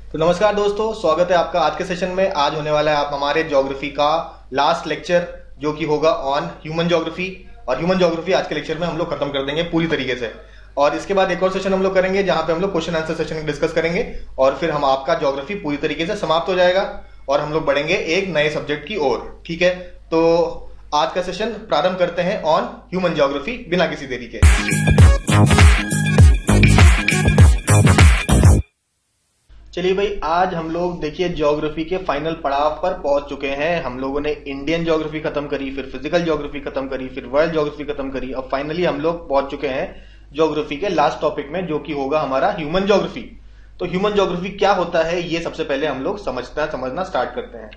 तो नमस्कार दोस्तों, स्वागत है आपका आज के सेशन में। आज होने वाला है आप हमारे ज्योग्राफी का लास्ट लेक्चर जो कि होगा ऑन ह्यूमन ज्योग्राफी। और ह्यूमन ज्योग्राफी आज के लेक्चर में हम लोग खत्म कर देंगे पूरी तरीके से। और इसके बाद एक और सेशन हम लोग करेंगे जहां पे हम लोग क्वेश्चन आंसर सेशन डिस्कस करेंगे और फिर हम आपका ज्योग्राफी पूरी तरीके से समाप्त हो जाएगा और हम लोग बढ़ेंगे एक नए सब्जेक्ट की ओर। ठीक है, तो आज का सेशन प्रारंभ करते हैं ऑन ह्यूमन ज्योग्राफी बिना किसी देरी के। चलिए भाई, आज हम लोग देखिए ज्योग्राफी के फाइनल पड़ाव पर पहुंच चुके हैं। हम लोगों ने इंडियन ज्योग्राफी खत्म करी, फिर फिजिकल ज्योग्राफी खत्म करी, फिर वर्ल्ड ज्योग्राफी खत्म करी। अब फाइनली हम लोग पहुंच चुके हैं ज्योग्राफी के लास्ट टॉपिक में जो कि होगा हमारा ह्यूमन ज्योग्राफी। तो ह्यूमन ज्योग्राफी क्या होता है ये सबसे पहले हम लोग समझना स्टार्ट करते हैं।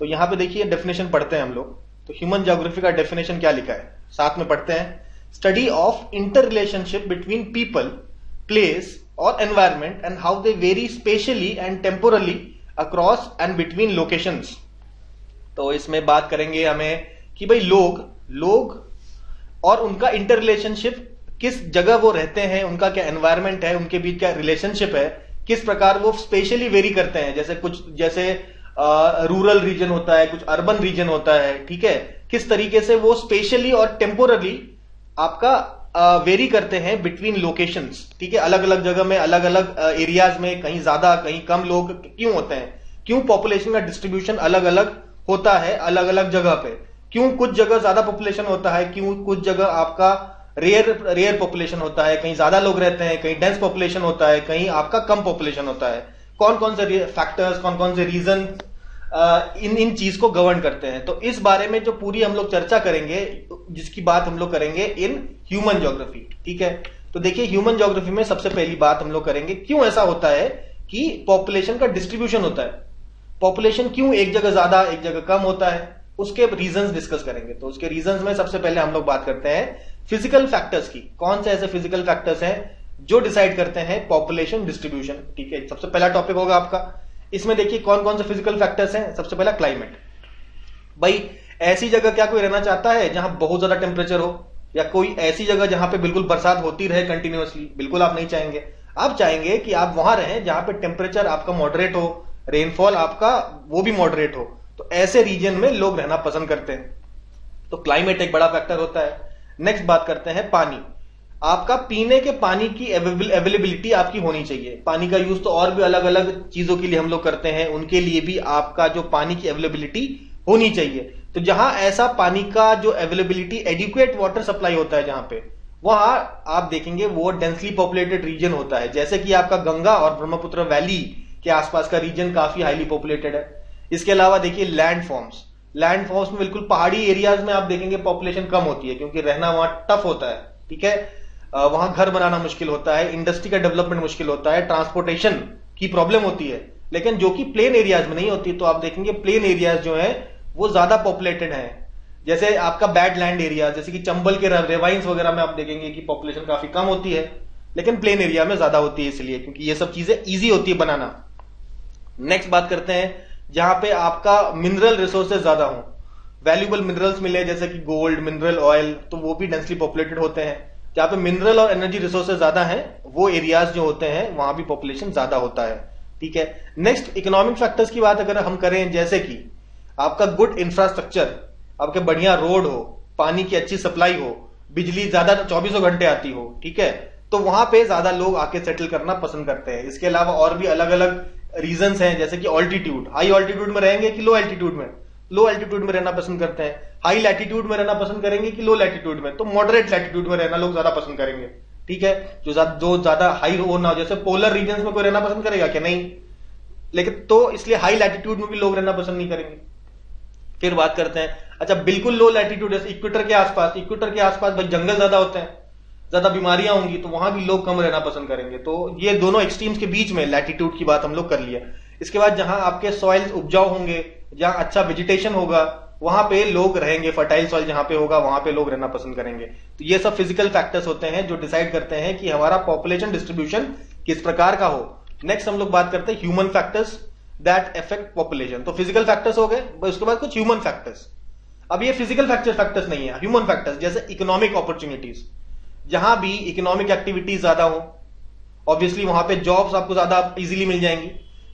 तो यहाँ पे देखिए डेफिनेशन पढ़ते हैं हम लोग। तो ह्यूमन ज्योग्राफी का डेफिनेशन क्या लिखा है, साथ में पढ़ते हैं। Study of inter relationship between people, place or environment and how they vary spatially and temporally across and between locations। तो इसमें बात करेंगे हमें कि भाई लोग और उनका इंटर रिलेशनशिप, किस जगह वो रहते हैं, उनका क्या एनवायरमेंट है, उनके बीच क्या रिलेशनशिप है, किस प्रकार वो स्पेशली वेरी करते हैं। जैसे रूरल रीजन होता है, कुछ अर्बन रीजन होता है। ठीक है, किस तरीके से वो स्पेशली और टेम्पोरली आपका वेरी करते हैं बिटवीन लोकेशंस। ठीक है, अलग अलग जगह में, अलग अलग एरियाज में कहीं ज्यादा कहीं कम लोग क्यों होते हैं, क्यों पॉपुलेशन का डिस्ट्रीब्यूशन अलग अलग होता है अलग अलग जगह पे, क्यों कुछ जगह ज्यादा पॉपुलेशन होता है, क्यों कुछ जगह आपका रेयर पॉपुलेशन होता है, कहीं ज्यादा लोग रहते हैं, कहीं डेंस पॉपुलेशन होता है, कहीं आपका कम पॉपुलेशन होता है। कौन कौन से फैक्टर्स, कौन कौन से रीजन इन चीज को गवर्न करते हैं। तो इस बारे में जो पूरी हम लोग चर्चा करेंगे, जिसकी बात हम लोग करेंगे इन ह्यूमन ज्योग्राफी। ठीक है, तो देखिए ह्यूमन ज्योग्राफी में सबसे पहली बात हम लोग करेंगे क्यों ऐसा होता है कि पॉपुलेशन का डिस्ट्रीब्यूशन होता है। पॉपुलेशन क्यों एक जगह ज्यादा एक जगह कम होता है, उसके रीजंस डिस्कस करेंगे। तो उसके रीजंस में सबसे पहले हम लोग बात करते हैं फिजिकल फैक्टर्स की। कौन से ऐसे फिजिकल फैक्टर्स हैं जो डिसाइड करते हैं पॉपुलेशन डिस्ट्रीब्यूशन। ठीक है, सबसे पहला टॉपिक होगा आपका। इसमें देखिए कौन कौन से फिजिकल फैक्टर्स हैं। सबसे पहला क्लाइमेट। भाई ऐसी जगह क्या कोई रहना चाहता है जहां बहुत ज्यादा टेम्परेचर हो, या कोई ऐसी जगह जहां पे बिल्कुल बरसात होती रहे कंटिन्यूअसली? बिल्कुल आप नहीं चाहेंगे। आप चाहेंगे कि आप वहां रहें जहां पे टेम्परेचर आपका मॉडरेट हो, रेनफॉल आपका वो भी मॉडरेट हो। तो ऐसे रीजन में लोग रहना पसंद करते हैं। तो क्लाइमेट एक बड़ा फैक्टर होता है। नेक्स्ट बात करते हैं पानी। आपका पीने के पानी की अवेलेबिलिटी आपकी होनी चाहिए। पानी का यूज तो और भी अलग अलग चीजों के लिए हम लोग करते हैं, उनके लिए भी आपका जो पानी की अवेलेबिलिटी होनी चाहिए। तो जहां ऐसा पानी का जो अवेलेबिलिटी, एडिक्वेट वाटर सप्लाई होता है जहां पे, वहां आप देखेंगे वो डेंसली पॉपुलेटेड रीजन होता है। जैसे कि आपका गंगा और ब्रह्मपुत्र वैली के आसपास का रीजन काफी हाईली पॉपुलेटेड है। इसके अलावा देखिए लैंडफॉर्म्स में बिल्कुल पहाड़ी एरियाज में आप देखेंगे पॉपुलेशन कम होती है, क्योंकि रहना वहां टफ होता है। ठीक है, वहां घर बनाना मुश्किल होता है, इंडस्ट्री का डेवलपमेंट मुश्किल होता है, ट्रांसपोर्टेशन की प्रॉब्लम होती है। लेकिन जो कि प्लेन एरियाज में नहीं होती। तो आप देखेंगे प्लेन एरियाज जो है वो ज्यादा पॉपुलेटेड है। जैसे आपका बैड लैंड एरिया, जैसे कि चंबल के रेवाइंस वगैरह में आप देखेंगे कि पॉपुलेशन काफी कम होती है, लेकिन प्लेन एरिया में ज्यादा होती है, इसलिए क्योंकि ये सब चीजें ईजी होती है बनाना। नेक्स्ट बात करते हैं जहां पे आपका मिनरल रिसोर्सेज ज्यादा हो, वैल्यूबल मिनरल्स मिले, जैसे कि गोल्ड, मिनरल ऑयल, तो वो भी डेंसली पॉपुलेटेड होते हैं। जहां पे मिनरल और एनर्जी रिसोर्सेज ज्यादा हैं, वो एरियाज जो होते हैं वहां भी पॉपुलेशन ज्यादा होता है। ठीक है, नेक्स्ट इकोनॉमिक फैक्टर्स की बात अगर हम करें, जैसे कि आपका गुड इंफ्रास्ट्रक्चर, आपके बढ़िया रोड हो, पानी की अच्छी सप्लाई हो, बिजली ज्यादा 24 घंटे आती हो। ठीक है, तो वहां पे ज्यादा लोग आके सेटल करना पसंद करते हैं। इसके अलावा और भी अलग अलग रीजंस हैं, जैसे कि ऑल्टीट्यूड, हाई ऑल्टीट्यूड में रहेंगे कि लो एल्टीट्यूड में। लो एल्टीट्यूड में रहना पसंद करते हैं। हाई लैटिट्यूड में रहना पसंद करेंगे कि लो लैटिट्यूड में? तो मॉडरेट लैटिट्यूड में रहना लोग ज्यादा पसंद करेंगे। ठीक है, जो ज्यादा हाई हो ना हो, जैसे पोलर रीजन में कोई रहना पसंद करेगा क्या? नहीं। लेकिन तो इसलिए हाई लैटिट्यूड में भी लोग रहना पसंद नहीं करेंगे। फिर बात करते हैं, अच्छा बिल्कुल लो लैटिट्यूड, जैसे इक्वेटर के आसपास भाई जंगल ज्यादा होते हैं, ज्यादा बीमारियां होंगी, तो वहां भी लोग कम रहना पसंद करेंगे। तो ये दोनों एक्सट्रीम्स के बीच में लैटिट्यूड की बात हम लोग कर लिया। इसके बाद जहां आपके सॉइल्स उपजाऊ होंगे, जहां अच्छा वेजिटेशन होगा, वहां पे लोग रहेंगे। फर्टाइल सॉइल जहां पे होगा वहां पे लोग रहना पसंद करेंगे। तो ये सब फिजिकल फैक्टर्स होते हैं जो डिसाइड करते हैं कि हमारा पॉपुलेशन डिस्ट्रीब्यूशन किस प्रकार का हो। नेक्स्ट हम लोग बात करते हैं human factors that affect population. तो फिजिकल फैक्टर्स हो गए, उसके बाद कुछ ह्यूमन फैक्टर्स। अब ये फिजिकल फैक्टर्स नहीं है, ह्यूमन फैक्टर्स, जैसे इकोनॉमिक अपॉर्चुनिटीज, जहां भी इकोनॉमिक एक्टिविटीज ज्यादा हो, ऑब्वियसली वहां पे जॉब्स आपको ज्यादा इजीली मिल जाएंगी।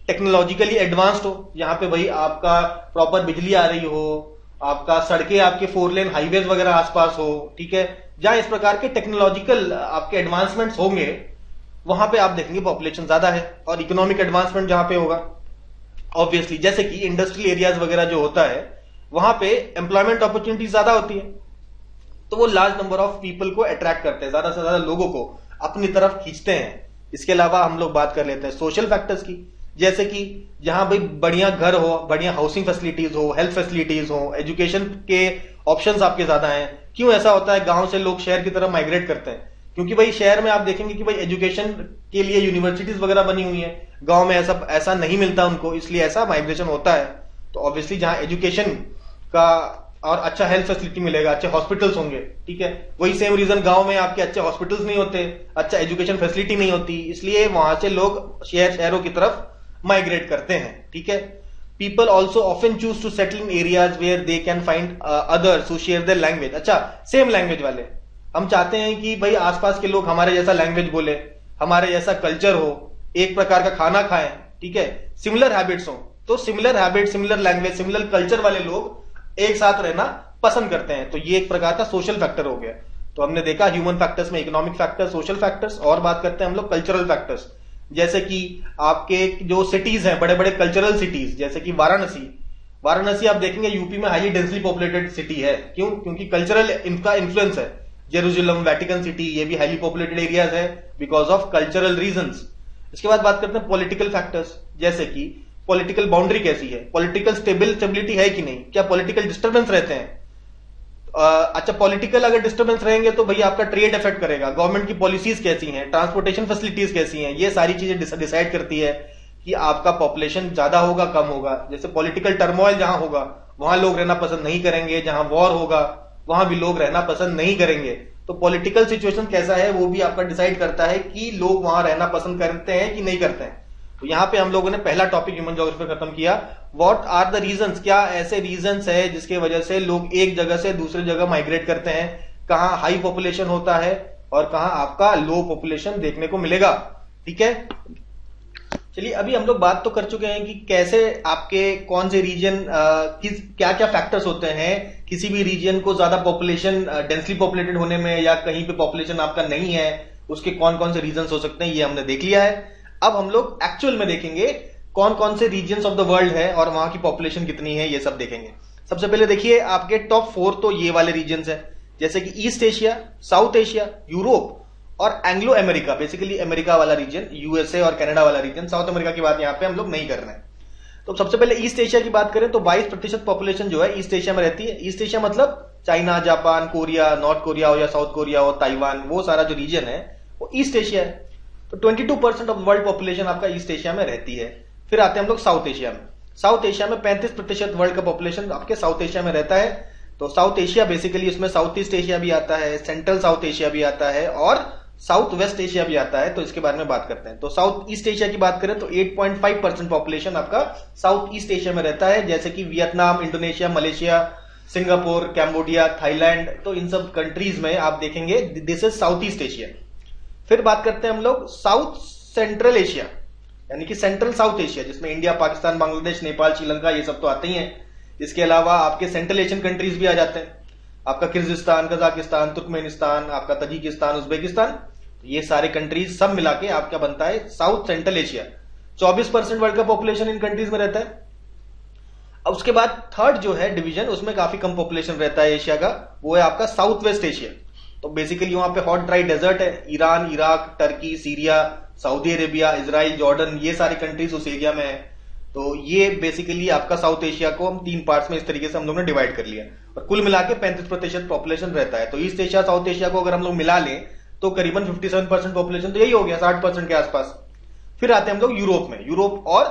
टेक्नोलॉजिकली एडवांस्ड हो, यहाँ पे भाई आपका प्रॉपर बिजली आ रही हो, आपका सड़कें आपके 4 लेन हाईवेज वगैरह आसपास हो, ठीक है, जहां इस प्रकार के टेक्नोलॉजिकल आपके एडवांसमेंट्स होंगे वहां पे आप देखेंगे पॉपुलेशन ज्यादा है। और इकोनॉमिक एडवांसमेंट जहां पे होगा ऑब्वियसली, जैसे कि इंडस्ट्रियल एरियाज वगैरह जो होता है वहां पे एम्प्लॉयमेंट अपॉर्चुनिटी ज्यादा होती है, तो वो लार्ज नंबर ऑफ पीपल को अट्रैक्ट करते हैं, ज्यादा से ज्यादा लोगों को अपनी तरफ खींचते हैं। इसके अलावा हम लोग बात कर लेते हैं सोशल फैक्टर्स की, जैसे कि जहां भाई बढ़िया घर हो, बढ़िया हाउसिंग फैसिलिटीज हो, हेल्थ फैसिलिटीज हो, एजुकेशन के ऑप्शंस आपके ज्यादा हैं। क्यों ऐसा होता है गांव से लोग शहर की तरफ माइग्रेट करते हैं? क्योंकि भाई शहर में आप देखेंगे कि भाई एजुकेशन के लिए यूनिवर्सिटीज वगैरह बनी हुई है, गांव में ऐसा नहीं मिलता उनको, इसलिए ऐसा माइग्रेशन होता है। तो ऑब्वियसली जहां एजुकेशन का और अच्छा हेल्थ फैसिलिटी मिलेगा, अच्छे हॉस्पिटल्स होंगे, ठीक है, वही सेम रीजन गांव में आपके अच्छे हॉस्पिटल्स नहीं होते, अच्छा एजुकेशन फैसिलिटी नहीं होती, इसलिए वहां से लोग शहरों की तरफ माइग्रेट करते हैं, ठीक है। People also often choose to settle in areas where they can find others who share their language. अच्छा, सेम लैंग्वेज वाले, हम चाहते हैं कि भाई आसपास के लोग हमारे जैसा लैंग्वेज बोले, हमारे जैसा कल्चर हो, एक प्रकार का खाना खाएं, ठीक है, सिमिलर हैबिट्स हो। तो similar habit, similar language, similar culture वाले लोग एक साथ रहना पसंद करते हैं, तो ये एक प्रकार का सोशल फैक्टर हो गया। तो हमने देखा ह्यूमन फैक्टर्स में इकोनॉमिक फैक्टर, सोशल फैक्टर्स, और बात करते हैं हम लोग कल्चरल फैक्टर्स, जैसे कि आपके जो सिटीज हैं, बड़े बड़े कल्चरल सिटीज, जैसे कि वाराणसी आप देखेंगे यूपी में हाईली डेंसली पॉपुलेटेड सिटी है। क्यों? क्योंकि कल्चरल इनका इन्फ्लुएंस है। जेरूसलम, वेटिकन सिटी, ये भी हाईली पॉपुलेटेड एरियाज है बिकॉज ऑफ कल्चरल रीजंस। इसके बाद बात करते हैं पॉलिटिकल फैक्टर्स, जैसे कि पॉलिटिकल बाउंड्री कैसी है, पॉलिटिकल स्टेबिलिटी है कि नहीं, क्या पॉलिटिकल डिस्टर्बेंस रहते हैं। अच्छा, पॉलिटिकल अगर डिस्टर्बेंस रहेंगे तो भैया आपका ट्रेड इफेक्ट करेगा, गवर्नमेंट की पॉलिसीज कैसी हैं, ट्रांसपोर्टेशन फैसिलिटीज कैसी हैं, ये सारी चीजें डिसाइड करती है कि आपका पॉपुलेशन ज्यादा होगा कम होगा। जैसे पॉलिटिकल टर्मोइल जहां होगा वहां लोग रहना पसंद नहीं करेंगे, जहां वॉर होगा वहां भी लोग रहना पसंद नहीं करेंगे। तो पॉलिटिकल सिचुएशन कैसा है वो भी आपका डिसाइड करता है कि लोग वहां रहना पसंद करते हैं कि नहीं करते हैं। तो यहाँ पे हम लोगों ने पहला टॉपिक ह्यूमन ज्योग्राफी खत्म किया। व्हाट आर द रीजंस, क्या ऐसे रीजंस है जिसके वजह से लोग एक जगह से दूसरी जगह माइग्रेट करते हैं, कहाँ हाई पॉपुलेशन होता है और कहाँ आपका लो पॉपुलेशन देखने को मिलेगा, ठीक है। चलिए, अभी हम लोग बात तो कर चुके हैं कि कैसे आपके कौन से रीजन क्या क्या फैक्टर्स होते हैं किसी भी रीजन को ज्यादा पॉपुलेशन डेंसली पॉपुलेटेड होने में, या कहीं पे पॉपुलेशन आपका नहीं है उसके कौन कौन से रीजंस हो सकते हैं, ये हमने देख लिया है। अब हम लोग एक्चुअल में देखेंगे कौन कौन से रीजन्स ऑफ द वर्ल्ड है और वहां की पॉपुलेशन कितनी है, ये सब देखेंगे। सबसे पहले देखिए आपके टॉप 4 तो ये वाले रीजन्स है, जैसे कि east Asia, south Asia, Europe और एंग्लो अमेरिका। बेसिकली अमेरिका वाला रीजन, यूएसए और कनाडा वाला रीजन। साउथ अमेरिका की बात यहाँ पे हम लोग नहीं कर रहे हैं। तो सबसे पहले ईस्ट एशिया की बात करें तो 22% पॉपुलेशन जो है ईस्ट एशिया में रहती है। ईस्ट एशिया मतलब China, Japan, Korea, north Korea हो या साउथ कोरिया हो, ताइवान, वो सारा जो रीजन है वो ईस्ट एशिया है। तो 22% ऑफ वर्ल्ड पॉपुलेशन आपका ईस्ट एशिया में रहती है। फिर आते हैं हम लोग साउथ एशिया में। साउथ एशिया में 35% वर्ल्ड का पॉपुलेशन आपके साउथ एशिया में रहता है। तो साउथ एशिया बेसिकली उसमें साउथ ईस्ट एशिया भी आता है, सेंट्रल साउथ एशिया भी आता है और साउथ वेस्ट एशिया भी आता है। तो इसके बारे में बात करते हैं। तो साउथ ईस्ट एशिया की बात करें तो 8.5% पॉपुलेशन आपका साउथ ईस्ट एशिया में रहता है, जैसे कि Vietnam, Indonesia, Malaysia, Singapore, Cambodia, Thailand. तो इन सब कंट्रीज में आप देखेंगे this is south east Asia. फिर बात करते हैं हम लोग साउथ सेंट्रल एशिया, यानी कि सेंट्रल साउथ एशिया, जिसमें इंडिया, पाकिस्तान, बांग्लादेश, नेपाल, श्रीलंका ये सब तो आते ही हैं। इसके अलावा आपके सेंट्रल एशियन कंट्रीज भी आ जाते हैं, आपका किर्गिस्तान, कजाकिस्तान, तुर्कमेनिस्तान, आपका तजिकिस्तान, उज्बेकिस्तान। ये सारे कंट्रीज सब मिला के आपका बनता है साउथ सेंट्रल एशिया। 24% वर्ल्ड का पॉपुलेशन इन कंट्रीज में रहता है। अब उसके बाद थर्ड जो है डिवीजन, उसमें काफी कम पॉपुलेशन रहता है एशिया का, वो है आपका साउथ वेस्ट एशिया। तो बेसिकली वहां पे हॉट ड्राई डेजर्ट है। Iran, Iraq, Turkey, Syria, Saudi Arabia, Israel, Jordan, ये सारी कंट्रीज उस एरिया में है। तो ये बेसिकली आपका साउथ एशिया को हम 3 पार्ट्स में इस तरीके से हम लोग ने डिवाइड कर लिया और कुल मिला के 35% पॉपुलेशन रहता है। तो ईस्ट एशिया, साउथ एशिया को अगर हम लोग मिला लें तो करीबन 57% पॉपुलेशन तो यही हो गया, 60% के आसपास। फिर आते हैं हम लोग यूरोप में। यूरोप और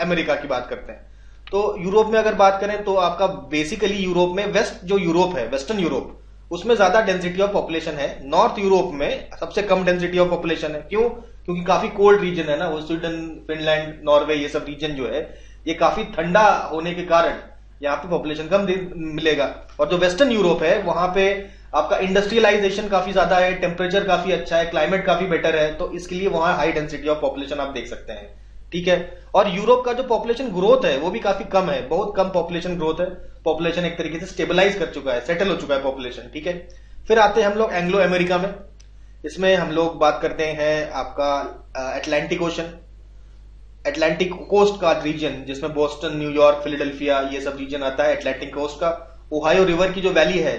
अमेरिका की बात करते हैं। तो यूरोप में अगर बात करें तो आपका बेसिकली यूरोप में वेस्ट जो यूरोप है, वेस्टर्न यूरोप, उसमें ज्यादा डेंसिटी ऑफ पॉपुलेशन है। नॉर्थ यूरोप में सबसे कम डेंसिटी ऑफ पॉपुलेशन है। क्यों? क्योंकि काफी कोल्ड रीजन है ना, वो स्वीडन, फिनलैंड, नॉर्वे, ये सब रीजन जो है ये काफी ठंडा होने के कारण यहाँ पे पॉपुलेशन कम मिलेगा। और जो वेस्टर्न यूरोप है वहां पे आपका इंडस्ट्रियलाइजेशन काफी ज्यादा है, टेम्परेचर काफी अच्छा है, क्लाइमेट काफी बेटर है, तो इसके लिए वहां हाई डेंसिटी ऑफ पॉपुलेशन आप देख सकते हैं। ठीक है। और यूरोप का जो पॉपुलेशन ग्रोथ है वो भी काफी कम है, बहुत कम पॉपुलेशन ग्रोथ है। पॉपुलेशन एक तरीके से स्टेबलाइज कर चुका है, सेटल हो चुका है पॉपुलेशन, ठीक है। फिर आते हैं हम लोग एंग्लो अमेरिका में। इसमें हम लोग बात करते हैं आपका अटलांटिक ओशन, अटलांटिक कोस्ट का रीजन, जिसमें बोस्टन, न्यूयॉर्क, फिलाडेल्फिया, ये सब रीजन आता है अटलांटिक कोस्ट का। ओहायो रिवर की जो वैली है,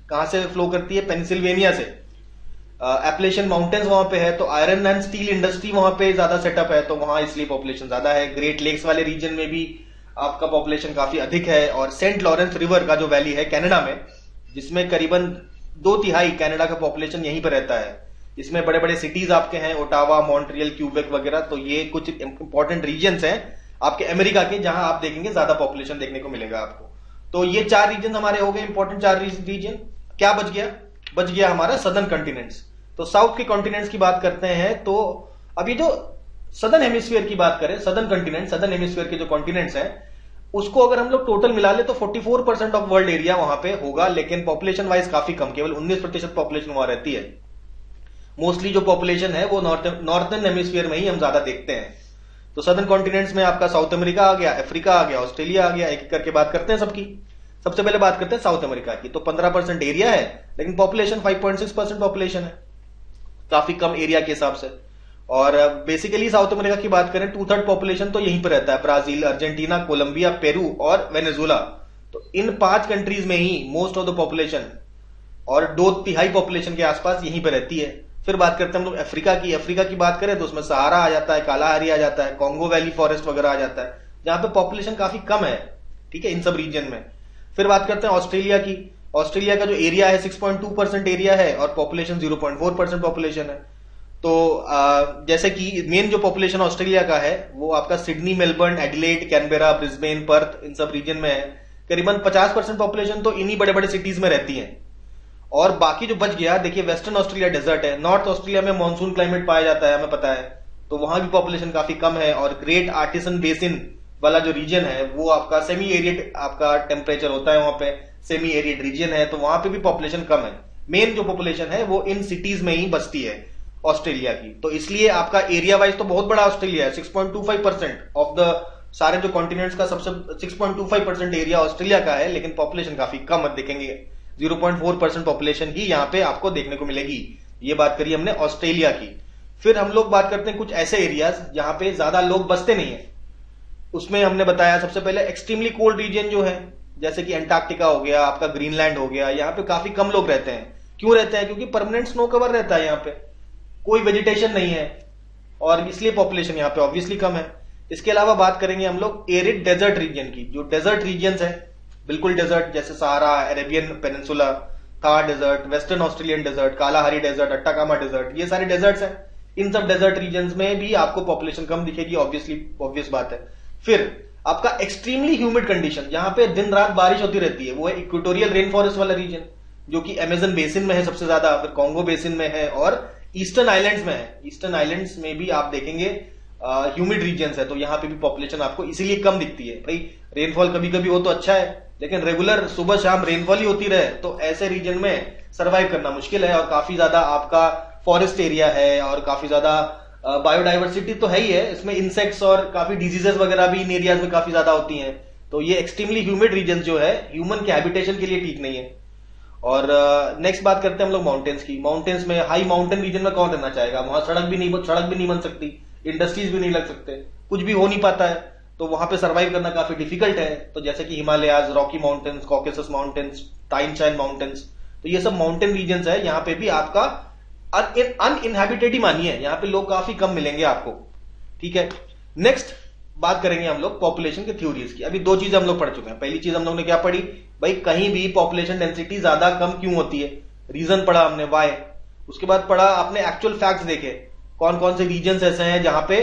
कहां से फ्लो करती है? पेंसिल्वेनिया से। एप्लेशियन माउंटेन्स वहां पे है, तो आयरन एंड स्टील इंडस्ट्री वहां पे ज्यादा सेटअप है, तो वहां इसलिए पॉपुलेशन ज्यादा है। ग्रेट लेक्स वाले रीजन में भी आपका पॉपुलेशन काफी अधिक है। और सेंट लॉरेंस रिवर का जो वैली है कनाडा में, जिसमें करीबन 2/3 कनाडा का पॉपुलेशन यहीं पर रहता है। इसमें बड़े बड़े सिटीज आपके हैं, ओटावा, मॉन्ट्रियल, क्यूबेक वगैरह। तो ये कुछ इंपॉर्टेंट रीजन्स हैं आपके अमेरिका के, जहां आप देखेंगे ज्यादा पॉपुलेशन देखने को मिलेगा आपको। तो ये 4 रीजन हमारे हो गए, इंपॉर्टेंट 4 रीजन। क्या बच गया? बच गया हमारा सदर्न कॉन्टिनेंट्स। तो साउथ के कॉन्टिनेंट्स की बात करते हैं, तो अभी जो सदर्न हेमिस्फीयर की बात करें, सदर्न कॉन्टिनेंट, सदर्न हेमिस्फीयर के जो कॉन्टिनेंट्स हैं, उसको अगर हम लोग टोटल मिला ले तो 44% ऑफ वर्ल्ड एरिया वहां पे होगा, लेकिन पॉपुलेशन वाइज काफी कम, केवल 19% पॉपुलेशन वहां रहती है। मोस्टली जो पॉपुलेशन है वो नॉर्थर्न हेमिस्फीयर में ही हम ज्यादा देखते हैं। तो सदर्न कॉन्टिनेंट्स में आपका साउथ अमेरिका आ गया, अफ्रीका आ गया, ऑस्ट्रेलिया आ गया। एक एक करके बात करते हैं सबकी। सबसे पहले बात करते हैं साउथ अमेरिका की। तो 15% एरिया है, लेकिन पॉपुलेशन 5.6% पॉपुलेशन है, काफी कम एरिया के हिसाब से। और बेसिकली साउथ अमेरिका की बात करें, 2/3 पॉपुलेशन तो यहीं पर रहता है, ब्राजील, अर्जेंटीना, कोलंबिया, पेरू और वेनेजुला। तो इन 5 कंट्रीज में ही मोस्ट ऑफ द पॉपुलेशन और 2/3 पॉपुलेशन के आसपास यहीं पर रहती है। फिर बात करते हैं हम लोग अफ्रीका की। अफ्रीका की बात करें तो उसमें सहारा आ जाता है, कालाहारी आ जाता है, कॉन्गो वैली फॉरेस्ट वगैरह आ जाता है, जहां पे पॉपुलेशन काफी कम है, ठीक है, इन सब रीजन में। फिर बात करते हैं ऑस्ट्रेलिया की। ऑस्ट्रेलिया का जो एरिया है 6.2% एरिया है और पॉपुलेशन 0.4% पॉपुलेशन है। तो जैसे कि मेन जो पॉपुलेशन ऑस्ट्रेलिया का है वो आपका Sydney, Melbourne, Adelaide, Canberra, Brisbane, Perth, इन सब रीजन में है। करीबन 50% पॉपुलेशन तो इन्हीं बड़े बड़े सिटीज में रहती है। और बाकी जो बच गया, देखिए वेस्टर्न ऑस्ट्रेलिया डेजर्ट है, नॉर्थ ऑस्ट्रेलिया में मानसून क्लाइमेट पाया जाता है, हमें पता है, तो वहां भी पॉपुलेशन काफी कम है। और ग्रेट आर्टिसन बेसिन वाला जो रीजन है वो आपका सेमी एरिड आपका टेम्परेचर होता है, वहां पे सेमी एरिड रीजन है, तो वहां पे भी पॉपुलेशन कम है। मेन जो पॉपुलेशन है वो इन सिटीज में ही बसती है ऑस्ट्रेलिया की। तो इसलिए आपका एरिया वाइज तो बहुत बड़ा ऑस्ट्रेलिया है, 6.25% ऑफ द सारे जो कॉन्टिनेंट्स का सबसे 6.25% एरिया ऑस्ट्रेलिया का है, लेकिन पॉपुलेशन काफी कम दिखेंगे, 0.4% पॉपुलेशन ही यहाँ पे आपको देखने को मिलेगी। ये बात करी हमने ऑस्ट्रेलिया की। फिर हम लोग बात करते हैं कुछ ऐसे एरियाज जहां पे ज्यादा लोग बसते नहीं है। उसमें हमने बताया सबसे पहले एक्सट्रीमली कोल्ड रीजन जो है, जैसे कि अंटार्कटिका हो गया, आपका ग्रीनलैंड हो गया, यहाँ पे काफी कम लोग रहते हैं। क्यों रहते हैं? क्योंकि परमानेंट स्नो कवर रहता है, यहाँ पे कोई वेजिटेशन नहीं है और इसलिए पॉपुलेशन यहाँ पे ऑब्वियसली कम है। इसके अलावा बात करेंगे हम लोग एरिड डेजर्ट रीजन की। जो डेजर्ट रीजन है, बिल्कुल डेजर्ट, जैसे Sahara, Arabian peninsula, Thar desert, Western Australian desert, Kalahari desert, Atacama desert, ये सारे डेजर्ट्स हैं। इन सब डेजर्ट रीजन में भी आपको पॉपुलेशन कम दिखेगी, ऑब्वियस बात है। फिर आपका एक्सट्रीमली ह्यूमिड कंडीशन, जहां पे दिन रात बारिश होती रहती है, वो है इक्वेटोरियल रेन फॉरेस्ट वाला रीजन, जो कि अमेजन बेसिन में है सबसे ज्यादा, फिर कॉन्गो बेसिन में है और ईस्टर्न आइलैंड्स में है। ईस्टर्न आइलैंड्स में भी आप देखेंगे ह्यूमिड रीजन है, तो यहाँ पे भी पॉपुलेशन आपको इसीलिए कम दिखती है। भाई रेनफॉल कभी कभी हो तो अच्छा है, लेकिन रेगुलर सुबह शाम रेनफॉल ही होती रहे तो ऐसे रीजन में सरवाइव करना मुश्किल है। और काफी ज्यादा आपका फॉरेस्ट एरिया है और काफी ज्यादा बायोडाइवर्सिटी तो है ही है, इसमें इंसेक्ट्स और काफी डिजीजेस वगैरह भी इन एरियाज में काफी ज्यादा होती हैं। तो ये एक्सट्रीमली ह्यूमिड रीजन जो है ह्यूमन के हैबिटेशन के लिए ठीक नहीं है। और नेक्स्ट बात करते हैं हम लोग माउंटेन्स की। माउंटेन्स में, हाई माउंटेन रीजन में कौन रहना चाहेगा? वहां सड़क भी नहीं बन सकती, इंडस्ट्रीज भी नहीं लग सकते, कुछ भी हो नहीं पाता है, तो वहां पे सर्वाइव करना काफी डिफिकल्ट है। तो जैसे कि Himalayas, Rocky mountains, Caucasus mountains, Tian Shan mountains, तो ये सब माउंटेन रीजन है। यहाँ पे भी आपका अनइनहैबिटेड ही मानिए, यहाँ पे लोग काफी कम मिलेंगे आपको, ठीक है। नेक्स्ट बात करेंगे हम लोग पॉपुलेशन के थ्योरीज की। अभी 2 चीजें हम लोग पढ़ चुके हैं। पहली चीज हम लोग ने क्या पढ़ी? भाई कहीं भी पॉपुलेशन डेंसिटी ज्यादा कम क्यों होती है, रीजन पढ़ा हमने, वाई। उसके बाद पढ़ा आपने एक्चुअल फैक्ट्स देखे, कौन कौन से रीजन ऐसे हैं जहां पे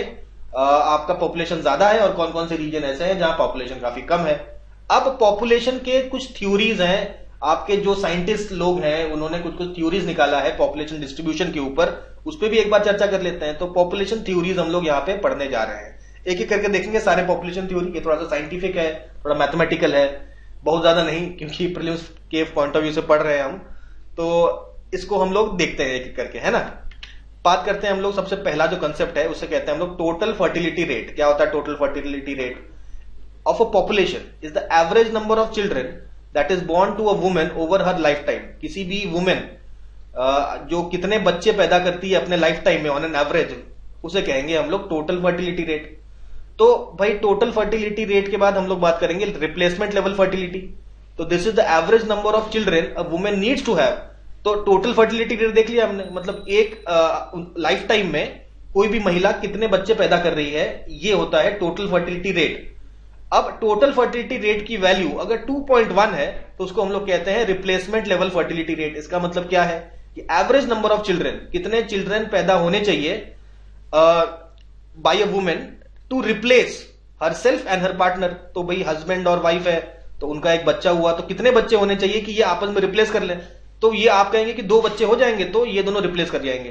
आपका पॉपुलेशन ज्यादा है और कौन कौन से रीजन ऐसे हैं जहां पॉपुलेशन काफी कम है। अब पॉपुलेशन के कुछ थ्योरीज हैं, आपके जो साइंटिस्ट लोग हैं उन्होंने कुछ कुछ थ्योरीज निकाला है पॉपुलेशन डिस्ट्रीब्यूशन के ऊपर, उस पर भी एक बार चर्चा कर लेते हैं। तो पॉपुलेशन थ्योरीज हम लोग यहाँ पे पढ़ने जा रहे हैं, एक एक करके देखेंगे सारे पॉपुलेशन थ्योरी। ये थोड़ा सा साइंटिफिक है, थोड़ा मैथमेटिकल है, बहुत ज्यादा नहीं, क्योंकि प्रीलिम्स के पॉइंट ऑफ व्यू से पढ़ रहे हैं हम, तो इसको हम लोग देखते हैं एक एक करके, है ना। बात करते हैं हम लोग, सबसे पहला जो कंसेप्ट है उसे कहते हैं हम लोग टोटल फर्टिलिटी रेट। क्या होता है total fertility rate? Of a population is the average number of children that is born to a women over her life time. किसी भी वुमेन जो कितने बच्चे पैदा करती है अपने लाइफ टाइम में ऑन एन एवरेज, उसे कहेंगे हम लोग टोटल फर्टिलिटी रेट। तो भाई टोटल फर्टिलिटी रेट के बाद हम लोग बात करेंगे रिप्लेसमेंट लेवल फर्टिलिटी। तो this is the average number of children a women needs to have. तो टोटल फर्टिलिटी रेट देख लिया हमने, मतलब एक लाइफ टाइम में कोई भी महिला कितने बच्चे पैदा कर रही है, ये होता है टोटल फर्टिलिटी रेट। अब टोटल फर्टिलिटी रेट की वैल्यू अगर 2.1 है तो उसको हम लोग कहते हैं रिप्लेसमेंट लेवल फर्टिलिटी रेट। इसका मतलब क्या है कि एवरेज नंबर ऑफ चिल्ड्रन, कितने चिल्ड्रन पैदा होने चाहिए by a women to replace her self and her partner. तो भाई हस्बैंड और वाइफ है तो उनका एक बच्चा हुआ, तो कितने बच्चे होने चाहिए कि ये आपस में रिप्लेस कर लें? तो ये आप कहेंगे कि 2 बच्चे हो जाएंगे तो ये दोनों रिप्लेस कर जाएंगे,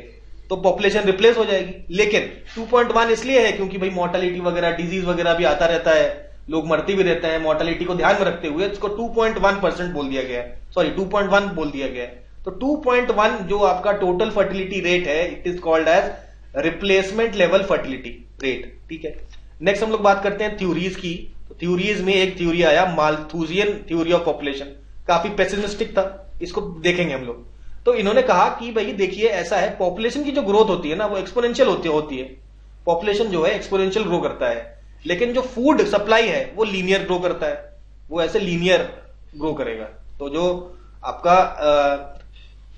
तो पॉपुलेशन रिप्लेस हो जाएगी। लेकिन 2.1 इसलिए है क्योंकि भाई मोर्टेलिटी वगैरह, डिजीज वगैरह भी आता रहता है, लोग मरते भी रहते हैं, मोर्टेलिटी को ध्यान में रखते हुए इसको 2.1% बोल दिया गया है, सॉरी 2.1 बोल दिया गया है। तो 2.1 जो आपका टोटल फर्टिलिटी रेट है, it is called as replacement level fertility rate. ठीक है, नेक्स्ट हम लोग बात करते हैं थ्योरीज की। तो थ्योरीज में एक थ्योरी आया माल्थूजियन थ्योरी ऑफ पॉपुलेशन, काफी पेसिमिस्टिक था, इसको देखेंगे हम लोग। तो इन्होंने कहा कि भाई देखिए ऐसा है, पॉपुलेशन की जो ग्रोथ होती है ना वो एक्सपोनेंशियल होती है। पॉपुलेशन जो है एक्सपोनेंशियल ग्रो करता है, लेकिन जो फूड सप्लाई है वो लीनियर ग्रो करता है, वो ऐसे लीनियर ग्रो करेगा। तो जो आपका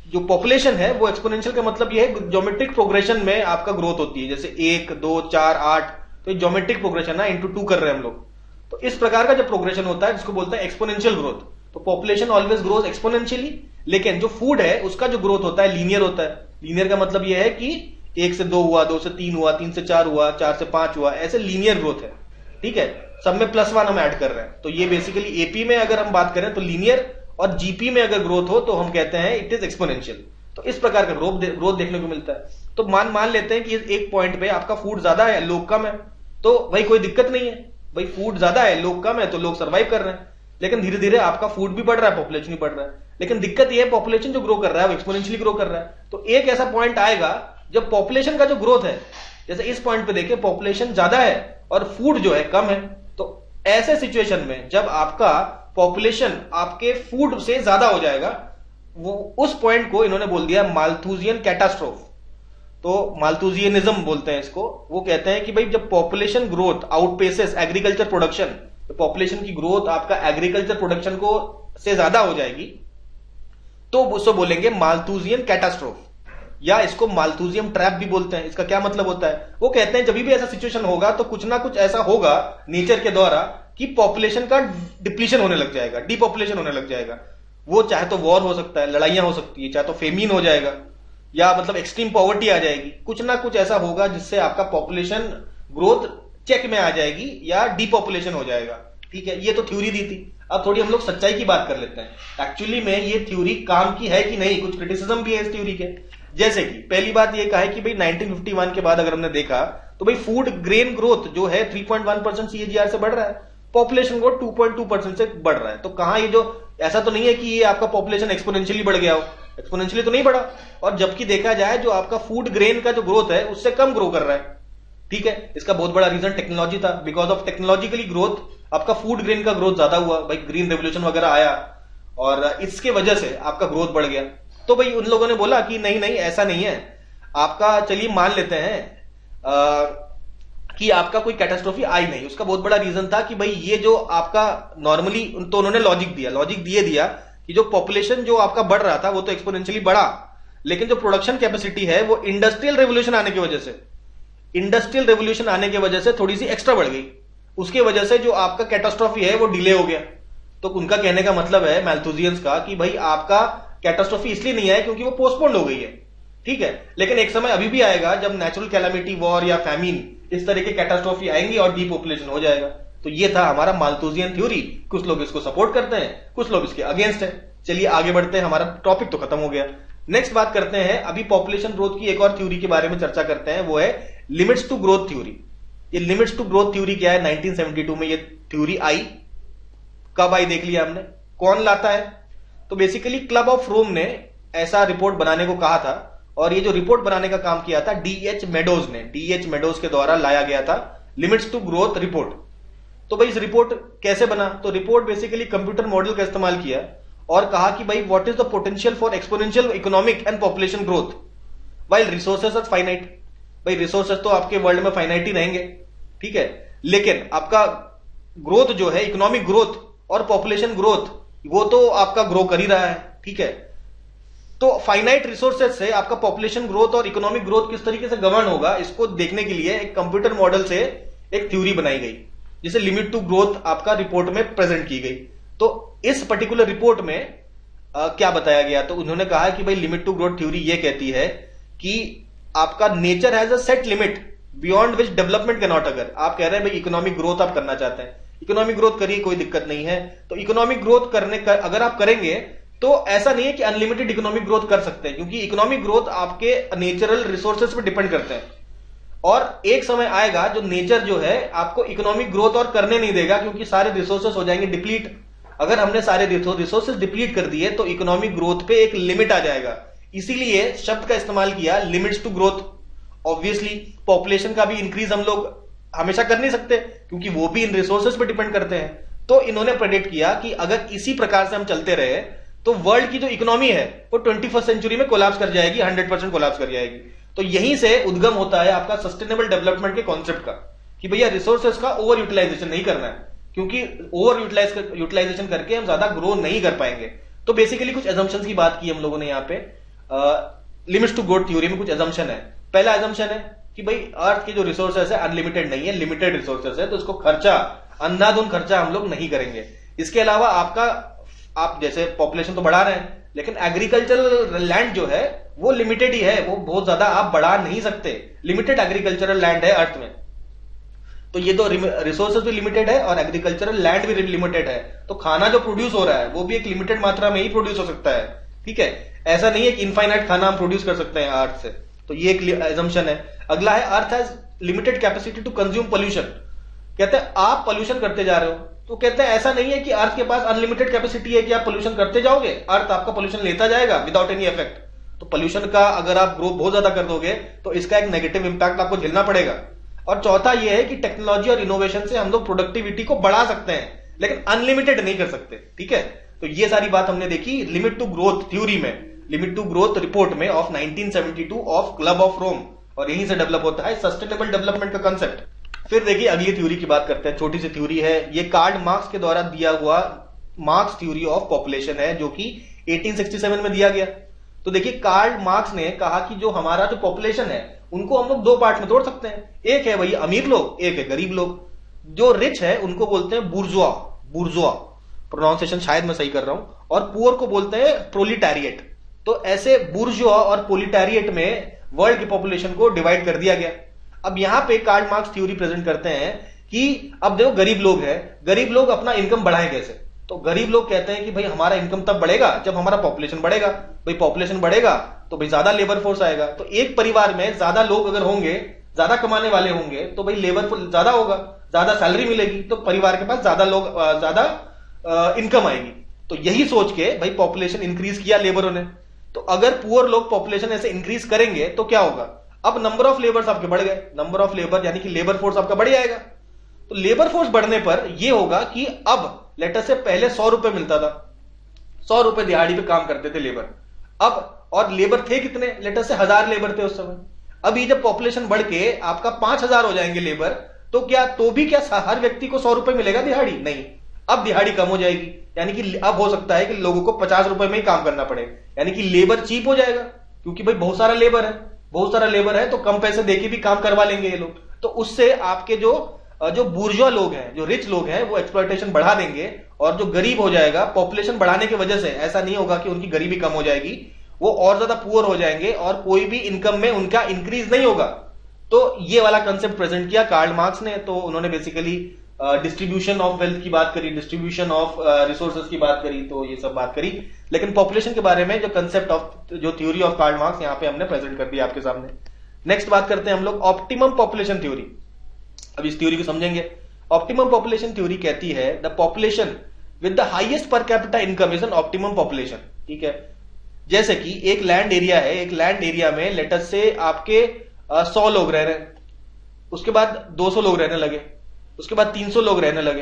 जो पॉपुलेशन है वो एक्सपोनेंशियल का मतलब ये है ज्योमेट्रिक प्रोग्रेशन में आपका ग्रोथ होती है, जैसे 1 2 4 8, तो ज्योमेट्रिक प्रोग्रेशन है, इंटू 2 कर रहे हैं हम लोग। तो इस प्रकार का जो प्रोग्रेशन होता है जिसको बोलते हैं एक्सपोनेंशियल ग्रोथ। तो पॉपुलेशन ऑलवेज ग्रोज एक्सपोनेंशियली, लेकिन जो फूड है उसका जो ग्रोथ होता है लीनियर होता है। लीनियर का मतलब यह है कि 1 से 2 हुआ, 2 से 3 हुआ, 3 से 4 हुआ, 4 से 5 हुआ, ऐसे लीनियर ग्रोथ है। ठीक है, सब में +1 हम ऐड कर रहे हैं। तो ये बेसिकली एपी में अगर हम बात करें तो लीनियर, और जीपी में अगर ग्रोथ हो तो हम कहते हैं इट इज एक्सपोनेंशियल। तो इस प्रकार का ग्रोथ देखने को मिलता है। तो मान लेते हैं कि एक पॉइंट पे आपका फूड ज्यादा है, लोग कम है, तो भाई कोई दिक्कत नहीं है, भाई फूड ज्यादा है लोग कम है तो लोग सर्वाइव कर रहे हैं। लेकिन धीरे धीरे आपका फूड भी बढ़ रहा है, पॉपुलेशन भी बढ़ रहा है, लेकिन दिक्कत यह है पॉपुलेशन जो ग्रो कर रहा है वो एक्सपोनेंशियली ग्रो कर रहा है। तो एक ऐसा पॉइंट आएगा जब पॉपुलेशन का जो ग्रोथ है, जैसे इस पॉइंट पे देखिए पॉपुलेशन ज्यादा है और फूड जो है कम है, तो ऐसे सिचुएशन में जब आपका पॉपुलेशन आपके फूड से ज्यादा हो जाएगा, वो उस पॉइंट को इन्होंने बोल दिया माल्थूजियन कैटास्ट्रोफ। तो माल्थूजियनिज्म बोलते हैं इसको। वो कहते हैं कि भाई जब पॉपुलेशन ग्रोथ आउटपेसेस एग्रीकल्चर प्रोडक्शन, तो पॉपुलेशन की ग्रोथ आपका एग्रीकल्चर प्रोडक्शन को से ज्यादा हो जाएगी, तो उसको बोलेंगे माल्थूजियन कैटास्ट्रोफ, या इसको माल्थूजियम ट्रैप भी बोलते हैं। इसका क्या मतलब होता है? वो कहते हैं जब भी ऐसा सिचुएशन होगा तो कुछ ना कुछ ऐसा होगा नेचर के द्वारा कि पॉपुलेशन का डिप्लीशन होने लग जाएगा, डीपॉपुलेशन होने लग जाएगा। वो चाहे तो वॉर हो सकता है, लड़ाइयां हो सकती है, चाहे तो फेमिन हो जाएगा, या मतलब एक्सट्रीम पॉवर्टी आ जाएगी। कुछ ना कुछ ऐसा होगा जिससे आपका पॉपुलेशन ग्रोथ चेक में आ जाएगी या डीपॉपुलेशन हो जाएगा। ठीक है, ये तो थ्योरी दी थी। अब थोड़ी हम लोग सच्चाई की बात कर लेते हैं। एक्चुअली में ये थ्योरी काम की है कि नहीं, कुछ क्रिटिसिज्म भी है इस थ्योरी के। जैसे कि पहली बात ये कहा है कि भाई 1951 के बाद अगर हमने देखा तो भाई फूड ग्रेन ग्रोथ जो है 3.1% CAGR से बढ़ रहा है, पॉपुलेशन ग्रोथ 2.2% से बढ़ रहा है। तो कहां ये जो ऐसा तो नहीं है कि ये आपका पॉपुलेशन एक्सपोनेंशियली बढ़ गया हो, एक्सपोनेंशियली तो नहीं बढ़ा। और जबकि देखा जाए जो आपका फूड ग्रेन का जो ग्रोथ है उससे कम ग्रो कर रहा है। ठीक है, इसका बहुत बड़ा रीजन टेक्नोलॉजी था। बिकॉज ऑफ टेक्नोलॉजिकली ग्रोथ आपका फूड ग्रेन का ग्रोथ ज्यादा हुआ, भाई ग्रीन रेवोल्यूशन वगैरह आया और इसके वजह से आपका ग्रोथ बढ़ गया। तो भाई उन लोगों ने बोला कि नहीं नहीं ऐसा नहीं है आपका, चलिए मान लेते हैं कि आपका कोई कैटास्ट्रोफी आई नहीं। उसका बहुत बड़ा रीजन था कि भाई ये जो आपका नॉर्मली, तो उन्होंने लॉजिक दिया कि जो पॉपुलेशन जो आपका बढ़ रहा था वो तो एक्सपोनेंशियली बढ़ा, लेकिन जो प्रोडक्शन कैपेसिटी है वो इंडस्ट्रियल रेवोल्यूशन आने की वजह से थोड़ी सी एक्स्ट्रा बढ़ गई। उसके वजह से जो आपका कैटास्ट्रोफी है वो डिले हो गया। तो उनका कहने का मतलब है मैल्थूजियंस का कि भाई आपका कैटास्ट्रोफी इसलिए नहीं आया क्योंकि वो पोस्टपोन्ड हो गई है। ठीक है, लेकिन एक समय अभी भी आएगा जब नेचुरल कैलामिटी, वॉर या फैमिन, इस तरह के कैटास्ट्रोफी आएंगी और डीपॉपुलेशन हो जाएगा। तो ये था हमारा माल्थूजियन थ्योरी। कुछ लोग इसको सपोर्ट करते हैं, कुछ लोग इसके अगेंस्ट हैं। चलिए आगे बढ़ते हैं, हमारा टॉपिक तो खत्म हो गया। नेक्स्ट बात करते हैं, अभी पॉपुलेशन ग्रोथ की एक और थ्योरी के बारे में चर्चा करते हैं, वो है लिमिट्स टू ग्रोथ थ्योरी। ये लिमिट्स टू ग्रोथ थ्योरी क्या है? 1972 में ये थ्योरी आई। कब आई देख लिया हमने, कौन लाता है? तो बेसिकली क्लब ऑफ रोम ने ऐसा रिपोर्ट बनाने को कहा था और ये जो रिपोर्ट बनाने का काम किया था डीएच मेडोज ने, डीएच मेडोज के द्वारा लाया गया था लिमिट्स टू ग्रोथ रिपोर्ट। तो भाई इस रिपोर्ट कैसे बना, तो रिपोर्ट बेसिकली कंप्यूटर मॉडल का इस्तेमाल किया और कहा कि भाई what is the potential for exponential economic and population growth while resources are finite. भाई रिसोर्सेज तो आपके वर्ल्ड में फाइनाइट ही रहेंगे, ठीक है, लेकिन आपका ग्रोथ जो है, इकोनॉमिक ग्रोथ और पॉपुलेशन ग्रोथ, वो तो आपका ग्रो कर ही रहा है, ठीक है। तो फाइनाइट रिसोर्सेज से आपका पॉपुलेशन ग्रोथ और इकोनॉमिक ग्रोथ किस तरीके से गवर्न होगा, इसको देखने के लिए एक कंप्यूटर मॉडल से एक थ्योरी बनाई गई जिसे लिमिट टू ग्रोथ आपका रिपोर्ट में प्रेजेंट की गई। तो इस पर्टिकुलर रिपोर्ट में क्या बताया गया, तो उन्होंने कहा कि भाई लिमिट टू ग्रोथ थ्योरी ये कहती है कि आपका nature has a set limit beyond which development can not. अगर आप कह रहे हैं भाई इकोनॉमिक ग्रोथ आप करना चाहते हैं, इकोनॉमिक ग्रोथ करिए, कोई दिक्कत नहीं है, तो इकोनॉमिक ग्रोथ करने का अगर आप करेंगे तो ऐसा नहीं है कि अनलिमिटेड इकोनॉमिक ग्रोथ कर सकते हैं, क्योंकि इकोनॉमिक ग्रोथ आपके नेचुरल रिसोर्सेज पे डिपेंड करते हैं और एक समय आएगा जो नेचर जो है आपको इकोनॉमिक ग्रोथ और करने नहीं देगा, क्योंकि सारे रिसोर्सेज हो जाएंगे डिप्लीट। अगर हमने सारे रिसोर्सेज डिप्लीट कर दिए तो इकोनॉमिक ग्रोथ पे एक लिमिट आ जाएगा, इसीलिए शब्द का इस्तेमाल किया limits to growth. Obviously population का भी इंक्रीज हम लोग हमेशा कर नहीं सकते, क्योंकि वो भी इन रिसोर्सेज पे डिपेंड करते हैं। तो इन्होंने प्रेडिक्ट किया कि अगर इसी प्रकार से हम चलते रहे तो वर्ल्ड की जो इकोनॉमी है वो 21st सेंचुरी में कोलैप्स कर जाएगी, 100% कोलैप्स कर जाएगी। तो यहीं से उद्गम होता है आपका सस्टेनेबल डेवलपमेंट के कॉन्सेप्ट का, कि भैया रिसोर्सेज का ओवर यूटिलाइजेशन नहीं करना है, क्योंकि ओवर यूटिलाइजेशन करके हम ज्यादा ग्रो नहीं कर पाएंगे। तो बेसिकली कुछ एजम्पशंस की बात की हम लोगों ने यहाँ पे लिमिट्स टू ग्रोथ थ्योरी में। कुछ एजम्पशन है। पहला एजम्पशन है कि भाई अर्थ के जो रिसोर्सेज है अनलिमिटेड नहीं है, लिमिटेड रिसोर्सेज है, तो इसको खर्चा, अंधाधुंध खर्चा हम लोग नहीं करेंगे। इसके अलावा आप जैसे पॉपुलेशन तो बढ़ा रहे हैं, लेकिन एग्रीकल्चरल लैंड जो है वो लिमिटेड ही है, वो बहुत ज्यादा आप बढ़ा नहीं सकते, लिमिटेड एग्रीकल्चरल लैंड है अर्थ में। तो ये तो रिसोर्सेज भी लिमिटेड है और एग्रीकल्चरल लैंड भी लिमिटेड है, तो खाना जो प्रोड्यूस हो रहा है वो भी एक लिमिटेड मात्रा में ही प्रोड्यूस हो सकता है, ठीक है। ऐसा नहीं है कि इनफाइनाइट खाना हम प्रोड्यूस कर सकते हैं अर्थ से, तो ये एक एजम्पशन है। अगला है earth has limited capacity to consume pollution. कहते हैं आप पोल्यूशन करते जा रहे हो, तो कहते हैं ऐसा नहीं है कि अर्थ के पास अनलिमिटेड कैपेसिटी है कि आप पोल्यूशन करते जाओगे, अर्थ आपका पोल्यूशन लेता जाएगा विदाउट एनी इफेक्ट। तो पोल्यूशन का अगर आप ग्रोथ बहुत ज्यादा कर दोगे तो इसका एक नेगेटिव इंपैक्ट आपको झेलना पड़ेगा। और चौथा यह है कि टेक्नोलॉजी और इनोवेशन से हम लोग प्रोडक्टिविटी को बढ़ा सकते हैं, लेकिन अनलिमिटेड नहीं कर सकते, ठीक है। तो ये सारी बात हमने देखी लिमिट टू ग्रोथ थ्योरी में, लिमिट टू ग्रोथ रिपोर्ट में of 1972 of club of Rome, और यहीं से डेवलप होता है सस्टेनेबल डेवलपमेंट का कंसेप्ट। फिर देखिए अगली थ्योरी की बात करते हैं, छोटी सी थ्योरी है, ये कार्ल मार्क्स के द्वारा दिया हुआ मार्क्स थ्योरी ऑफ पॉपुलेशन है, जो कि 1867 में दिया गया। तो देखिए कार्ल मार्क्स ने कहा कि जो हमारा जो पॉपुलेशन है उनको हम लोग दो पार्ट में तोड़ सकते हैं, एक है वही अमीर लोग, एक है गरीब लोग। जो रिच है उनको बोलते हैं बुर्जुआ, बुर्जुआ प्रोनाउंसिएशन शायद मैं सही कर रहा हूं, और पुअर को बोलते हैं प्रोलिटैरिएट। तो ऐसे बुर्जुआ और प्रोलिटैरिएट में वर्ल्ड की पॉपुलेशन को डिवाइड कर दिया गया। अब यहां पे कार्ल मार्क्स थ्योरी प्रेजेंट करते हैं कि अब देखो गरीब लोग हैं, गरीब लोग अपना इनकम बढ़ाएं कैसे। तो गरीब लोग कहते हैं कि भाई हमारा इनकम तब बढ़ेगा जब हमारा पॉपुलेशन बढ़ेगा। भाई पॉपुलेशन बढ़ेगा तो भाई ज्यादा लेबर फोर्स आएगा, तो एक परिवार में ज्यादा लोग अगर होंगे, ज्यादा कमाने वाले होंगे, तो भाई लेबर फोर्स ज्यादा होगा, ज्यादा सैलरी मिलेगी, तो परिवार के पास ज्यादा लोग, ज्यादा इनकम आएगी। तो यही सोच के भाई पॉपुलेशन इंक्रीज किया लेबरों ने। तो अगर पुअर लोग पॉपुलेशन ऐसे इंक्रीज करेंगे तो क्या होगा, अब नंबर ऑफ लेबर्स आपके बढ़ गए, नंबर ऑफ लेबर यानी कि लेबर फोर्स आपका बढ़ जाएगा। तो लेबर फोर्स बढ़ने पर यह होगा कि अब लेटर से पहले 100 रुपए मिलता था, 100 रुपए दिहाड़ी पे काम करते थे लेबर, अब और लेबर थे कितने, लेटर से 1000 लेबर थे उस समय। अभी जब पॉपुलेशन बढ़ के आपका 5000 हो जाएंगे लेबर, तो क्या तो भी क्या हर व्यक्ति को 100 रुपए मिलेगा दिहाड़ी, नहीं, अब दिहाड़ी कम हो जाएगी, यानी कि अब हो सकता है कि लोगों को 50 रुपए में ही काम करना पड़े, यानी कि लेबर चीप हो जाएगा, क्योंकि भाई बहुत सारा लेबर है, बहुत सारा लेबर है, तो कम पैसे देके भी काम करवा लेंगे ये लोग। तो उससे आपके जो बुर्जुआ लोग हैं, जो रिच लोग हैं, वो एक्सप्लॉयटेशन बढ़ा देंगे, और जो गरीब हो जाएगा पॉपुलेशन बढ़ाने की वजह से, ऐसा नहीं होगा कि उनकी गरीबी कम हो जाएगी, वो और ज्यादा पुअर हो जाएंगे और कोई भी इनकम में उनका इंक्रीज नहीं होगा। तो ये वाला कंसेप्ट प्रेजेंट किया कार्ल मार्क्स ने। तो उन्होंने बेसिकली डिस्ट्रीब्यूशन ऑफ वेल्थ की बात करी, डिस्ट्रीब्यूशन ऑफ रिसोर्सेज की बात करी, तो ये सब बात करी, लेकिन पॉपुलेशन के बारे में जो कंसेप्ट ऑफ जो थ्योरी ऑफ कार्ल मार्क्स यहां पे हमने प्रेजेंट कर दिया आपके सामने। नेक्स्ट बात करते हैं हम लोग ऑप्टिमम पॉपुलेशन थ्योरी। अब इस थ्योरी को समझेंगे। ऑप्टिमम पॉपुलेशन थ्योरी कहती है the population with the highest पर capita income is an optimum population, ठीक है। जैसे कि एक लैंड एरिया है, एक लैंड एरिया में लेटस से आपके 100 लोग रह रहे हैं, उसके बाद 200 लोग रहने लगे, उसके बाद 300 लोग रहने लगे।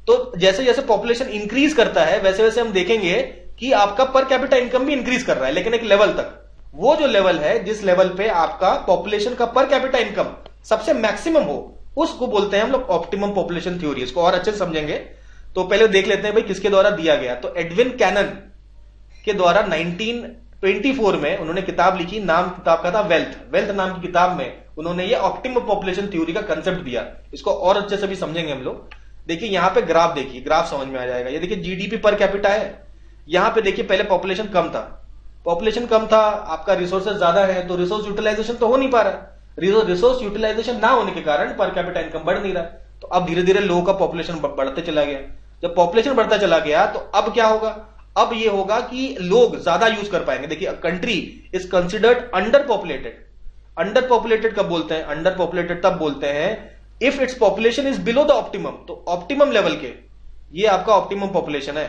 तो जैसे जैसे पॉपुलेशन इंक्रीज करता है वैसे वैसे हम देखेंगे कि आपका पर कैपिटा इनकम भी इंक्रीज कर रहा है, लेकिन एक लेवल तक। वो जो लेवल है जिस लेवल पे आपका पॉपुलेशन का पर कैपिटा इनकम सबसे मैक्सिमम हो, उसको बोलते हैं हम लोग ऑप्टिमम पॉपुलेशन थ्योरी। इसको और अच्छे से समझेंगे तो पहले देख लेते हैं भाई किसके द्वारा दिया गया। तो एडविन कैनन के द्वारा 1924 में उन्होंने किताब लिखी, नाम किताब का था वेल्थ। वेल्थ नाम की किताब में उन्होंने ये ऑप्टिमम पॉपुलेशन थ्योरी का कंसेप्ट दिया। इसको और अच्छे से भी समझेंगे हम लोग। देखिए यहां पे ग्राफ, देखिए ग्राफ समझ में आ जाएगा। ये देखिए जीडीपी पर कैपिटा है, यहां पे देखिए पहले पॉपुलेशन कम था, पॉपुलेशन कम था, आपका रिसोर्सेज ज्यादा है, तो रिसोर्स यूटिलाइजेशन तो हो नहीं पा रहा। रिसोर्स यूटिलाइजेशन ना होने के कारण पर कैपिटा इनकम बढ़ नहीं रहा। तो अब धीरे धीरे लोगों का पॉपुलेशन बढ़ते चला गया। जब पॉपुलेशन बढ़ता चला गया तो अब क्या होगा, अब ये होगा कि लोग ज्यादा यूज कर पाएंगे। देखिए country is considered under populated. Under populated कब बोलते हैं, अंडर पॉपुलेटेड तब बोलते हैं if its population is below the optimum. तो ऑप्टिमम लेवल के, ये आपका ऑप्टिमम पॉपुलेशन है,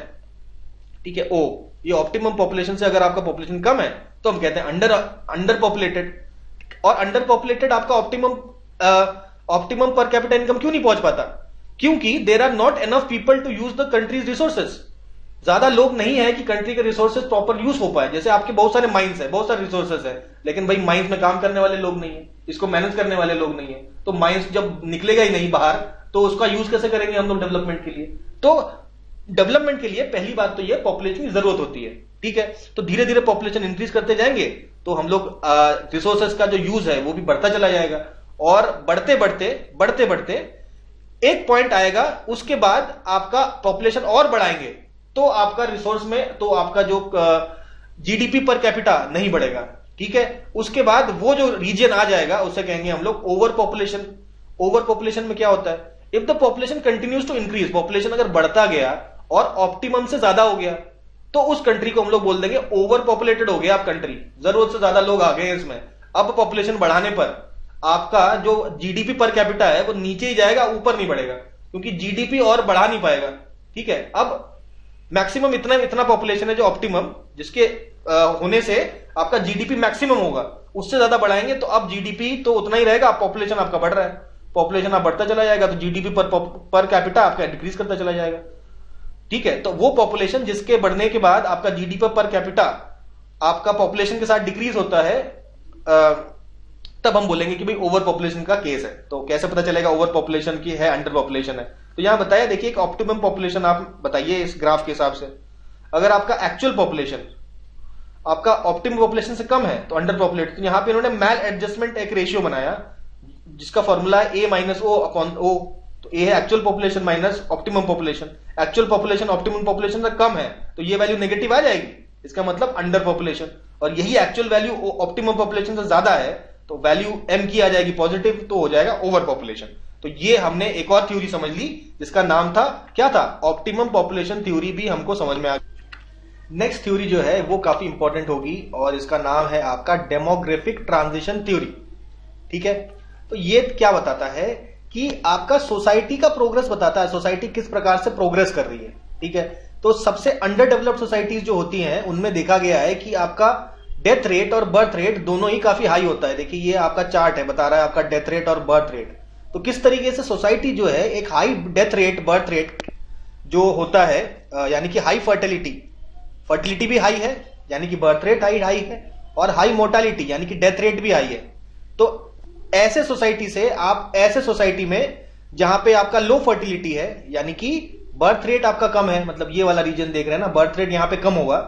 ठीक है, ओ ये ऑप्टिमम पॉपुलेशन से अगर आपका पॉपुलेशन कम है तो हम कहते हैं अंडर पॉपुलेटेड। और अंडर पॉपुलेटेड आपका ऑप्टिमम पर कैपिटा इनकम क्यों नहीं पहुंच पाता, क्योंकि there are not enough people to use the country's resources. ज्यादा लोग नहीं है कि कंट्री के रिसोर्सेज प्रॉपर यूज हो पाए। जैसे आपके बहुत सारे माइंस है, बहुत सारे रिसोर्सेज है, लेकिन भाई माइंस में काम करने वाले लोग नहीं है, इसको मैनेज करने वाले लोग नहीं है। तो माइंस जब निकलेगा ही नहीं बाहर तो उसका यूज कैसे करेंगे हम लोग डेवलपमेंट के लिए। तो डेवलपमेंट के लिए पहली बात तो ये पॉपुलेशन की जरूरत होती है, ठीक है। तो धीरे धीरे पॉपुलेशन इंक्रीज करते जाएंगे तो हम लोग रिसोर्सेज का जो यूज है वो भी बढ़ता चला जाएगा। और बढ़ते बढ़ते एक पॉइंट आएगा, उसके बाद आपका पॉपुलेशन और बढ़ाएंगे तो आपका रिसोर्स में, तो आपका जो जीडीपी पर कैपिटा नहीं बढ़ेगा, ठीक है। उसके बाद वो जो रीजन आ जाएगा उसे कहेंगे हम लोग ओवर पॉपुलेशन। ओवर पॉपुलेशन में क्या होता है, if the population continues to increase, population अगर बढ़ता गया और ऑप्टिमम से ज्यादा हो गया तो उस कंट्री को हम लोग बोल देंगे ओवर पॉपुलेटेड हो गया आप कंट्री, जरूरत से ज्यादा लोग आ गए इसमें। अब पॉपुलेशन बढ़ाने पर आपका जो जीडीपी पर कैपिटा है वो नीचे ही जाएगा, ऊपर नहीं बढ़ेगा, क्योंकि जीडीपी और बढ़ा नहीं पाएगा, ठीक है। अब मैक्सिमम इतना पॉपुलेशन है जो ऑप्टिमम, जिसके होने से आपका जीडीपी मैक्सिमम होगा, उससे ज्यादा बढ़ाएंगे तो अब जीडीपी तो उतना ही रहेगा, पॉपुलेशन आपका बढ़ रहा है, पॉपुलेशन आप बढ़ता चला जाएगा तो जीडीपी पर कैपिटा आपका डिक्रीज करता चला जाएगा, ठीक है। तो वो पॉपुलेशन जिसके बढ़ने के बाद आपका जीडीपी पर कैपिटा आपका पॉपुलेशन के साथ डिक्रीज होता है, तब हम बोलेंगे कि भाई ओवर पॉपुलेशन का केस है। तो कैसे पता चलेगा ओवर पॉपुलेशन की है अंडर पॉपुलेशन है, तो यहां बताया, देखिए एक ऑप्टिमम पॉपुलेशन आप बताइए इस ग्राफ के हिसाब से। अगर आपका एक्चुअल पॉपुलेशन आपका ऑप्टिमम पॉपुलेशन से कम है तो अंडर पॉपुलेटेड। तो यहां पे इन्होंने मैल एडजस्टमेंट एक रेशियो बनाया जिसका फॉर्मूला है A minus O upon O। तो ए है actual population minus optimum population. Actual population optimum population से कम है तो ये वैल्यू नेगेटिव आ जाएगी, इसका मतलब अंडर पॉपुलेशन। और यही एक्चुअल वैल्यू ऑप्टिमम पॉपुलेशन से ज्यादा है तो वैल्यू m की आ जाएगी पॉजिटिव, तो हो जाएगा ओवर पॉपुलेशन। तो ये हमने एक और थ्योरी समझ ली जिसका नाम था, क्या था, ऑप्टिमम पॉपुलेशन थ्योरी, भी हमको समझ में आ गई। नेक्स्ट थ्योरी जो है वो काफी इंपॉर्टेंट होगी और इसका नाम है आपका डेमोग्राफिक ट्रांजिशन थ्योरी, ठीक है। तो ये क्या बताता है कि आपका सोसाइटी का प्रोग्रेस बताता है, सोसाइटी किस प्रकार से प्रोग्रेस कर रही है, ठीक है। तो सबसे अंडर डेवलप्ड सोसाइटीज जो होती हैं उनमें देखा गया है कि आपका डेथ रेट और बर्थ रेट दोनों ही काफी हाई होता है। देखिए ये आपका चार्ट है, बता रहा है आपका डेथ रेट और बर्थ रेट। तो किस तरीके से सोसाइटी जो है एक high death rate birth rate जो होता है, यानी कि हाई फर्टिलिटी भी हाई है, यानी कि बर्थ रेट हाई है, और हाई मोर्टालिटी यानी कि डेथ रेट भी हाई है। तो ऐसे सोसाइटी से आप ऐसे सोसाइटी में जहां पे आपका लो फर्टिलिटी है, यानी कि बर्थ रेट आपका कम है, मतलब ये वाला रीजन देख रहे हैं ना, बर्थ रेट यहां पे कम होगा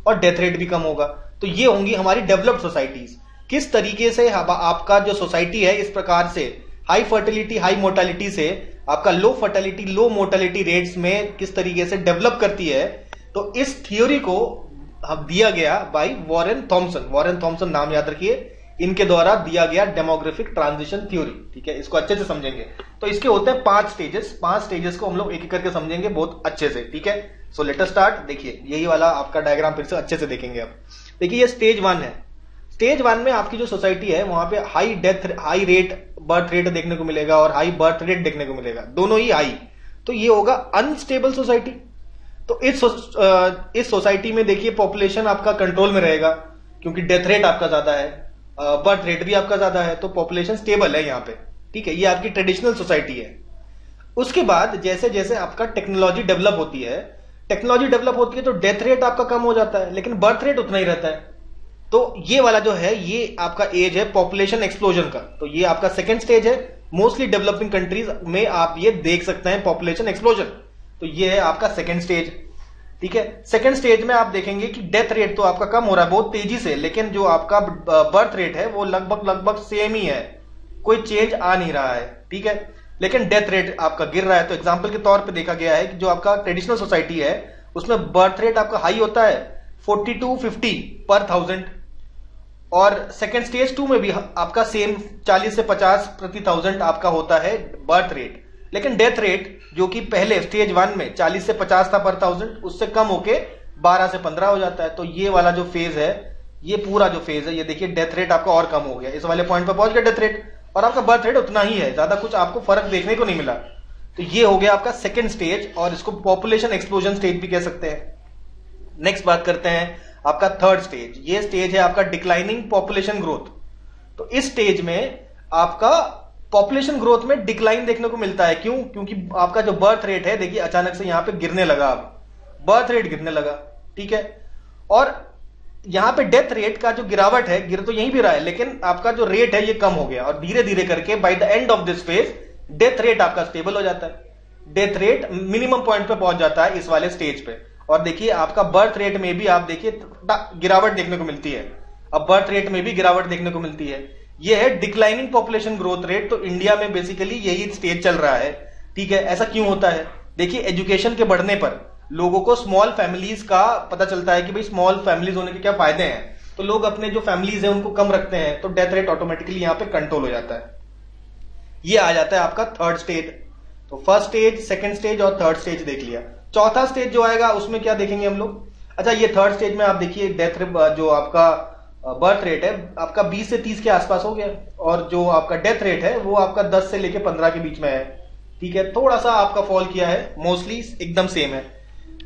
और डेथ रेट भी कम होगा, तो ये होंगी हमारी डेवलप्ड सोसाइटीज। किस तरीके से आपका जो सोसाइटी है इस प्रकार से हाई फर्टिलिटी हाई मोर्टालिटी से आपका लो फर्टिलिटी लो मोर्टालिटी रेट्स में किस तरीके से डेवलप करती है, तो इस थ्योरी को दिया गया बाय वॉरेन थॉमसन नाम याद रखिए, इनके द्वारा दिया गया डेमोग्राफिक ट्रांजिशन थ्योरी, ठीक है। इसको अच्छे से समझेंगे। तो इसके होते हैं 5 स्टेजेस को हम लोग एक एक करके समझेंगे बहुत अच्छे से, ठीक है। So let us start. देखिए यही वाला आपका डायग्राम फिर से अच्छे से देखेंगे आप। देखिए ये स्टेज 1 है। स्टेज 1 में आपकी जो सोसाइटी है वहां पे हाई रेट बर्थ रेट देखने को मिलेगा और हाई बर्थ रेट देखने को मिलेगा, दोनों ही हाई। तो ये होगा अनस्टेबल सोसाइटी। तो इस सोसाइटी में देखिए पॉपुलेशन आपका कंट्रोल में रहेगा, क्योंकि डेथ रेट आपका ज्यादा है, बर्थ रेट भी आपका ज्यादा है, तो पॉपुलेशन स्टेबल है यहाँ पे। ठीक है, ये आपकी ट्रेडिशनल सोसाइटी है। उसके बाद जैसे जैसे आपका टेक्नोलॉजी डेवलप होती है, तो डेथ रेट आपका कम हो जाता है, लेकिन बर्थ रेट उतना ही रहता है। तो ये वाला जो है, ये आपका एज है पॉपुलेशन एक्सप्लोजन का। तो ये आपका सेकंड स्टेज है। मोस्टली डेवलपिंग कंट्रीज में आप ये देख सकते हैं पॉपुलेशन एक्सप्लोजन। तो ये है आपका सेकंड स्टेज। ठीक है, सेकंड स्टेज में आप देखेंगे कि डेथ रेट तो आपका कम हो रहा है बहुत तेजी से, लेकिन जो आपका बर्थ रेट है वो लगभग सेम ही है, कोई चेंज आ नहीं रहा है। ठीक है, लेकिन डेथ रेट आपका गिर रहा है। तो एग्जांपल के तौर पे देखा गया है कि जो आपका ट्रेडिशनल सोसाइटी है उसमें बर्थ रेट आपका हाई होता है 4250 पर 1000, और सेकेंड स्टेज 2 में भी आपका सेम 40 से 50 प्रति 1000 आपका होता है बर्थ रेट। लेकिन डेथ रेट जो कि पहले स्टेज 1 में 40 से 50 था पर 1000, उससे कम होके 12 से 15 हो जाता है। तो ये वाला जो फेज है, ये पूरा जो फेज है, ये देखिए डेथ रेट आपका और कम हो गया, इस वाले पॉइंट पर पहुंच गया डेथ रेट, और आपका बर्थ रेट उतना ही है, ज्यादा कुछ आपको फर्क देखने को नहीं मिला। तो ये हो गया आपका सेकेंड स्टेज, और इसको पॉपुलेशन एक्सप्लोजन स्टेज भी कह सकते हैं। नेक्स्ट बात करते हैं आपका थर्ड स्टेज। ये स्टेज है आपका डिक्लाइनिंग पॉपुलेशन ग्रोथ। तो इस स्टेज में आपका पॉपुलेशन ग्रोथ में डिक्लाइन देखने को मिलता है। क्यों? क्योंकि आपका जो बर्थ रेट है देखिए अचानक से यहां पे गिरने लगा, अब बर्थ रेट गिरने लगा। ठीक है, और यहां पे डेथ रेट का जो गिरावट है, गिर तो यहीं भी रहा है, लेकिन आपका जो रेट है ये कम हो गया, और धीरे धीरे करके by the end of this phase death rate आपका स्टेबल हो जाता है। डेथ रेट मिनिमम पॉइंट पे पहुंच जाता है इस वाले स्टेज पे। और देखिए आपका बर्थ रेट में भी आप देखिए गिरावट देखने को मिलती है। अब बर्थ रेट में भी गिरावट देखने को मिलती है। यह है डिक्लाइनिंग पॉपुलेशन ग्रोथ रेट। तो इंडिया में बेसिकली यही स्टेज चल रहा है। ठीक है, ऐसा क्यों होता है? देखिए एजुकेशन के बढ़ने पर लोगों को स्मॉल फैमिलीज का पता चलता है कि भाई स्मॉल फैमिलीज होने के क्या फायदे हैं, तो लोग अपने जो फैमिलीज है उनको कम रखते हैं, तो डेथ रेट ऑटोमेटिकली यहां पे कंट्रोल हो जाता है। ये आ जाता है आपका थर्ड स्टेज। तो फर्स्ट स्टेज, सेकंड स्टेज और थर्ड स्टेज देख लिया। चौथा स्टेज जो आएगा उसमें क्या देखेंगे हम लोग? अच्छा, ये थर्ड स्टेज में आप देखिए डेथ जो आपका बर्थ रेट है आपका 20 से 30 के आसपास हो गया, और जो आपका डेथ रेट है वो आपका 10 से लेके 15 के बीच में है। ठीक है, थोड़ा सा आपका फॉल किया है, मोस्टली एकदम सेम है।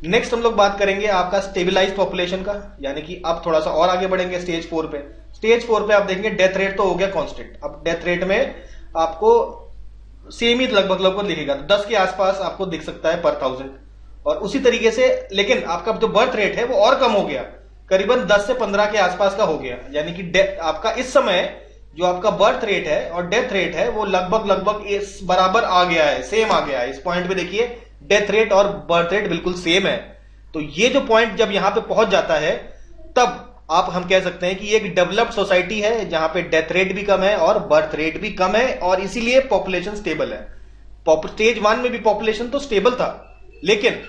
नेक्स्ट हम लोग बात करेंगे आपका स्टेबलाइज्ड पॉपुलेशन का, यानी कि अब थोड़ा सा और आगे बढ़ेंगे स्टेज 4 पे। स्टेज 4 पे आप देखेंगे डेथ रेट तो हो गया कांस्टेंट। अब डेथ रेट में आपको सेम ही लगभग दिखेगा, तो 10 के आसपास आपको दिख सकता है पर 1000, और उसी तरीके से लेकिन आपका जो बर्थ रेट है वो और कम हो गया, करीबन 10 से 15 के आसपास का हो गया। यानी कि आपका इस समय जो आपका बर्थ रेट है और डेथ रेट है वो लगभग इस बराबर आ गया है, सेम आ गया है। इस पॉइंट पे देखिए डेथ रेट और बर्थ रेट बिल्कुल सेम है। तो ये जो पॉइंट जब यहां पे पहुंच जाता है तब आप हम कह सकते हैं कि ये एक डेवलप्ड सोसाइटी है, जहां पे डेथ रेट भी कम है और बर्थ रेट भी कम है, और इसीलिए पॉपुलेशन स्टेबल है। स्टेज 1 में भी पॉपुलेशन तो स्टेबल था, लेकिन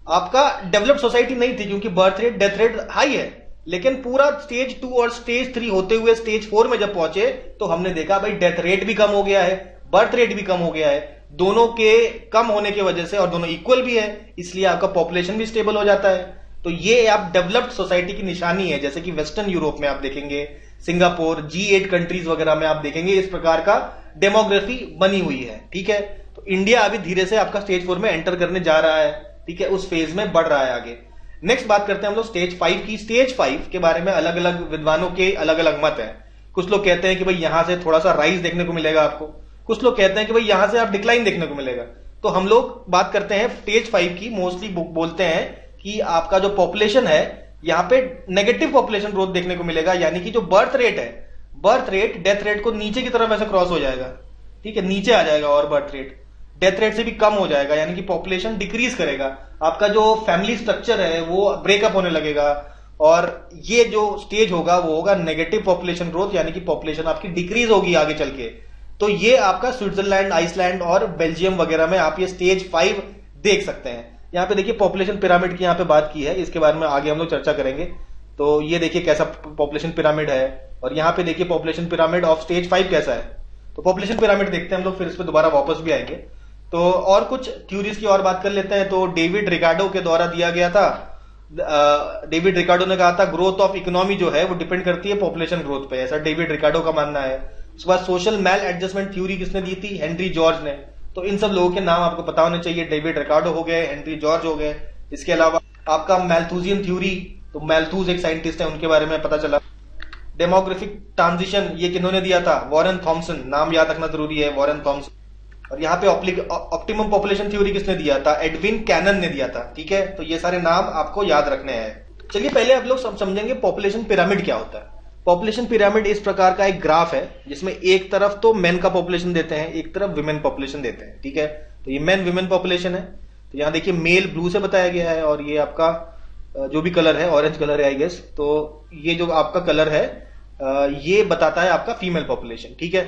आपका डेवलप्ड सोसाइटी नहीं थी, क्योंकि birth rate death rate high है। लेकिन पूरा स्टेज 2 और स्टेज 3 होते हुए स्टेज 4 में जब पहुंचे तो हमने देखा भाई डेथ रेट भी कम हो गया है, बर्थ रेट भी कम हो गया है। दोनों के कम होने की वजह से, और दोनों इक्वल भी है, इसलिए आपका पॉपुलेशन भी स्टेबल हो जाता है। तो ये आप डेवलप्ड सोसाइटी की निशानी है। जैसे कि वेस्टर्न यूरोप में आप देखेंगे, सिंगापुर, G8 कंट्रीज वगैरह में आप देखेंगे इस प्रकार का डेमोग्राफी बनी हुई है। ठीक है, तो इंडिया अभी धीरे से आपका स्टेज 4 में एंटर करने जा रहा है। ठीक है, उस फेज में बढ़ रहा है आगे। नेक्स्ट बात करते हैं हम लोग स्टेज 5 की। स्टेज 5 के बारे में अलग अलग विद्वानों के अलग अलग मत है। कुछ लोग कहते हैं कि भाई यहां से थोड़ा सा राइज देखने को मिलेगा आपको, कुछ लोग कहते हैं कि भाई यहां से आप डिक्लाइन देखने को मिलेगा। तो हम लोग बात करते हैं स्टेज 5 की। मोस्टली बोलते हैं कि आपका जो पॉपुलेशन है यहां पे नेगेटिव पॉपुलेशन ग्रोथ देखने को मिलेगा, यानी कि जो बर्थ रेट है, बर्थ रेट डेथ रेट को नीचे की तरफ ऐसे क्रॉस हो जाएगा। ठीक है, नीचे आ जाएगा, और बर्थ रेट डेथ रेट से भी कम हो जाएगा, यानी कि पॉपुलेशन डिक्रीज करेगा। आपका जो फैमिली स्ट्रक्चर है वो ब्रेकअप होने लगेगा, और ये जो स्टेज होगा वो होगा नेगेटिव पॉपुलेशन ग्रोथ, यानी कि पॉपुलेशन आपकी डिक्रीज होगी आगे चल के। तो ये आपका स्विट्जरलैंड, आइसलैंड और बेल्जियम वगैरह में आप ये स्टेज 5 देख सकते हैं। यहाँ पे देखिए पॉपुलेशन पिरामिड की यहाँ पे बात की है, इसके बारे में आगे हम लोग चर्चा करेंगे। तो ये देखिए कैसा पॉपुलेशन पिरामिड है, और यहाँ पे देखिए पॉपुलेशन पिरामिड ऑफ स्टेज 5 कैसा है। तो पॉपुलेशन पिरामिड देखते हैं हम लोग, फिर इस पर दोबारा वापस भी आएंगे। तो और कुछ थ्योरीज की और बात कर लेते हैं। तो डेविड रिकार्डो के द्वारा दिया गया था, डेविड रिकार्डो ने कहा था ग्रोथ ऑफ इकोनॉमी जो है वो डिपेंड करती है पॉपुलेशन ग्रोथ पे, ऐसा डेविड रिकार्डो का मानना है। उसके बाद सोशल मैल एडजस्टमेंट थ्योरी किसने दी थी? हेनरी जॉर्ज ने। तो इन सब लोगों के नाम आपको पता होने चाहिए, डेविड रिकार्डो हो गए, हेनरी जॉर्ज हो गए। इसके अलावा आपका मैल्थूजियन थ्योरी, तो मैल्थूज एक साइंटिस्ट है, उनके बारे में पता चला। डेमोग्राफिक ट्रांजिशन ये किन्होंने दिया था? वॉरेन थॉमसन, नाम याद रखना जरूरी है, वॉरेन थॉमसन। और यहाँ पे ऑप्टिमम पॉपुलेशन थ्योरी किसने दिया था? एडविन कैनन ने दिया था। ठीक है, तो ये सारे नाम आपको याद रखने हैं। चलिए पहले आप लोग समझेंगे पॉपुलेशन पिरामिड क्या होता है। पॉपुलेशन पिरामिड इस प्रकार का एक ग्राफ है जिसमें एक तरफ तो मेन का पॉपुलेशन देते हैं, एक तरफ विमेन पॉपुलेशन देते हैं। ठीक है, तो ये मेन विमेन पॉपुलेशन है। तो यहाँ देखिए मेल ब्लू से बताया गया है और ये आपका जो भी कलर है ऑरेंज कलर है आई गेस, तो ये जो आपका कलर है ये बताता है आपका फीमेल पॉपुलेशन। ठीक है,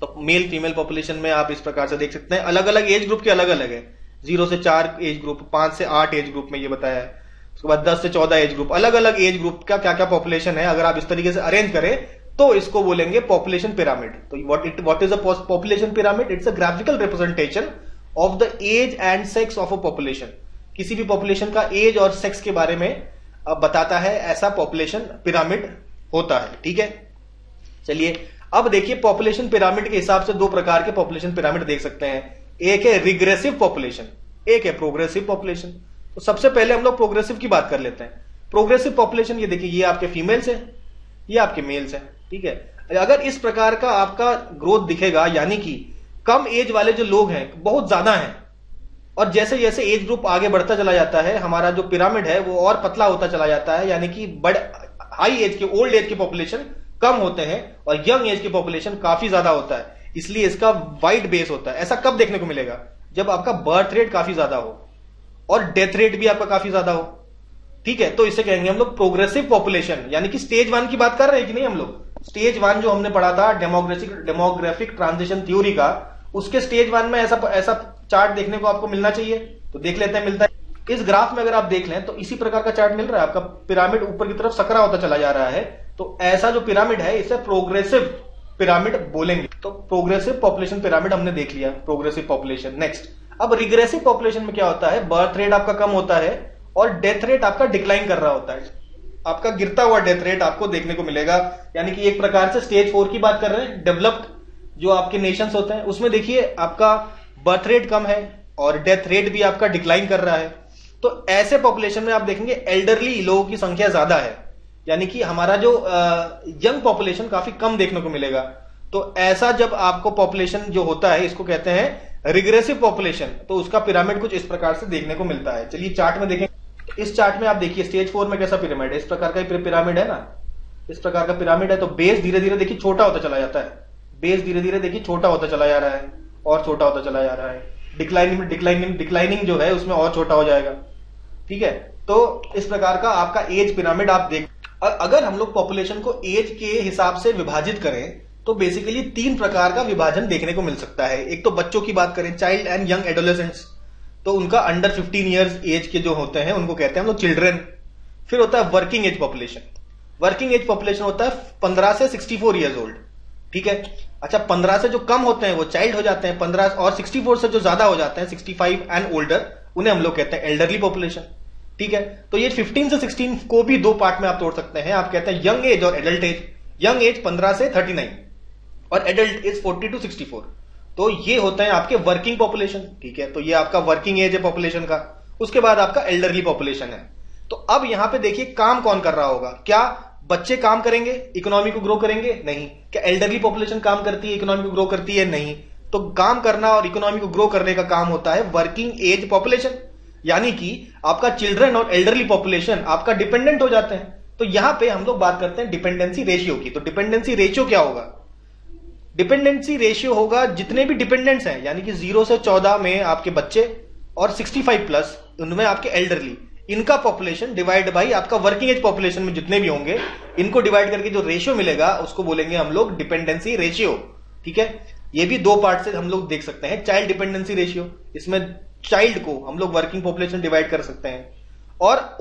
तो मेल फीमेल पॉपुलेशन में आप इस प्रकार से देख सकते हैं, अलग अलग एज ग्रुप के अलग अलग है। 0 से 4 एज ग्रुप, 5 से 8 एज ग्रुप में ये बताया है। उसके बाद 10 से 14 एज ग्रुप, अलग अलग एज ग्रुप का क्या क्या पॉपुलेशन है अगर आप इस तरीके से अरेंज करें तो इसको बोलेंगे पॉपुलेशन पिरामिड। तो what is a population pyramid? It's a graphical representation of the age and sex of a population. किसी भी पॉपुलेशन का एज और सेक्स के बारे में बताता है, ऐसा पॉपुलेशन पिरामिड होता है। ठीक है, चलिए अब देखिए पॉपुलेशन पिरामिड के हिसाब से 2 प्रकार के पॉपुलेशन पिरामिड देख सकते हैं। एक है रिग्रेसिव पॉपुलेशन, एक है प्रोग्रेसिव पॉपुलेशन। तो सबसे पहले हम लोग प्रोग्रेसिव की बात कर लेते हैं। प्रोग्रेसिव पॉपुलेशन ये देखिए, ये आपके फीमेल्स है, ये आपके मेल्स है। ठीक है, अगर इस प्रकार का आपका ग्रोथ दिखेगा, यानी कि कम एज वाले जो लोग हैं बहुत ज्यादा हैं, और जैसे जैसे एज ग्रुप आगे बढ़ता चला जाता है हमारा जो पिरामिड है वो और पतला होता चला जाता है, यानी कि हाई एज के, ओल्ड एज के पॉपुलेशन कम होते हैं और यंग एज की पॉपुलेशन काफी ज्यादा होता है। इसलिए इसका वाइड बेस होता है। ऐसा कब देखने को मिलेगा? जब आपका बर्थ रेट काफी ज्यादा हो और डेथ रेट भी आपका काफी ज्यादा हो। ठीक है, तो इसे कहेंगे हम लोग प्रोग्रेसिव पॉपुलेशन, यानी कि स्टेज 1 की बात कर रहे हैं कि नहीं हम लोग? स्टेज 1 जो हमने पढ़ा था डेमोग्राफिक ट्रांजिशन थ्योरी का, उसके स्टेज 1 में ऐसा चार्ट देखने को आपको मिलना चाहिए। तो देख लेते हैं मिलता है। इस ग्राफ में अगर आप देख लें तो इसी प्रकार का चार्ट मिल रहा है आपका। पिरामिड ऊपर की तरफ सकरा होता चला जा रहा है, तो ऐसा जो पिरामिड है इसे प्रोग्रेसिव पिरामिड बोलेंगे। तो प्रोग्रेसिव पॉपुलेशन पिरामिड हमने देख लिया, प्रोग्रेसिव पॉपुलेशन। नेक्स्ट, अब रिग्रेसिव पॉपुलेशन में क्या होता है? बर्थ रेट आपका कम होता है और डेथ रेट आपका डिक्लाइन कर रहा होता है। आपका गिरता हुआ डेथ रेट आपको देखने को मिलेगा, यानी कि एक प्रकार से स्टेज 4 की बात कर रहे हैं। डेवलप्ड जो आपके नेशंस होते हैं उसमें देखिए आपका बर्थ रेट कम है और डेथ रेट भी आपका डिक्लाइन कर रहा है। तो ऐसे पॉपुलेशन में आप देखेंगे एल्डरली लोगों की संख्या ज्यादा है, यानी कि हमारा जो यंग पॉपुलेशन काफी कम देखने को मिलेगा। तो ऐसा जब आपको पॉपुलेशन जो होता है इसको कहते हैं रिग्रेसिव पॉपुलेशन। तो उसका पिरामिड कुछ इस प्रकार से देखने को मिलता है। चलिए चार्ट में देखें। इस चार्ट में आप देखिए स्टेज 4 में कैसा पिरामिड है, इस प्रकार का पिरामिड है ना, इस प्रकार का पिरामिड है। तो बेस धीरे धीरे देखिए छोटा होता चला जाता है, बेस धीरे धीरे देखिए छोटा होता चला जा रहा है और छोटा होता चला जा रहा है। डिक्लाइनिंग जो है उसमें और छोटा हो जाएगा। ठीक है, तो इस प्रकार का आपका एज पिरामिड आप देख। अगर हम लोग पॉपुलेशन को एज के हिसाब से विभाजित करें तो बेसिकली 3 प्रकार का विभाजन देखने को मिल सकता है। एक तो बच्चों की बात करें, चाइल्ड एंड यंग एडोलेसेंट्स, तो उनका अंडर 15 ईयर्स एज के जो होते हैं उनको कहते हैं हम लोग चिल्ड्रन। फिर होता है working age population. Working age population होता है 15 से 64 ईयर्स ओल्ड। ठीक है, अच्छा 15 से जो कम होते हैं वो चाइल्ड हो जाते हैं, 15 और 64 से जो ज्यादा हो जाते हैं 65 एंड ओल्डर, उन्हें हम लोग कहते हैं एल्डरली पॉपुलेशन। ठीक है, तो ये 15 से 16 को भी 2 पार्ट में आप तोड़ सकते हैं। आप कहते हैं यंग एज और एडल्ट एज। यंग एज 15 से 39 और एडल्ट एज 40 टू 64। तो ये होते हैं आपके वर्किंग पॉपुलेशन। ठीक है, तो ये आपका वर्किंग एज है पॉपुलेशन का। उसके बाद आपका एल्डरली पॉपुलेशन है। तो अब यहां पे देखिए काम कौन कर रहा होगा? क्या बच्चे काम करेंगे, इकोनॉमी को ग्रो करेंगे? नहीं। क्या एल्डरली पॉपुलेशन काम करती है, इकोनॉमी को ग्रो करती है? नहीं। तो काम करना और इकोनॉमी को ग्रो करने का काम होता है वर्किंग एज पॉपुलेशन, यानी कि आपका चिल्ड्रन और एल्डरली पॉपुलेशन आपका डिपेंडेंट हो जाते हैं। तो यहां पे हम लोग बात करते हैं डिपेंडेंसी रेशियो की। तो डिपेंडेंसी रेशियो क्या होगा? डिपेंडेंसी रेशियो होगा जितने भी डिपेंडेंट्स हैं, यानी कि 0 से 14 में आपके बच्चे और 65 प्लस उनमें आपके एल्डरली, इनका पॉपुलेशन डिवाइड बाई आपका वर्किंग एज पॉपुलेशन में जितने भी होंगे, इनको डिवाइड करके जो रेशियो मिलेगा उसको बोलेंगे हम लोग डिपेंडेंसी रेशियो। ठीक है, ये भी 2 पार्ट से हम लोग देख सकते हैं। चाइल्ड डिपेंडेंसी रेशियो, इसमें चाइल्ड को हम लोग वर्किंग पॉपुलेशन डिवाइड कर सकते हैं, और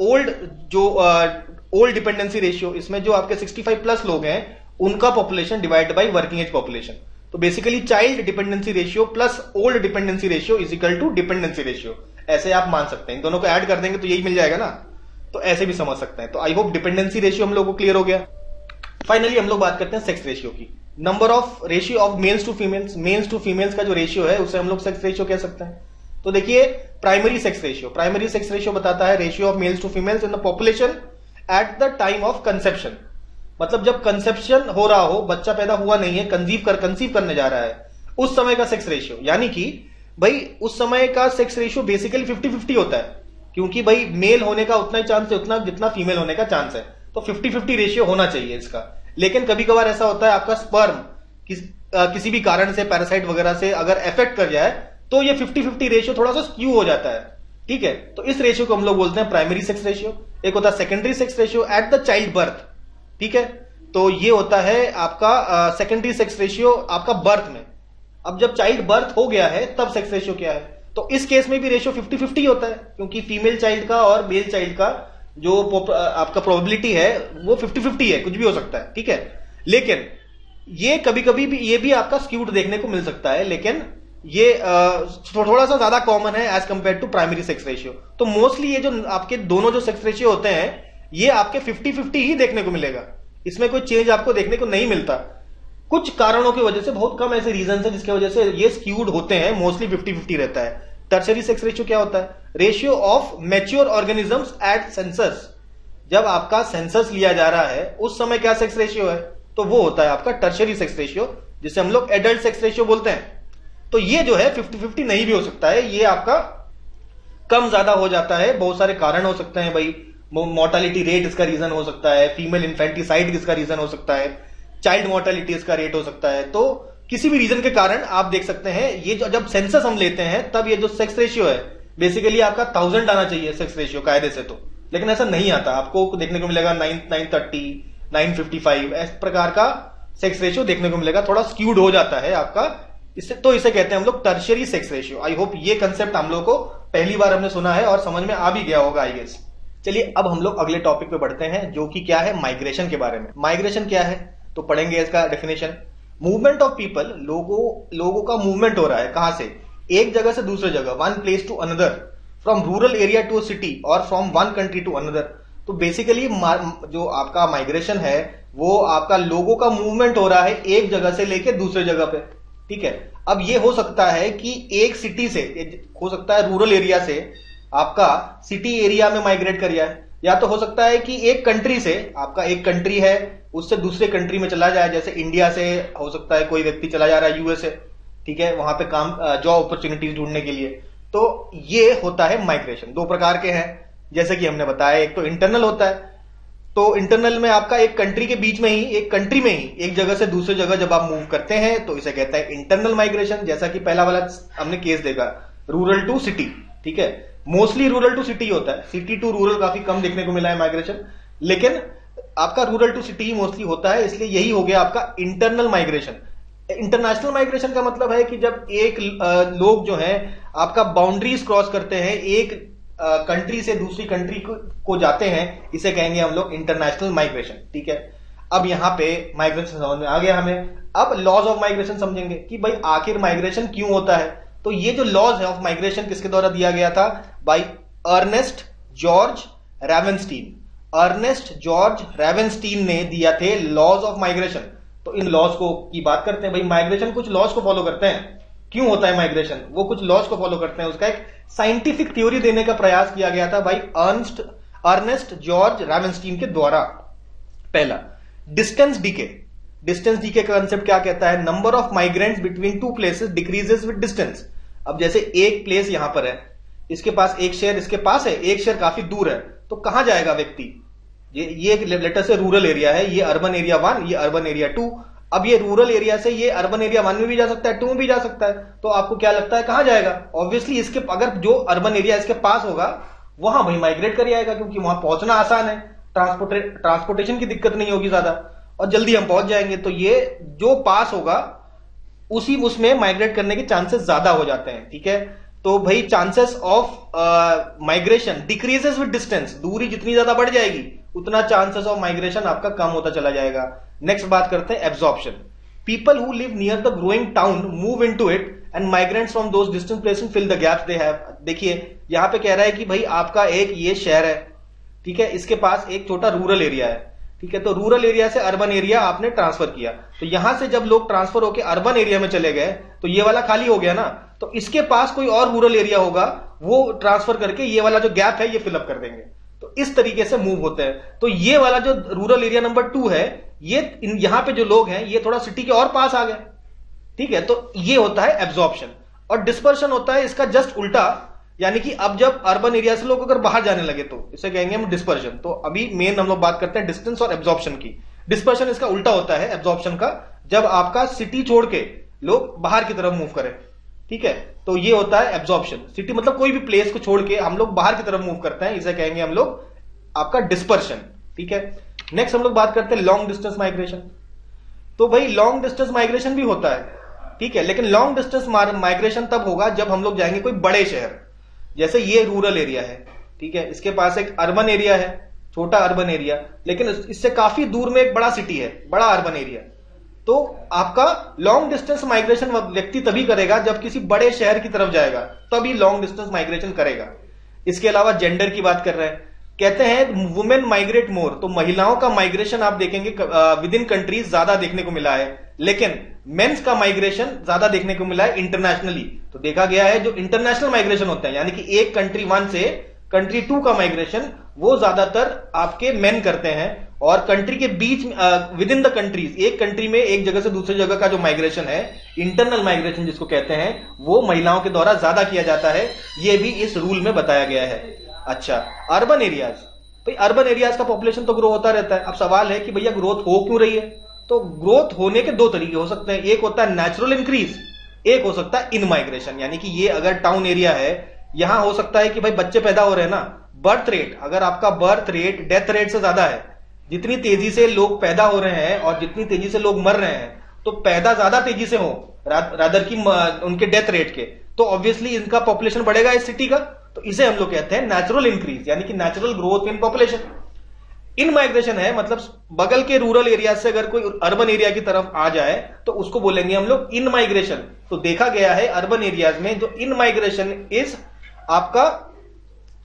ओल्ड डिपेंडेंसी रेशियो, इसमें जो आपके 65 प्लस लोग हैं उनका population divide by working age population. तो basically child dependency ratio plus old dependency ratio is equal to dependency ratio, ऐसे आप मान सकते हैं। इन दोनों को ऐड कर देंगे तो यही मिल जाएगा ना, तो ऐसे भी समझ सकते हैं। तो आई होप डिपेंडेंसी रेशियो हम लोगों को क्लियर हो गया। फाइनली हम लोग बात करते हैं सेक्स रेशियो की। Number of ratio of males to females, males to females का जो रेशियो है उसे हम लोग सेक्स रेशियो कह सकते हैं। तो देखिए प्राइमरी सेक्स रेशियो बताता है ratio of males to females in the population at the time of conception. मतलब जब कंसेप्शन हो रहा हो, बच्चा पैदा हुआ नहीं है, कंसीव करने जा रहा है, उस समय का सेक्स रेशियो, यानी कि भाई उस समय का सेक्स रेशियो बेसिकली 50-50 होता है, क्योंकि भाई मेल होने का उतना ही चांस है उतना जितना फीमेल होने का चांस है, तो 50-50 रेशियो होना चाहिए इसका। लेकिन कभी कभार ऐसा होता है आपका स्पर्म किसी भी कारण से, पैरासाइट वगैरह से अगर इफेक्ट कर जाए, तो ये 50-50 रेशियो थोड़ा सा स्क्यू हो जाता है, ठीक है। तो इस रेशियो को हम लोग बोलते हैं प्राइमरी सेक्स रेशियो। एक होता है secondary sex ratio at the child birth, ठीक है। तो ये होता है आपका सेकेंडरी सेक्स रेशियो आपका बर्थ में। अब जब चाइल्ड बर्थ हो गया है तब सेक्स रेशियो क्या है, तो इस केस में भी रेशियो 50-50 होता है, क्योंकि फीमेल चाइल्ड का और मेल चाइल्ड का जो आपका प्रोबेबिलिटी है वो 50-50 है, कुछ भी हो सकता है, ठीक है। लेकिन ये कभी कभी भी ये भी आपका स्क्यूड देखने को मिल सकता है, लेकिन ये थोड़ा सा ज्यादा कॉमन है as compared to primary sex ratio. तो मोस्टली ये जो आपके दोनों जो सेक्स रेशियो होते हैं ये आपके 50-50 ही देखने को मिलेगा, इसमें कोई चेंज आपको देखने को नहीं मिलता। कुछ कारणों की वजह से, बहुत कम ऐसे रीजन है जिसकी वजह से ये स्क्यूड होते हैं, मोस्टली 50-50 रहता है। टर्शरी सेक्स रेशियो क्या होता है, ratio of mature organisms at census. जब आपका सेंसस लिया जा रहा है उस समय क्या सेक्स रेशियो है, तो वो होता है आपका टर्शरी सेक्स रेशियो, जिसे हम लोग एडल्ट सेक्स रेशियो बोलते हैं। तो ये जो है 50-50 नहीं भी हो सकता है, ये आपका कम ज्यादा हो जाता है। बहुत सारे कारण हो सकते हैं भाई, मोर्टालिटी रेट इसका रीजन हो सकता है, फीमेल इन्फेंटिसाइड इसका रीजन हो सकता है, चाइल्ड मोर्टालिटी इसका रेट हो सकता है। तो किसी भी रीजन के कारण आप देख सकते हैं ये जब सेंसस हम लेते हैं तब ये जो सेक्स रेशियो है बेसिकली आपका 1000 आना चाहिए सेक्स रेशियो कायदे से, तो लेकिन ऐसा नहीं आता, आपको देखने को मिलेगा 930, 955 इस प्रकार का सेक्स रेशियो देखने को मिलेगा, थोड़ा स्क्यूड हो जाता है आपका। इसे कहते हैं हम लोग टर्शियरी सेक्स रेशियो। आई होप ये कंसेप्ट हम लोग को पहली बार हमने सुना है और समझ में आ भी गया होगा आई गेस। चलिए अब हम लोग अगले टॉपिक पे बढ़ते हैं, जो कि क्या है, माइग्रेशन के बारे में। माइग्रेशन क्या है तो पढ़ेंगे इसका डेफिनेशन। मूवमेंट ऑफ पीपल, लोगों का मूवमेंट हो रहा है, कहां से, एक जगह से दूसरे जगह, one place to another, from rural area to city और from one country to another. तो बेसिकली जो आपका माइग्रेशन है वो आपका लोगों का मूवमेंट हो रहा है एक जगह से लेके दूसरे जगह पे, ठीक है। अब ये हो सकता है कि एक सिटी से, हो सकता है रूरल एरिया से आपका सिटी एरिया में माइग्रेट कर जाए, या तो हो सकता है कि एक कंट्री से, आपका एक कंट्री है उससे दूसरे कंट्री में चला जाए, जैसे इंडिया से हो सकता है कोई व्यक्ति चला जा रहा है यूएसए, ठीक है, वहां पे काम जॉब अपॉर्चुनिटीज ढूंढने के लिए। तो ये होता है माइग्रेशन। दो प्रकार के हैं जैसे कि हमने बताया, एक तो इंटरनल होता है, तो इंटरनल में आपका एक कंट्री के बीच में ही, एक कंट्री में ही एक जगह से दूसरे जगह जब आप मूव करते हैं तो इसे कहते हैं इंटरनल माइग्रेशन। जैसा कि पहला वाला हमने केस देखा, रूरल टू सिटी, ठीक है, मोस्टली रूरल टू सिटी होता है, सिटी टू रूरल काफी कम देखने को मिला है माइग्रेशन, लेकिन आपका रूरल टू सिटी ही मोस्टली होता है, इसलिए यही हो गया आपका इंटरनल माइग्रेशन। इंटरनेशनल माइग्रेशन का मतलब है कि जब एक लोग जो है आपका बाउंड्रीज क्रॉस करते हैं, एक कंट्री से दूसरी कंट्री को जाते हैं, इसे कहेंगे हम लोग इंटरनेशनल माइग्रेशन, ठीक है। अब यहां पे माइग्रेशन समझ में आ गया हमें। अब लॉज ऑफ माइग्रेशन समझेंगे कि भाई आखिर माइग्रेशन क्यों होता है। तो ये जो लॉज है ऑफ माइग्रेशन किसके द्वारा दिया गया था, by Ernest George Ravenstein. Ernest George Ravenstein ने दिया थे लॉज ऑफ माइग्रेशन। तो इन लॉज को की बात करते हैं। भाई माइग्रेशन कुछ लॉज को फॉलो करते हैं, क्यों होता है माइग्रेशन, वो कुछ लॉज को फॉलो करते हैं, उसका एक साइंटिफिक थ्योरी देने का प्रयास किया गया था भाई अर्नेस्ट जॉर्ज रेवेनस्टीन के द्वारा। पहला, डिस्टेंस डीके। डिस्टेंस डीके का कंसेप्ट क्या कहता है, number of migrants between two places decreases with distance. अब जैसे एक प्लेस यहां पर है, इसके पास एक शहर इसके पास है, एक शहर काफी दूर है, तो कहां जाएगा व्यक्ति, ये लेटर से रूरल एरिया है, ये अर्बन एरिया 1, ये अर्बन एरिया 2। अब ये रूरल एरिया से ये अर्बन एरिया 1 में भी जा सकता है, 2 में भी जा सकता है, तो आपको क्या लगता है कहां जाएगा, ऑब्वियसली इसके, अगर जो अर्बन एरिया इसके पास होगा वहां भाई माइग्रेट कर आएगा, क्योंकि वहां पहुंचना आसान है, ट्रांसपोर्टेशन की दिक्कत नहीं होगी ज्यादा और जल्दी हम पहुंच जाएंगे। तो ये जो पास होगा उसमें माइग्रेट करने के चांसेस ज्यादा हो जाते हैं, ठीक है। तो भाई chances of migration decreases with distance, दूरी जितनी ज्यादा बढ़ जाएगी उतना चांसेस ऑफ माइग्रेशन आपका कम होता चला जाएगा। नेक्स्ट बात करते हैं absorption. People who live near the growing town move into it and migrants from those distance places fill the gaps they have. देखिए यहां पे कह रहा है कि भाई आपका एक ये शहर है, ठीक है, इसके पास एक छोटा रूरल एरिया है, ठीक है, तो रूरल एरिया से अर्बन एरिया आपने ट्रांसफर किया, तो यहां से जब लोग ट्रांसफर होकर अर्बन एरिया में चले गए तो ये वाला खाली हो गया ना, तो इसके पास कोई और रूरल एरिया होगा, वो ट्रांसफर करके ये वाला जो गैप है ये फिलअप कर देंगे। तो इस तरीके से मूव होते हैं। तो ये वाला जो रूरल एरिया नंबर 2 है, ये यहां पे जो लोग हैं ये थोड़ा सिटी के और पास आ गए, ठीक है, तो ये होता है एब्जॉर्प्शन। और डिस्पर्शन होता है इसका जस्ट उल्टा, यानी कि अब जब अर्बन एरिया से लोग अगर बाहर जाने लगे तो इसे कहेंगे हम डिस्पर्शन। तो अभी मेन हम लोग बात करते हैं डिस्टेंस और एब्जॉर्प्शन की। डिस्पर्शन इसका उल्टा होता है एब्जॉर्प्शन का, जब आपका सिटी छोड़ के लोग बाहर की तरफ मूव करें, ठीक है, तो ये होता है एब्जॉर्प्शन। सिटी मतलब कोई भी प्लेस को छोड़ के हम लोग बाहर की तरफ मूव करते हैं, इसे कहेंगे हम लोग आपका डिस्पर्शन, ठीक है। नेक्स्ट हम लोग बात करते हैं लॉन्ग डिस्टेंस माइग्रेशन। तो भाई लॉन्ग डिस्टेंस माइग्रेशन भी होता है, ठीक है, लेकिन लॉन्ग डिस्टेंस माइग्रेशन तब होगा जब हम लोग जाएंगे कोई बड़े शहर, जैसे ये रूरल एरिया है, ठीक है, इसके पास एक अर्बन एरिया है, छोटा अर्बन एरिया, लेकिन इससे काफी दूर में एक बड़ा सिटी है, बड़ा अर्बन एरिया। तो आपका लॉन्ग डिस्टेंस माइग्रेशन व्यक्ति तभी करेगा जब किसी बड़े शहर की तरफ जाएगा, तभी लॉन्ग डिस्टेंस माइग्रेशन करेगा। इसके अलावा जेंडर की बात कर रहे हैं, कहते हैं वुमेन माइग्रेट मोर, तो महिलाओं का माइग्रेशन आप देखेंगे विद इन कंट्रीज ज्यादा देखने को मिला है, लेकिन मेंस का माइग्रेशन ज्यादा देखने को मिला है इंटरनेशनली। तो देखा गया है जो इंटरनेशनल माइग्रेशन होता है, यानी कि एक कंट्री 1 से कंट्री 2 का माइग्रेशन, वो ज्यादातर आपके मेन करते हैं। और कंट्री के बीच विद इन द कंट्रीज, एक कंट्री में एक जगह से दूसरी जगह का जो माइग्रेशन है, इंटरनल माइग्रेशन जिसको कहते हैं, वो महिलाओं के द्वारा ज्यादा किया जाता है, ये भी इस रूल में बताया गया है। अच्छा, अर्बन एरियाज, भाई अर्बन एरियाज का पॉपुलेशन तो ग्रो होता रहता है। अब सवाल है कि भैया ग्रोथ हो क्यों रही है? तो ग्रोथ होने के 2 तरीके हो सकते हैं, एक होता है नेचुरल इंक्रीज, एक हो सकता है इन माइग्रेशन। यानी कि ये अगर टाउन एरिया है, यहां हो सकता है कि भाई बच्चे पैदा हो रहे हैं ना, बर्थ रेट, अगर आपका बर्थ रेट डेथ रेट से ज्यादा है, जितनी तेजी से लोग पैदा हो रहे हैं और जितनी तेजी से लोग मर रहे हैं, तो पैदा ज्यादा तेजी से हो रादर की उनके डेथ रेट के, तो ऑब्वियसली इनका पॉपुलेशन बढ़ेगा इस सिटी का। तो इसे हम लोग कहते हैं नेचुरल इंक्रीज, यानी कि natural growth in population. In migration है मतलब बगल के रूरल एरिया से अगर कोई अर्बन एरिया की तरफ आ जाए तो उसको बोलेंगे हम लोग इन माइग्रेशन। तो देखा गया है अर्बन एरियाज में जो इन माइग्रेशन इज आपका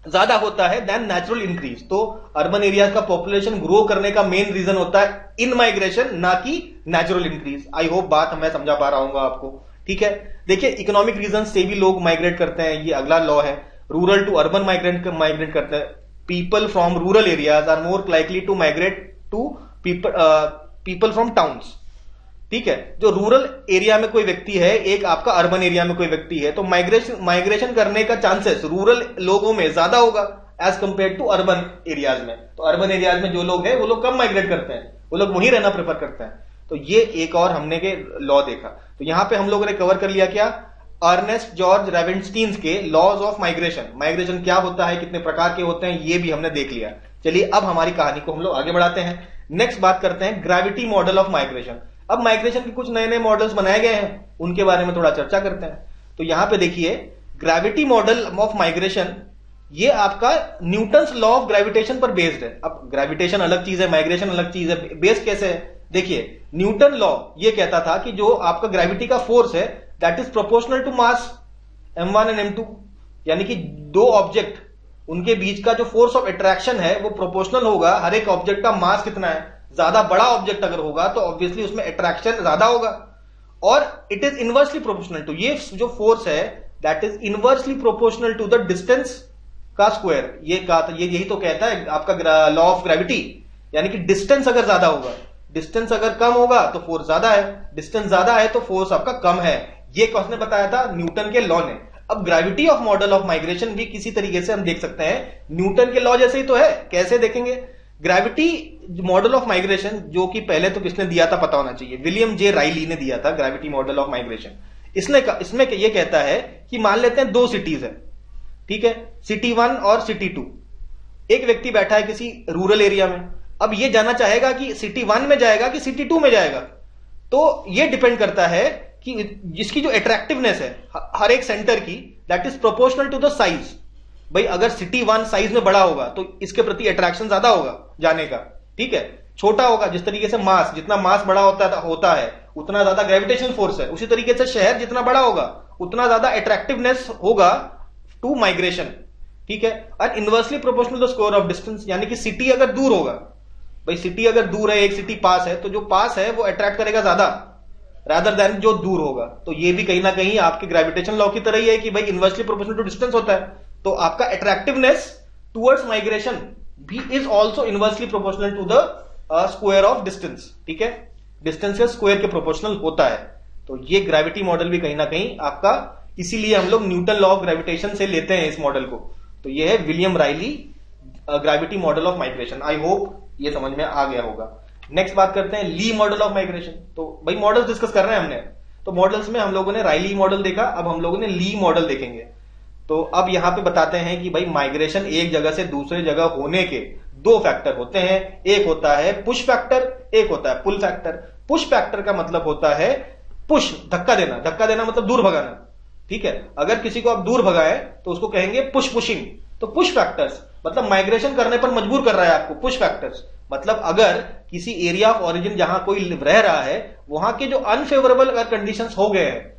ज्यादा होता है देन नेचुरल इंक्रीज। तो अर्बन एरियाज का पॉपुलेशन ग्रो करने का मेन रीजन होता है इन माइग्रेशन, ना कि नेचुरल इंक्रीज। आई होप बात मैं समझा पा रहा हूं आपको, ठीक है। देखिए इकोनॉमिक रीजन से भी लोग माइग्रेट करते हैं, ये अगला लॉ है। रूरल टू अर्बन माइग्रेट करते हैं। People from rural areas are more likely to migrate to people from towns, ठीक है। जो रूरल एरिया में कोई व्यक्ति है, एक आपका अर्बन एरिया में कोई व्यक्ति है, तो माइग्रेशन करने का चांसेस रूरल लोगों में ज्यादा होगा as compared to urban areas में। तो अर्बन एरियाज में जो लोग हैं वो लोग कम माइग्रेट करते हैं, वो लोग वहीं रहना प्रेफर करते हैं। तो ये एक और हमने के लॉ देखा। तो यहां पे हम लोगों ने कवर कर लिया क्या, अर्नेस्ट जॉर्ज रेवेनस्टीन के लॉज ऑफ माइग्रेशन। माइग्रेशन क्या होता है, कितने प्रकार के होते हैं, ये भी हमने देख लिया। चलिए अब हमारी कहानी को हम लोग आगे बढ़ाते हैं। नेक्स्ट बात करते हैं ग्रेविटी मॉडल ऑफ माइग्रेशन। अब माइग्रेशन के कुछ नए नए मॉडल्स बनाए गए हैं, उनके बारे में थोड़ा चर्चा करते हैं। तो यहां पे देखिए ग्रेविटी मॉडल ऑफ माइग्रेशन, ये आपका न्यूटन्स लॉ ऑफ ग्रेविटेशन पर बेस्ड है। अब ग्रेविटेशन अलग चीज है, माइग्रेशन अलग चीज है, बेस्ड कैसे है? देखिए न्यूटन लॉ ये कहता था कि जो आपका ग्रेविटी का फोर्स है that is proportional to mass m1 and m2, यानी कि दो ऑब्जेक्ट उनके बीच का जो फोर्स ऑफ अट्रैक्शन है वो प्रोपोर्शनल होगा। हर एक ऑब्जेक्ट का मास कितना है, ज्यादा बड़ा ऑब्जेक्ट अगर होगा तो ऑब्वियसली उसमें अट्रैक्शन ज्यादा होगा। और it is inversely proportional to, ये जो फोर्स है that is inversely proportional to the distance का स्क्वायर। ये यही तो कहता है आपका लॉ ऑफ ग्रेविटी, यानी कि डिस्टेंस अगर ज्यादा होगा, डिस्टेंस अगर कम होगा तो फोर्स ज्यादा है, डिस्टेंस ज्यादा है तो फोर्स आपका कम है। ये किसने बताया था? न्यूटन के लॉ ने। अब gravity of model of migration भी किसी तरीके से हम देख सकते हैं न्यूटन के लॉ जैसे ही तो है। कैसे देखेंगे? ग्रेविटी मॉडल ऑफ माइग्रेशन जो कि पहले तो किसने दिया था पता होना चाहिए, विलियम जे राइली ने दिया था ग्रेविटी मॉडल ऑफ माइग्रेशन। इसमें ये कहता है कि मान लेते हैं 2 सिटीज है, ठीक है, सिटी 1 और सिटी 2। एक व्यक्ति बैठा है किसी रूरल एरिया में, अब ये जानना चाहेगा कि सिटी 1 में जाएगा कि सिटी 2 में जाएगा। तो ये डिपेंड करता है कि जिसकी जो अट्रैक्टिवनेस है हर एक सेंटर की that is proportional to the size. भाई अगर सिटी 1 साइज में बड़ा होगा तो इसके प्रति अट्रैक्शन ज्यादा होगा जाने का, ठीक है। छोटा होगा, जिस तरीके से मास, जितना मास बड़ा होता है उतना ज्यादा ग्रेविटेशन फोर्स है, उसी तरीके से शहर जितना बड़ा होगा उतना ज्यादा अट्रैक्टिवनेस होगा टू माइग्रेशन, ठीक है। और inversely proportional to the square of distance, यानी कि सिटी अगर दूर होगा भाई सिटी अगर दूर है, एक सिटी पास है, तो जो पास है वो अट्रैक्ट करेगा ज्यादा रादर देन जो दूर होगा। तो ये भी कहीं ना कहीं आपके ग्रेविटेशन लॉ की तरह ही है कि भाई इनवर्सली प्रोपोर्शनल टू डिस्टेंस होता है। तो आपका अट्रैक्टिवनेस टुवर्ड्स माइग्रेशन भी is also inversely proportional to the square of distance. ठीक है, डिस्टेंस के स्क्वायर के प्रोपोर्शनल होता है। तो ये ग्रेविटी मॉडल भी कहीं ना कहीं आपका, इसीलिए हम लोग न्यूटन लॉ ऑफ ग्रेविटेशन से लेते हैं इस मॉडल को। तो ये है William Reilly gravity model of migration. I hope ये समझ में आ गया होगा। नेक्स्ट बात करते हैं ली मॉडल ऑफ माइग्रेशन। तो भाई मॉडल्स डिस्कस कर रहे हैं हमने, तो मॉडल्स में हम लोगों ने रायली मॉडल देखा, अब हम लोगों ने ली मॉडल देखेंगे। तो अब यहां पे बताते हैं कि भाई माइग्रेशन एक जगह से दूसरे जगह होने के दो फैक्टर होते हैं। एक होता है पुश फैक्टर, एक होता है पुल फैक्टर। पुश फैक्टर का मतलब होता है पुश, धक्का देना। धक्का देना मतलब दूर भगाना। ठीक है, अगर किसी को आप दूर भगाए तो उसको कहेंगे पुश पुशिंग। तो पुश फैक्टर्स मतलब माइग्रेशन करने पर मजबूर कर रहा है आपको। पुश फैक्टर्स मतलब अगर किसी एरिया ऑफ ओरिजिन जहां कोई रह रहा है वहां के जो अनफेवरेबल अगर कंडीशंस हो गए हैं,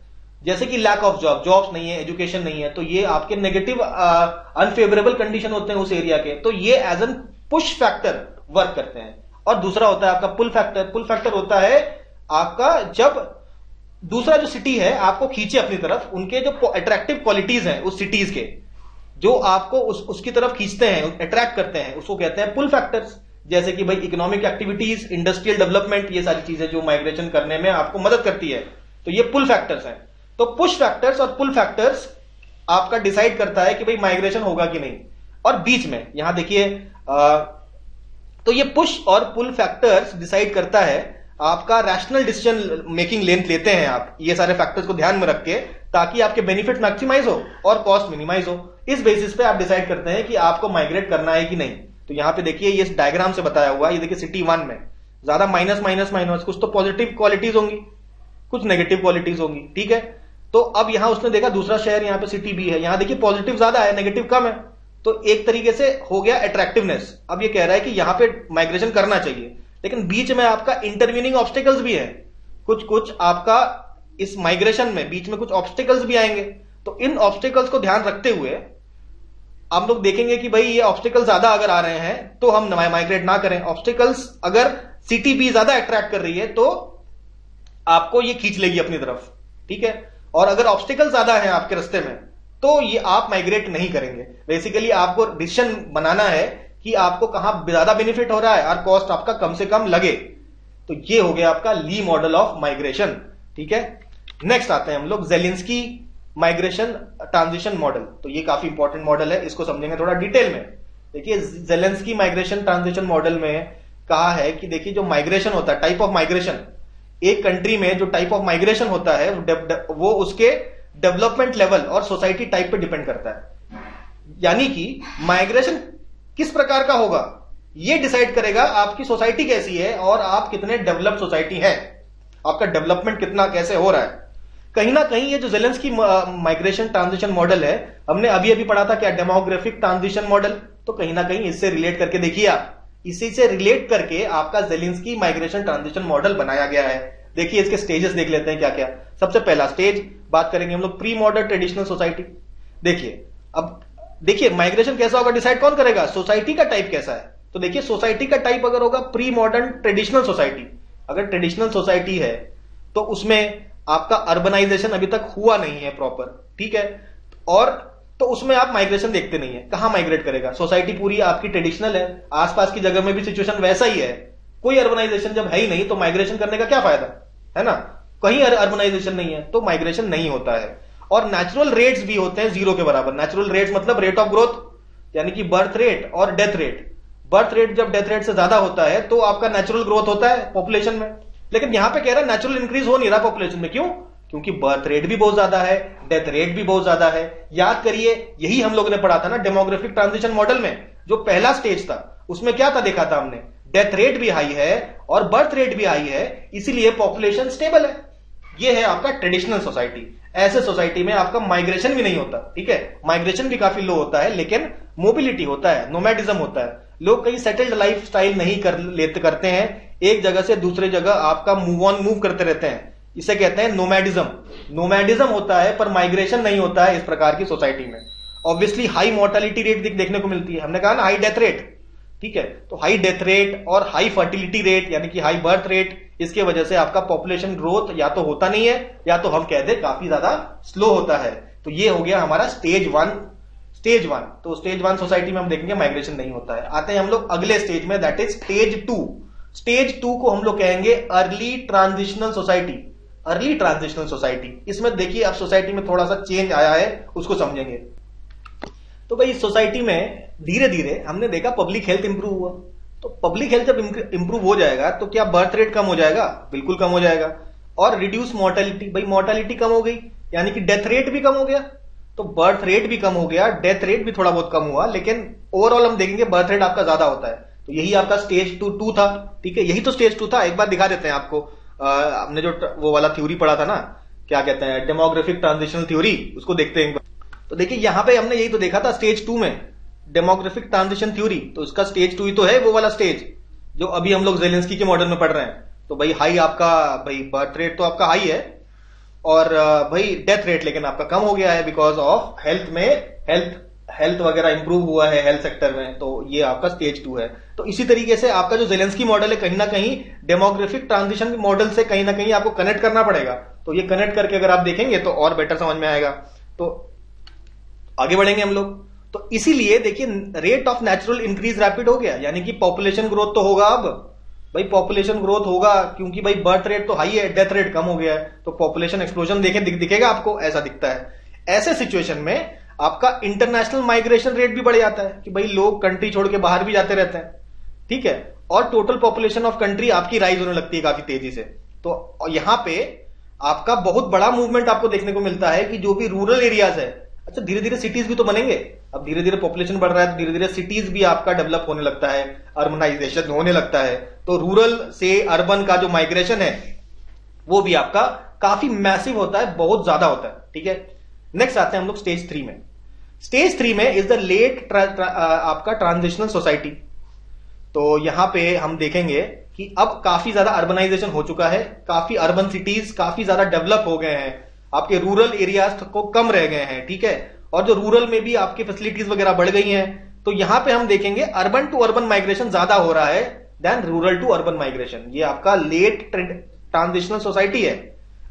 जैसे कि लैक ऑफ जॉब्स नहीं है, एजुकेशन नहीं है, तो ये आपके नेगेटिव अनफेवरेबल कंडीशन होते हैं उस एरिया के, तो ये as an push factor work करते हैं। और दूसरा होता है आपका पुल फैक्टर। पुल फैक्टर होता है आपका जब दूसरा जो सिटी है आपको खींचे अपनी तरफ, उनके जो अट्रैक्टिव क्वालिटीज हैं उस सिटीज के, जो आपको उसकी तरफ खींचते हैं, अट्रैक्ट करते हैं, उसको कहते हैं पुल फैक्टर्स। जैसे कि भाई इकोनॉमिक एक्टिविटीज, इंडस्ट्रियल डेवलपमेंट, ये सारी चीजें जो माइग्रेशन करने में आपको मदद करती है, तो ये पुल फैक्टर्स हैं। तो पुश फैक्टर्स और पुल फैक्टर्स आपका डिसाइड करता है कि भाई माइग्रेशन होगा कि नहीं। और बीच में यहां देखिए, तो ये पुश और पुल फैक्टर्स डिसाइड करता है आपका रैशनल डिसीजन मेकिंग लेंथ लेते हैं आप, ये सारे फैक्टर्स को ध्यान में रख के, ताकि आपके बेनिफिट मैक्सिमाइज हो और कॉस्ट मिनिमाइज हो। इस बेसिस पे आप डिसाइड करते हैं कि आपको माइग्रेट करना है कि नहीं। तो यहां पे देखिए ये डायग्राम से बताया हुआ, ये देखिए सिटी 1 में ज्यादा माइनस माइनस माइनस, कुछ तो पॉजिटिव क्वालिटीज होंगी, कुछ नेगेटिव क्वालिटीज होंगी। ठीक है, तो अब यहां उसने देखा दूसरा शहर, यहां पे सिटी बी है, यहां देखिए पॉजिटिव ज्यादा है, नेगेटिव कम है, तो एक तरीके से हो गया अट्रैक्टिवनेस। अब ये कह रहा है कि यहां पे माइग्रेशन करना चाहिए, लेकिन बीच में आपका इंटरवीनिंग ऑब्स्टिकल्स भी है, कुछ कुछ आपका इस माइग्रेशन में बीच में कुछ ऑब्स्टिकल्स भी आएंगे। तो इन ऑब्स्टिकल्स को ध्यान रखते हुए हम लोग देखेंगे कि भाई ये ऑब्स्टिकल ज्यादा अगर आ रहे हैं तो हम माइग्रेट ना करें। ऑब्स्टिकल्स अगर सिटी बी ज्यादा अट्रैक्ट कर रही है तो आपको ये खींच लेगी अपनी तरफ। ठीक है, और अगर ऑब्स्टिकल ज्यादा है आपके रास्ते में तो ये आप माइग्रेट नहीं करेंगे। बेसिकली आपको डिसीजन बनाना है कि आपको कहां ज्यादा बेनिफिट हो रहा है और कॉस्ट आपका कम से कम लगे। तो ये हो गया आपका ली मॉडल ऑफ माइग्रेशन। ठीक है, नेक्स्ट आते हैं हम लोग जेलिंस्की माइग्रेशन ट्रांजिशन मॉडल। तो ये काफी इंपॉर्टेंट मॉडल है, इसको समझेंगे थोड़ा डिटेल में। देखिए जेलेंस्की माइग्रेशन ट्रांजिशन मॉडल में कहा है कि देखिए जो माइग्रेशन होता है, टाइप ऑफ माइग्रेशन, एक कंट्री में जो टाइप ऑफ माइग्रेशन होता है वो उसके डेवलपमेंट लेवल और सोसाइटी टाइप पे डिपेंड करता है। यानी कि माइग्रेशन किस प्रकार का होगा ये डिसाइड करेगा आपकी सोसाइटी कैसी है और आप कितने डेवलप्ड सोसाइटी है, आपका डेवलपमेंट कितना कैसे हो रहा है। कहीं ना कहीं ये जो जेलेंस्की माइग्रेशन ट्रांजिशन मॉडल है, हमने अभी अभी पढ़ा था क्या, डेमोग्राफिक ट्रांजिशन मॉडल, तो कहीं ना कहीं इससे रिलेट करके देखिए आप, इसी से रिलेट करके आपका जेलेंस्की माइग्रेशन ट्रांजिशन मॉडल बनाया गया है। देखिए इसके स्टेजेस देख लेते हैं क्या क्या। सबसे पहला स्टेज बात करेंगे हम लोग प्री मॉडर्न ट्रेडिशनल सोसाइटी। देखिए अब देखिए माइग्रेशन कैसा होगा डिसाइड कौन करेगा, सोसाइटी का टाइप कैसा है। तो देखिए सोसाइटी का टाइप अगर होगा प्री मॉडर्न ट्रेडिशनल सोसाइटी, अगर ट्रेडिशनल सोसाइटी है तो उसमें आपका अर्बनाइजेशन अभी तक हुआ नहीं है प्रॉपर। ठीक है, और तो उसमें आप माइग्रेशन देखते नहीं है, कहां माइग्रेट करेगा, सोसाइटी पूरी आपकी ट्रेडिशनल है, आसपास की जगह में भी सिचुएशन वैसा ही है, कोई अर्बनाइजेशन जब है ही नहीं तो माइग्रेशन करने का क्या फायदा है ना, कहीं अर्बनाइजेशन नहीं है तो माइग्रेशन नहीं होता है। और नेचुरल रेट्स भी होते हैं जीरो के बराबर। नेचुरल रेट्स मतलब रेट ऑफ ग्रोथ, यानी कि बर्थ रेट और डेथ रेट। बर्थ रेट जब डेथ रेट से ज्यादा होता है तो आपका नेचुरल ग्रोथ होता है पॉपुलेशन में, लेकिन यहां पे कह रहा है नेचुरल इंक्रीज हो नहीं रहा पॉपुलेशन में। क्यों? क्योंकि बर्थ रेट भी बहुत ज्यादा है, डेथ रेट भी बहुत ज्यादा है। याद करिए यही हम लोगों ने पढ़ा था ना डेमोग्राफिक ट्रांजिशन मॉडल में, जो पहला स्टेज था उसमें क्या था देखा था हमने, डेथ रेट भी हाई है और बर्थ रेट भी हाई है, इसीलिए पॉपुलेशन स्टेबल है। ये है आपका ट्रेडिशनल सोसाइटी। ऐसे सोसाइटी में आपका माइग्रेशन भी नहीं होता। ठीक है, माइग्रेशन भी काफी लो होता है लेकिन मोबिलिटी होता है, नोमैडिज्म होता है। लोग कहीं सेटल्ड लाइफ स्टाइल नहीं करते हैं, एक जगह से दूसरे जगह आपका मूव करते रहते हैं, इसे कहते हैं नोमैडिज्म। नोमैडिज्म होता है पर माइग्रेशन नहीं होता है इस प्रकार की सोसाइटी में। ऑब्वियसली हाई मोर्टेलिटी रेट देखने को मिलती है, हमने कहा ना हाई डेथ रेट, ठीक है। तो हाई डेथ रेट और हाई फर्टिलिटी रेट यानी कि हाई बर्थ रेट, इसके वजह से आपका पॉपुलेशन ग्रोथ या तो होता नहीं है या तो हम कह दे काफी ज्यादा स्लो होता है। तो ये हो गया हमारा स्टेज वन। तो स्टेज वन सोसाइटी में हम देखेंगे माइग्रेशन नहीं होता है। आते हैं हम लोग अगले स्टेज में, that is stage two. Stage two को हम लोग कहेंगे early transitional society. Early transitional society, इसमें देखिए अब सोसाइटी में थोड़ा सा चेंज आया है, उसको समझेंगे। तो भाई इस सोसाइटी में धीरे धीरे हमने देखा पब्लिक हेल्थ इंप्रूव हुआ। तो पब्लिक हेल्थ जब इंप्रूव हो जाएगा तो क्या बर्थ रेट कम हो जाएगा? बिल्कुल कम हो जाएगा। और रिड्यूस मोर्टेलिटी, भाई मोर्टेलिटी कम हो गई यानी कि डेथ रेट भी कम हो गया। तो बर्थ रेट भी कम हो गया, डेथ रेट भी थोड़ा बहुत कम हुआ, लेकिन ओवरऑल हम देखेंगे बर्थ रेट आपका ज्यादा होता है। तो यही आपका स्टेज टू था, ठीक है। यही तो स्टेज टू था। एक बार दिखा देते हैं आपको, हमने जो वो वाला थ्योरी पढ़ा था ना, क्या कहते हैं, डेमोग्राफिक ट्रांजिशनल थ्योरी, उसको देखते हैं। तो देखिए यहां पे हमने यही तो देखा था स्टेज टू में, डेमोग्राफिक ट्रांजिशन थ्योरी। तो उसका स्टेज टू ही तो है, वो वाला स्टेज जो अभी हम लोग ज़ेलेंस्की के मॉडल में पढ़ रहे हैं। तो भाई हाई आपका, भाई बर्थ रेट तो आपका हाई है और भाई डेथ रेट लेकिन आपका कम हो गया है बिकॉज ऑफ हेल्थ में, हेल्थ वगैरह इंप्रूव हुआ है हेल्थ सेक्टर में। तो ये आपका स्टेज टू है। तो इसी तरीके से आपका जो ज़ेलेंस्की मॉडल है कहीं ना कहीं डेमोग्राफिक ट्रांजिशन मॉडल से कहीं ना कहीं आपको कनेक्ट करना पड़ेगा। तो ये कनेक्ट करके अगर आप देखेंगे तो और बेटर समझ में आएगा। तो आगे बढ़ेंगे हम लोग। तो इसीलिए देखिए rate of natural increase rapid हो गया, यानी कि पॉपुलेशन ग्रोथ तो होगा। अब भाई पॉपुलेशन ग्रोथ होगा क्योंकि भाई बर्थ रेट तो हाई है, डेथ रेट कम हो गया है, तो पॉपुलेशन एक्सप्लोजन दिखेगा आपको, ऐसा दिखता है। ऐसे सिचुएशन में आपका इंटरनेशनल माइग्रेशन रेट भी बढ़ जाता है कि भाई लोग कंट्री छोड़ के बाहर भी जाते रहते हैं, ठीक है। और टोटल पॉपुलेशन ऑफ कंट्री आपकी राइज होने लगती है काफी तेजी से। तो यहां पे आपका बहुत बड़ा मूवमेंट आपको देखने को मिलता है कि जो भी रूरल एरियाज है, अच्छा धीरे धीरे सिटीज भी तो बनेंगे। अब धीरे धीरे पॉपुलेशन बढ़ रहा है तो धीरे धीरे सिटीज भी आपका डेवलप होने लगता है, अर्बनाइजेशन होने लगता है। तो रूरल से अर्बन का जो माइग्रेशन है वो भी आपका काफी मैसिव होता है, बहुत ज्यादा होता है, ठीक है। नेक्स्ट आते हैं हम लोग स्टेज थ्री में। स्टेज थ्री में इज द लेट आपका ट्रांजिशनल सोसाइटी। तो यहां पे हम देखेंगे कि अब काफी ज्यादा अर्बनाइजेशन हो चुका है, काफी अर्बन सिटीज काफी ज्यादा डेवलप हो गए हैं, आपके रूरल एरियाज को कम रह गए हैं, ठीक है। और जो रूरल में भी आपकी फैसिलिटीज वगैरह बढ़ गई हैं। तो यहां पे हम देखेंगे अर्बन टू अर्बन माइग्रेशन ज्यादा हो रहा है then rural to urban migration. ये आपका लेट ट्रांजिशनल सोसाइटी है।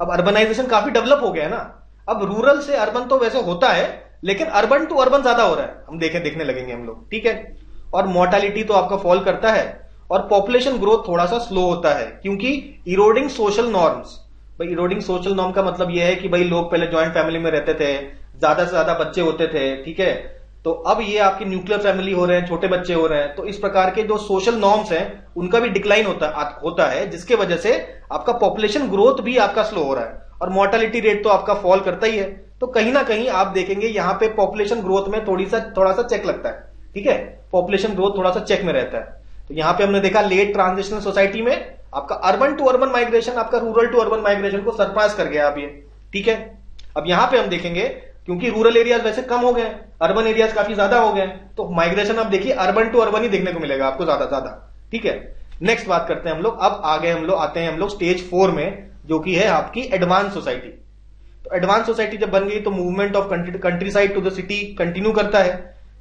अब अर्बनाइजेशन काफी डेवलप हो गया है ना। अब रूरल से अर्बन तो वैसे होता है लेकिन अर्बन टू अर्बन ज्यादा हो रहा है, हम देखने लगेंगे हम लोग, ठीक है। और मोर्टेलिटी तो आपका फॉल करता है और पॉपुलेशन ग्रोथ थोड़ा सा स्लो होता है क्योंकि इरोडिंग सोशल नॉर्म्स। भाई इरोडिंग सोशल नॉर्म का मतलब यह है कि भाई लोग पहले ज्वाइंट फैमिली में रहते थे, ज्यादा से ज्यादा बच्चे होते थे, ठीक है। तो अब ये आपकी न्यूक्लियर फैमिली हो रहे हैं, छोटे बच्चे हो रहे हैं। तो इस प्रकार के जो सोशल नॉर्म्स हैं उनका भी डिक्लाइन होता है, जिसके वजह से आपका पॉपुलेशन ग्रोथ भी आपका स्लो हो रहा है और मोर्टेलिटी रेट तो आपका फॉल करता ही है। तो कहीं ना कहीं आप देखेंगे यहाँ पे पॉपुलेशन ग्रोथ में थोड़ा सा चेक लगता है, ठीक है। पॉपुलेशन ग्रोथ थोड़ा सा चेक में रहता है। तो यहां पे हमने देखा लेट ट्रांजिशनल सोसाइटी में आपका अर्बन टू अर्बन माइग्रेशन आपका रूरल टू अर्बन माइग्रेशन को सरपास कर गया अब ये, ठीक है। अब यहां पे हम देखेंगे क्योंकि रूरल एरियाज वैसे कम हो गए, अर्बन एरियाज काफी ज्यादा हो गए, तो माइग्रेशन अब देखिए अर्बन टू अर्बन ही देखने को मिलेगा आपको ज्यादा, ठीक है। नेक्स्ट बात करते हैं हम लोग, अब आगे हम लोग आते हैं हम लोग स्टेज 4 में, जो कि है आपकी एडवांस सोसाइटी। तो एडवांस सोसाइटी जब बन गई तो movement of countryside to the city continue करता है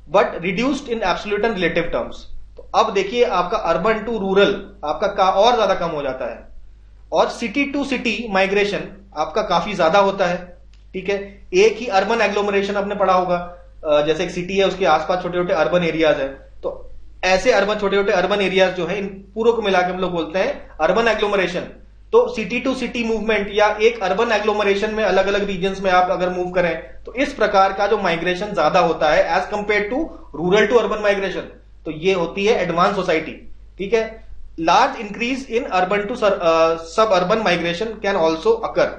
but reduced in absolute and relative terms. तो अब देखिए आपका अर्बन टू रूरल आपका और ज्यादा कम हो जाता है और सिटी टू सिटी माइग्रेशन आपका काफी ज्यादा होता है, ठीक है। एक ही अर्बन एग्लोमरेशन आपने पढ़ा होगा, जैसे एक सिटी है उसके आसपास छोटे छोटे अर्बन एरियाज है, तो ऐसे छोटे छोटे अर्बन एरियाज जो है इन पूरों को मिलाकर हम लोग बोलते हैं अर्बन एग्लोमरेशन। तो सिटी टू सिटी मूवमेंट या एक अर्बन एग्लोमरेशन में अलग अलग रीजन्स में आप अगर मूव करें तो इस प्रकार का जो माइग्रेशन ज्यादा होता है as compared to rural to urban migration. तो ये होती है एडवांस सोसाइटी, ठीक है। Large increase in urban to suburban migration can also occur,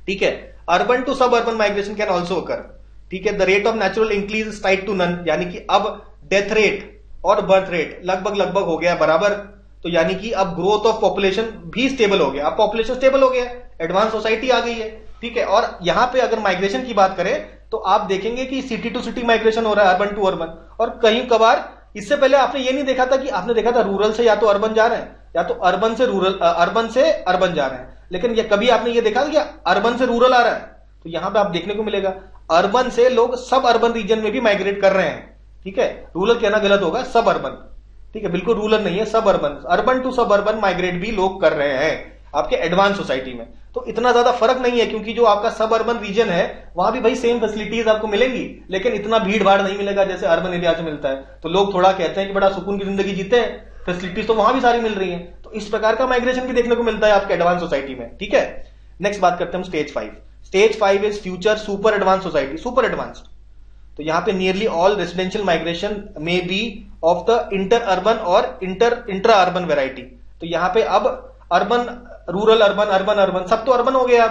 ठीक है। Urban to suburban migration can also occur, ठीक है। The rate of natural increase tied to none, यानी कि अब डेथ रेट और बर्थ रेट लगभग हो गया बराबर। तो यानी कि अब ग्रोथ ऑफ पॉपुलेशन भी स्टेबल हो गया, अब पॉपुलेशन स्टेबल हो गया, एडवांस सोसाइटी आ गई है, ठीक है। और यहां पे अगर माइग्रेशन की बात करें तो आप देखेंगे कि सिटी टू सिटी माइग्रेशन हो रहा है, अर्बन टू अर्बन। और कहीं कभार इससे पहले आपने ये नहीं देखा था कि आपने देखा था रूरल से या तो अर्बन जा रहे हैं या तो अर्बन से अर्बन जा रहे हैं, लेकिन ये कभी आपने ये देखा कि अर्बन से रूरल आ रहा है। तो यहां पे आप देखने को मिलेगा अर्बन से लोग सब अर्बन रीजन में भी माइग्रेट कर रहे हैं, ठीक है। रूरल कहना गलत होगा, सब अर्बन, ठीक है, बिल्कुल रूरल नहीं है, सब अर्बन, अर्बन टू सब अर्बन माइग्रेट भी लोग कर रहे हैं आपके एडवांस सोसाइटी में। तो इतना ज्यादा फर्क नहीं है, क्योंकि जो आपका सब अर्बन रीजन है वहां भी भाई सेम फैसिलिटीज आपको मिलेंगी, लेकिन इतना भीड़ भाड़ नहीं मिलेगा जैसे अर्बन एरिया में मिलता है। तो लोग थोड़ा कहते हैं कि बड़ा सुकून की जिंदगी जीते हैं, फैसिलिटीज तो वहां भी सारी मिल रही है। तो इस प्रकार का माइग्रेशन भी देखने को मिलता है आपके एडवांस सोसाइटी में। ठीक है, नेक्स्ट बात करते हैं हम stage 5। Stage 5 is future super advance society, super advanced. तो यहां पे नियरली ऑल रेसिडेंशियल माइग्रेशन में be of the inter urban और इंट्रा अर्बन वेराइटी। तो यहां पे अब urban rural urban urban urban सब तो अर्बन हो गया,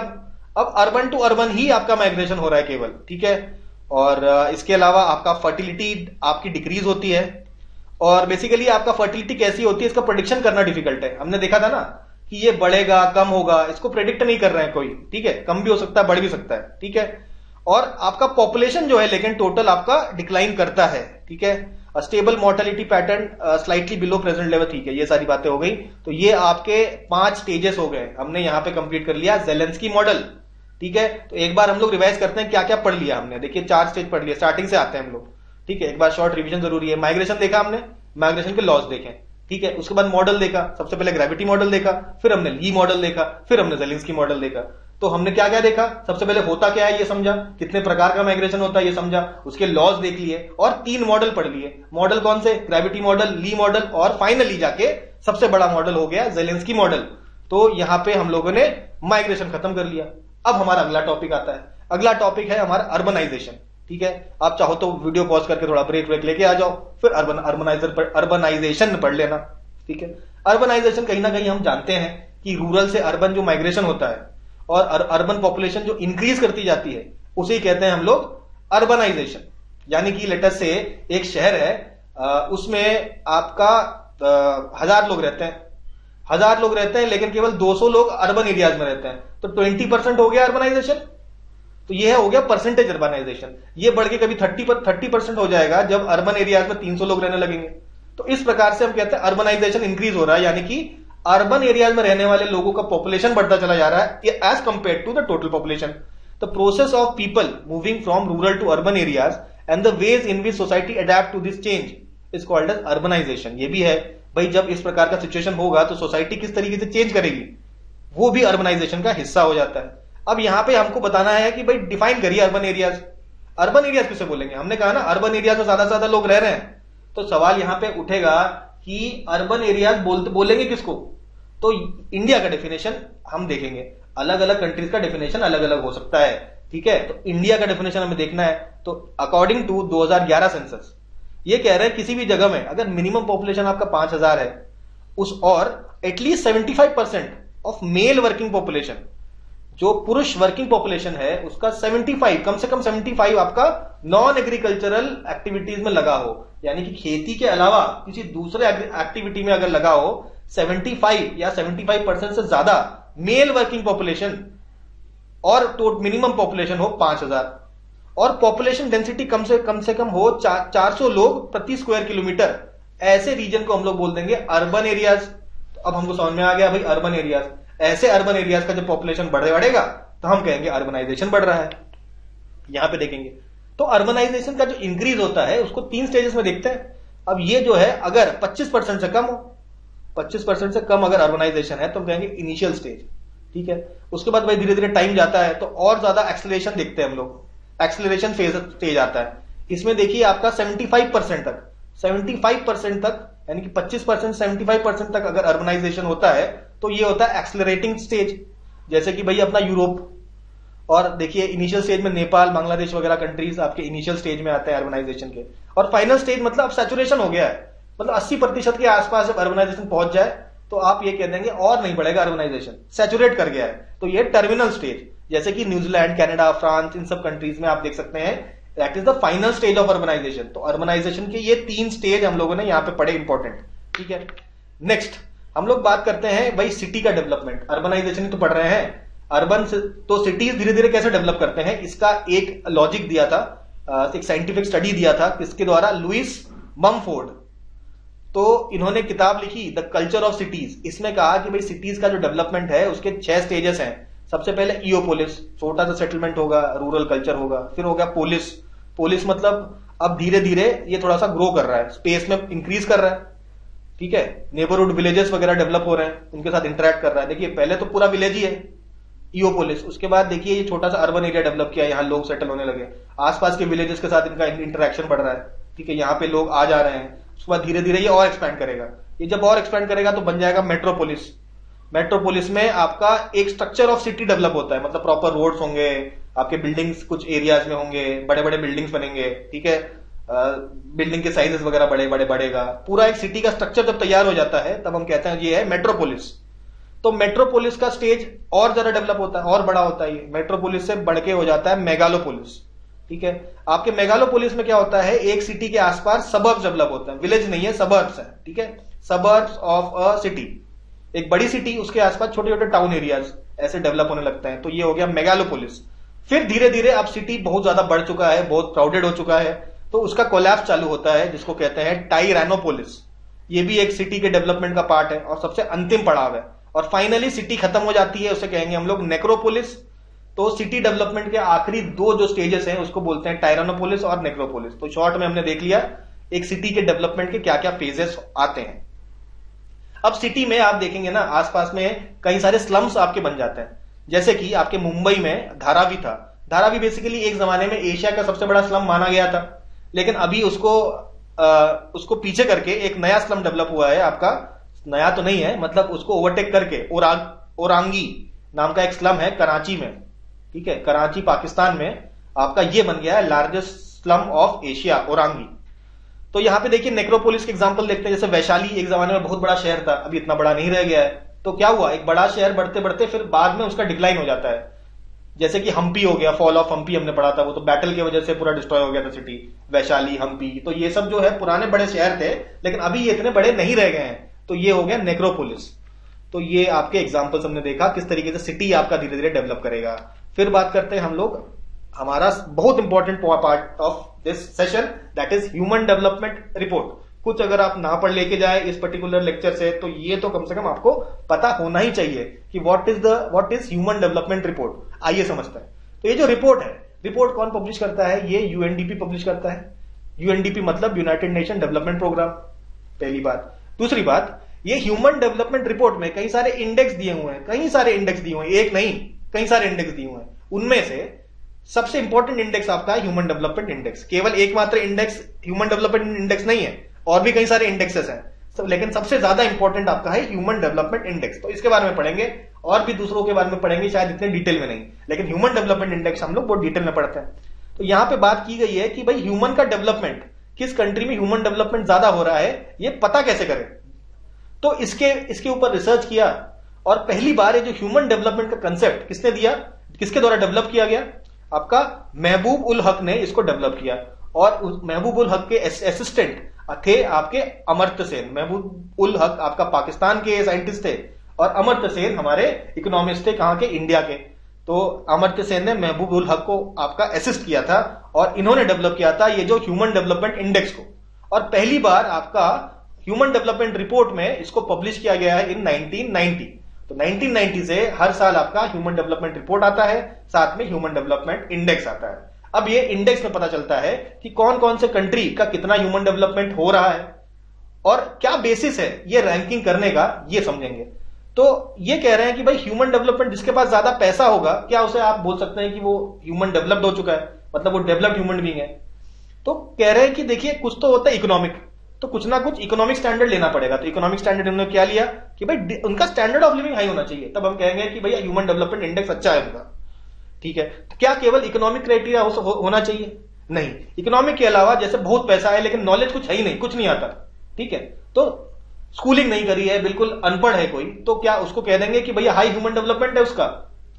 अब अर्बन टू अर्बन ही आपका माइग्रेशन हो रहा है केवल। ठीक है, और इसके अलावा आपका फर्टिलिटी आपकी डिक्रीज होती है, और बेसिकली आपका फर्टिलिटी कैसी होती है इसका प्रेडिक्शन करना डिफिकल्ट है। हमने देखा था ना कि ये बढ़ेगा कम होगा, इसको प्रेडिक्ट नहीं कर रहे हैं कोई। ठीक है, कम भी हो सकता है बढ़ भी सकता है। ठीक है, और आपका पॉपुलेशन जो है लेकिन टोटल आपका डिक्लाइन करता है। ठीक है, stable mortality pattern slightly below present level. ठीक है, ये सारी बातें हो गई। तो ये आपके 5 स्टेजेस हो गए, हमने यहां पे कंप्लीट कर लिया ज़ेलेंस्की मॉडल। ठीक है, तो एक बार हम लोग रिवाइज करते हैं क्या क्या पढ़ लिया हमने। देखिए 4 स्टेज पढ़ लिया, स्टार्टिंग से आते हैं हम लोग। ठीक है, एक बार शॉर्ट रिवीजन जरूरी है। माइग्रेशन देखा हमने, माइग्रेशन के लॉज देखे। ठीक है, उसके बाद मॉडल देखा, सबसे पहले ग्रेविटी मॉडल देखा, फिर हमने ली मॉडल देखा, फिर हमने ज़ेलेंस्की मॉडल देखा। तो हमने क्या क्या देखा, सबसे पहले होता क्या है ये समझा, कितने प्रकार का माइग्रेशन होता है ये समझा, उसके लॉज देख लिए, और 3 मॉडल पढ़ लिए। मॉडल कौन से, ग्रेविटी मॉडल, ली मॉडल, और फाइनली जाके सबसे बड़ा मॉडल हो गया ज़ेलेंस्की मॉडल। तो यहां पे हम लोगों ने माइग्रेशन खत्म कर लिया। अब हमारा अगला टॉपिक आता है, अगला टॉपिक है हमारा अर्बनाइजेशन। ठीक है, आप चाहो तो वीडियो पॉज करके थोड़ा ब्रेक लेके आ जाओ, फिर अर्बनाइजेशन पढ़ लेना। ठीक है, अर्बनाइजेशन कहीं ना कहीं हम जानते हैं कि रूरल से अर्बन जो माइग्रेशन होता है और अर्बन पॉपुलेशन जो इंक्रीज करती जाती है उसे कहते हैं हम लोग अर्बनाइजेशन। यानी कि लेटर से एक शहर है, उसमें आपका 1000 लोग रहते हैं, 1000 लोग रहते हैं, लेकिन केवल 200 लोग अर्बन एरियाज में रहते हैं। तो 20% हो गया अर्बनाइजेशन। तो यह हो गया परसेंटेज अर्बनाइजेशन। ये बढ़ के कभी 30% हो जाएगा जब अर्बन एरियाज में 300 लोग रहने लगेंगे। तो इस प्रकार से हम कहते हैं अर्बनाइजेशन इंक्रीज हो रहा है, यानी कि अर्बन एरियाज में रहने वाले लोगों का पॉपुलेशन बढ़ता चला जा रहा है as compared to the total population. The process of people moving from rural to urban areas and the ways in which society adapt to this change is called as urbanisation. ये भी है भाई, जब इस प्रकार का सिचुएशन होगा तो सोसाइटी किस तरीके से चेंज करेगी, वो भी अर्बनाइजेशन का हिस्सा हो जाता है। अब यहां पे हमको बताना है कि भाई डिफाइन करिए अर्बन एरियाज। अर्बन एरियाज किसे बोलेंगे, हमने कहा ना अर्बन एरियाज में ज्यादा से ज्यादा लोग रह रहे हैं। तो सवाल यहां पे उठेगा कि अर्बन एरियाज बोलेंगे किसको। तो इंडिया का डेफिनेशन हम देखेंगे, अलग अलग कंट्रीज का डेफिनेशन अलग अलग हो सकता है। ठीक है, तो इंडिया का डेफिनेशन हमें देखना है। तो अकॉर्डिंग टू 2011 सेंसस ये कह रहे हैं किसी भी जगह में अगर मिनिमम पॉपुलेशन आपका 5000 है उस और at least 75% of male working population, जो पुरुष वर्किंग पॉपुलेशन है उसका 75 कम से कम 75 आपका नॉन एग्रीकल्चरल एक्टिविटीज में लगा हो, यानी कि खेती के अलावा किसी दूसरे एक्टिविटी में अगर लगा हो 75 या 75% से ज्यादा मेल वर्किंग पॉपुलेशन, और तो मिनिमम पॉपुलेशन हो 5000, और पॉपुलेशन डेंसिटी कम से कम हो 400 लोग प्रति स्क्वायर किलोमीटर, ऐसे रीजन को हम लोग बोल देंगे अर्बन एरियाज। तो अब हमको समझ में आ गया भाई अर्बन एरियाज, ऐसे अर्बन एरियाज का जब पॉपुलेशन बढ़ेगा तो हम कहेंगे अर्बनाइजेशन बढ़ रहा है। यहां पे देखेंगे तो अर्बनाइजेशन का जो इंक्रीज होता है उसको 3 स्टेजेस में देखते हैं। अब ये जो है अगर 25% से कम हो, 25% से कम अगर अर्बनाइजेशन है तो हम कहेंगे इनिशियल स्टेज। ठीक है, उसके बाद भाई धीरे धीरे टाइम जाता है तो और ज्यादा एक्सेलरेशन देखते हैं हम लोग, एक्सेलरेशन फेज स्टेज आता है। इसमें देखिए आपका 75% तक, 75% तक यानी कि 25% 75% तक अगर अर्बनाइजेशन होता है तो ये होता है एक्सेलरेटिंग स्टेज। जैसे कि भाई अपना यूरोप, और देखिए इनिशियल स्टेज में नेपाल बांग्लादेश वगैरह कंट्रीज आपके इनिशियल स्टेज में आते हैं अर्बनाइजेशन के, और फाइनल स्टेज मतलब अब सैचुरेशन हो गया है, मतलब 80% के आसपास जब अर्बनाइजेशन पहुंच जाए तो आप ये कह देंगे और नहीं बढ़ेगा अर्बनाइजेशन, सैचुरेट कर गया है। तो ये टर्मिनल स्टेज, जैसे कि न्यूजीलैंड, कनाडा, फ्रांस, इन सब कंट्रीज में आप देख सकते हैं that is the final stage of urbanisation. तो अर्बनाइजेशन के ये 3 स्टेज हम लोगों ने यहां पे पढ़े, इंपॉर्टेंट। ठीक है, नेक्स्ट हम लोग बात करते हैं भाई सिटी का डेवलपमेंट। अर्बनाइजेशन ही तो पढ़ रहे हैं, अर्बन तो सिटीज धीरे धीरे कैसे डेवलप करते हैं इसका एक लॉजिक दिया था, एक साइंटिफिक स्टडी दिया था किसके द्वारा, लुइस ममफोर्ड। तो इन्होंने किताब लिखी द कल्चर ऑफ सिटीज। इसमें कहा कि भाई सिटीज का जो डेवलपमेंट है उसके 6 स्टेजेस हैं। सबसे पहले ईओपोलिस, छोटा सा सेटलमेंट होगा, रूरल कल्चर होगा। फिर हो गया पोलिस, पोलिस मतलब अब धीरे धीरे ये थोड़ा सा ग्रो कर रहा है, स्पेस में इंक्रीज कर रहा है। ठीक है, नेबरहुड विलेजेस वगैरह डेवलप हो रहे हैं, उनके साथ इंटरेक्ट कर रहा है। देखिए पहले तो पूरा विलेज ही है ईओपोलिस, उसके बाद देखिए ये छोटा सा अर्बन एरिया डेवलप किया, यहाँ लोग सेटल होने लगे, आसपास के विलेजेस के साथ इनका इंटरेक्शन बढ़ रहा है, ठीक है, यहाँ पे लोग आ जा रहे हैं। उसके बाद धीरे धीरे ये और एक्सपैंड करेगा, ये जब और एक्सपैंड करेगा तो बन जाएगा मेट्रोपोलिस। मेट्रोपोलिस में आपका एक स्ट्रक्चर ऑफ सिटी डेवलप होता है, मतलब प्रॉपर रोड्स होंगे, आपके बिल्डिंग्स कुछ एरियाज में होंगे, बड़े बड़े बिल्डिंग्स बनेंगे, ठीक है, बिल्डिंग के साइजेस वगैरह बड़े बड़े बढ़ेगा, पूरा एक सिटी का स्ट्रक्चर जब तैयार हो जाता है तब हम कहते हैं ये है मेट्रोपोलिस। तो मेट्रोपोलिस का स्टेज और ज्यादा डेवलप होता है और बड़ा होता है, मेट्रोपोलिस से बढ़ के हो जाता है मेगालोपोलिस, ठीक है। आपके मेगालोपोलिस में क्या होता है, एक सिटी के आसपास सबर्ब्स डेवलप होते हैं, विलेज नहीं है सबर्ब्स है, ठीक है, सबर्ब्स ऑफ अ सिटी, एक बड़ी सिटी उसके आसपास छोटे छोटे टाउन एरियाज ऐसे डेवलप होने लगते हैं, तो ये हो गया मेगालोपोलिस। फिर धीरे धीरे अब सिटी बहुत ज्यादा बढ़ चुका है, बहुत क्राउडेड हो चुका है, तो उसका कोलैप्स चालू होता है जिसको कहते हैं टाइरैनोपोलिस। ये भी एक सिटी के डेवलपमेंट का पार्ट है और सबसे अंतिम पड़ाव है, और फाइनली सिटी खत्म हो जाती है, उसे कहेंगे हम लोग नेक्रोपोलिस। तो सिटी डेवलपमेंट के आखिरी दो जो स्टेजेस हैं उसको बोलते हैं टाइरैनोपोलिस और नेक्रोपोलिस। तो शॉर्ट में हमने देख लिया एक सिटी के डेवलपमेंट के क्या क्या फेजेस आते हैं। अब सिटी में आप देखेंगे ना आसपास में कई सारे स्लम्स आपके बन जाते हैं, जैसे कि आपके मुंबई में धारावी था। धारावी बेसिकली एक जमाने में एशिया का सबसे बड़ा स्लम माना गया था, लेकिन अभी उसको पीछे करके एक नया स्लम डेवलप हुआ है आपका, नया तो नहीं है, मतलब उसको ओवरटेक करके ओरांगी नाम का एक स्लम है कराची में, ठीक है, कराची पाकिस्तान में आपका ये बन गया है लार्जेस्ट स्लम ऑफ एशिया, ओरांगी। तो यहां पे देखिए नेक्रोपोलिस के एग्जांपल देखते हैं, जैसे वैशाली एक जमाने में बहुत बड़ा शहर था, अभी इतना बड़ा नहीं रह गया है। तो क्या हुआ, एक बड़ा शहर बढ़ते बढ़ते फिर बाद में उसका डिक्लाइन हो जाता है, जैसे कि हम्पी हो गया, फॉल ऑफ हम्पी हमने पढ़ा था, वो तो बैटल की वजह से पूरा डिस्ट्रॉय हो गया था सिटी, वैशाली, हम्पी। तो ये सब जो है पुराने बड़े शहर थे, लेकिन अभी ये इतने बड़े नहीं रह गए हैं, तो ये हो गया नेक्रोपोलिस। तो ये आपके एग्जाम्पल्स हमने देखा किस तरीके से सिटी आपका धीरे धीरे डेवलप करेगा। फिर बात करते हैं हम लोग हमारा बहुत important part of this session, that is human development report. कुछ अगर आप ना पढ़ लेके जाए इस पर्टिकुलर लेक्चर से, तो ये तो कम से कम आपको पता होना ही चाहिए कि what is human development report. आइए समझते हैं। तो ये जो रिपोर्ट है, रिपोर्ट कौन पब्लिश करता है, ये यूएनडीपी पब्लिश करता है। यूएनडीपी मतलब यूनाइटेड नेशन डेवलपमेंट प्रोग्राम, पहली बात। दूसरी बात, ये ह्यूमन डेवलपमेंट रिपोर्ट में कई सारे इंडेक्स दिए हुए हैं, कई सारे इंडेक्स दिए हुए हैं, एक नहीं कई सारे इंडेक्स दिए हुए हैं। उनमें से सबसे इंपॉर्टेंट इंडेक्स आपका है ह्यूमन डेवलपमेंट इंडेक्स। केवल एकमात्र इंडेक्स ह्यूमन डेवलपमेंट इंडेक्स नहीं है, और भी कई सारे इंडेक्सेस हैं, लेकिन सबसे ज्यादा इंपॉर्टेंट आपका है ह्यूमन डेवलपमेंट इंडेक्स। तो इसके बारे में पढ़ेंगे, और भी दूसरों के बारे में पढ़ेंगे, शायद इतने डिटेल में नहीं, लेकिन ह्यूमन डेवलपमेंट इंडेक्स हम लोग बहुत डिटेल में पढ़ते हैं। तो यहां पे बात की गई है कि भाई ह्यूमन का डेवलपमेंट, किस कंट्री में ह्यूमन डेवलपमेंट ज्यादा हो रहा है, ये पता कैसे करें। तो इसके ऊपर रिसर्च किया, और पहली बार ये जो ह्यूमन डेवलपमेंट का कंसेप्ट किसने दिया, किसके द्वारा डेवलप किया गया, आपका महबूब उल हक ने इसको डेवलप किया। और महबूब उल हक के असिस्टेंट थे आपके अमर्त्य सेन। महबूब उल हक आपका पाकिस्तान के साइंटिस्ट थे, और अमर्त्य सेन हमारे इकोनॉमिस्ट थे, कहां के, इंडिया के। तो अमर्त्य सेन ने महबूब उल हक को आपका असिस्ट किया था, और इन्होंने डेवलप किया था ये जो ह्यूमन डेवलपमेंट इंडेक्स को। और पहली बार आपका ह्यूमन डेवलपमेंट रिपोर्ट में इसको पब्लिश किया गया है इन 1990। तो 1990 से हर साल आपका ह्यूमन डेवलपमेंट रिपोर्ट आता है, साथ में ह्यूमन डेवलपमेंट इंडेक्स आता है। अब ये इंडेक्स में पता चलता है कि कौन कौन से कंट्री का कितना ह्यूमन डेवलपमेंट हो रहा है, और क्या बेसिस है ये रैंकिंग करने का, ये समझेंगे। तो ये कह रहे हैं कि भाई ह्यूमन डेवलपमेंट जिसके पास ज्यादा पैसा होगा, क्या उसे आप बोल सकते हैं कि वो ह्यूमन डेवलप्ड हो चुका है, मतलब वो डेवलप्ड ह्यूमन बीइंग है। तो कह रहे हैं कि देखिए कुछ तो होता है इकोनॉमिक, तो कुछ ना कुछ इकोनॉमिक स्टैंडर्ड लेना पड़ेगा। तो इकोनॉमिक स्टैंडर्ड उन्होंने क्या लिया कि भाई उनका स्टैंडर्ड ऑफ लिविंग हाई होना चाहिए, तब हम कहेंगे कि भाई ह्यूमन डेवलपमेंट इंडेक्स अच्छा है उनका, ठीक है। तो क्या केवल इकोनॉमिक क्राइटेरिया होना चाहिए, नहीं, इकोनॉमिक के अलावा जैसे बहुत पैसा है लेकिन नॉलेज कुछ है ही नहीं, कुछ नहीं आता, ठीक है, तो स्कूलिंग नहीं करी है, बिल्कुल अनपढ़ है कोई, तो क्या उसको कह देंगे कि भैया हाई ह्यूमन डेवलपमेंट है उसका?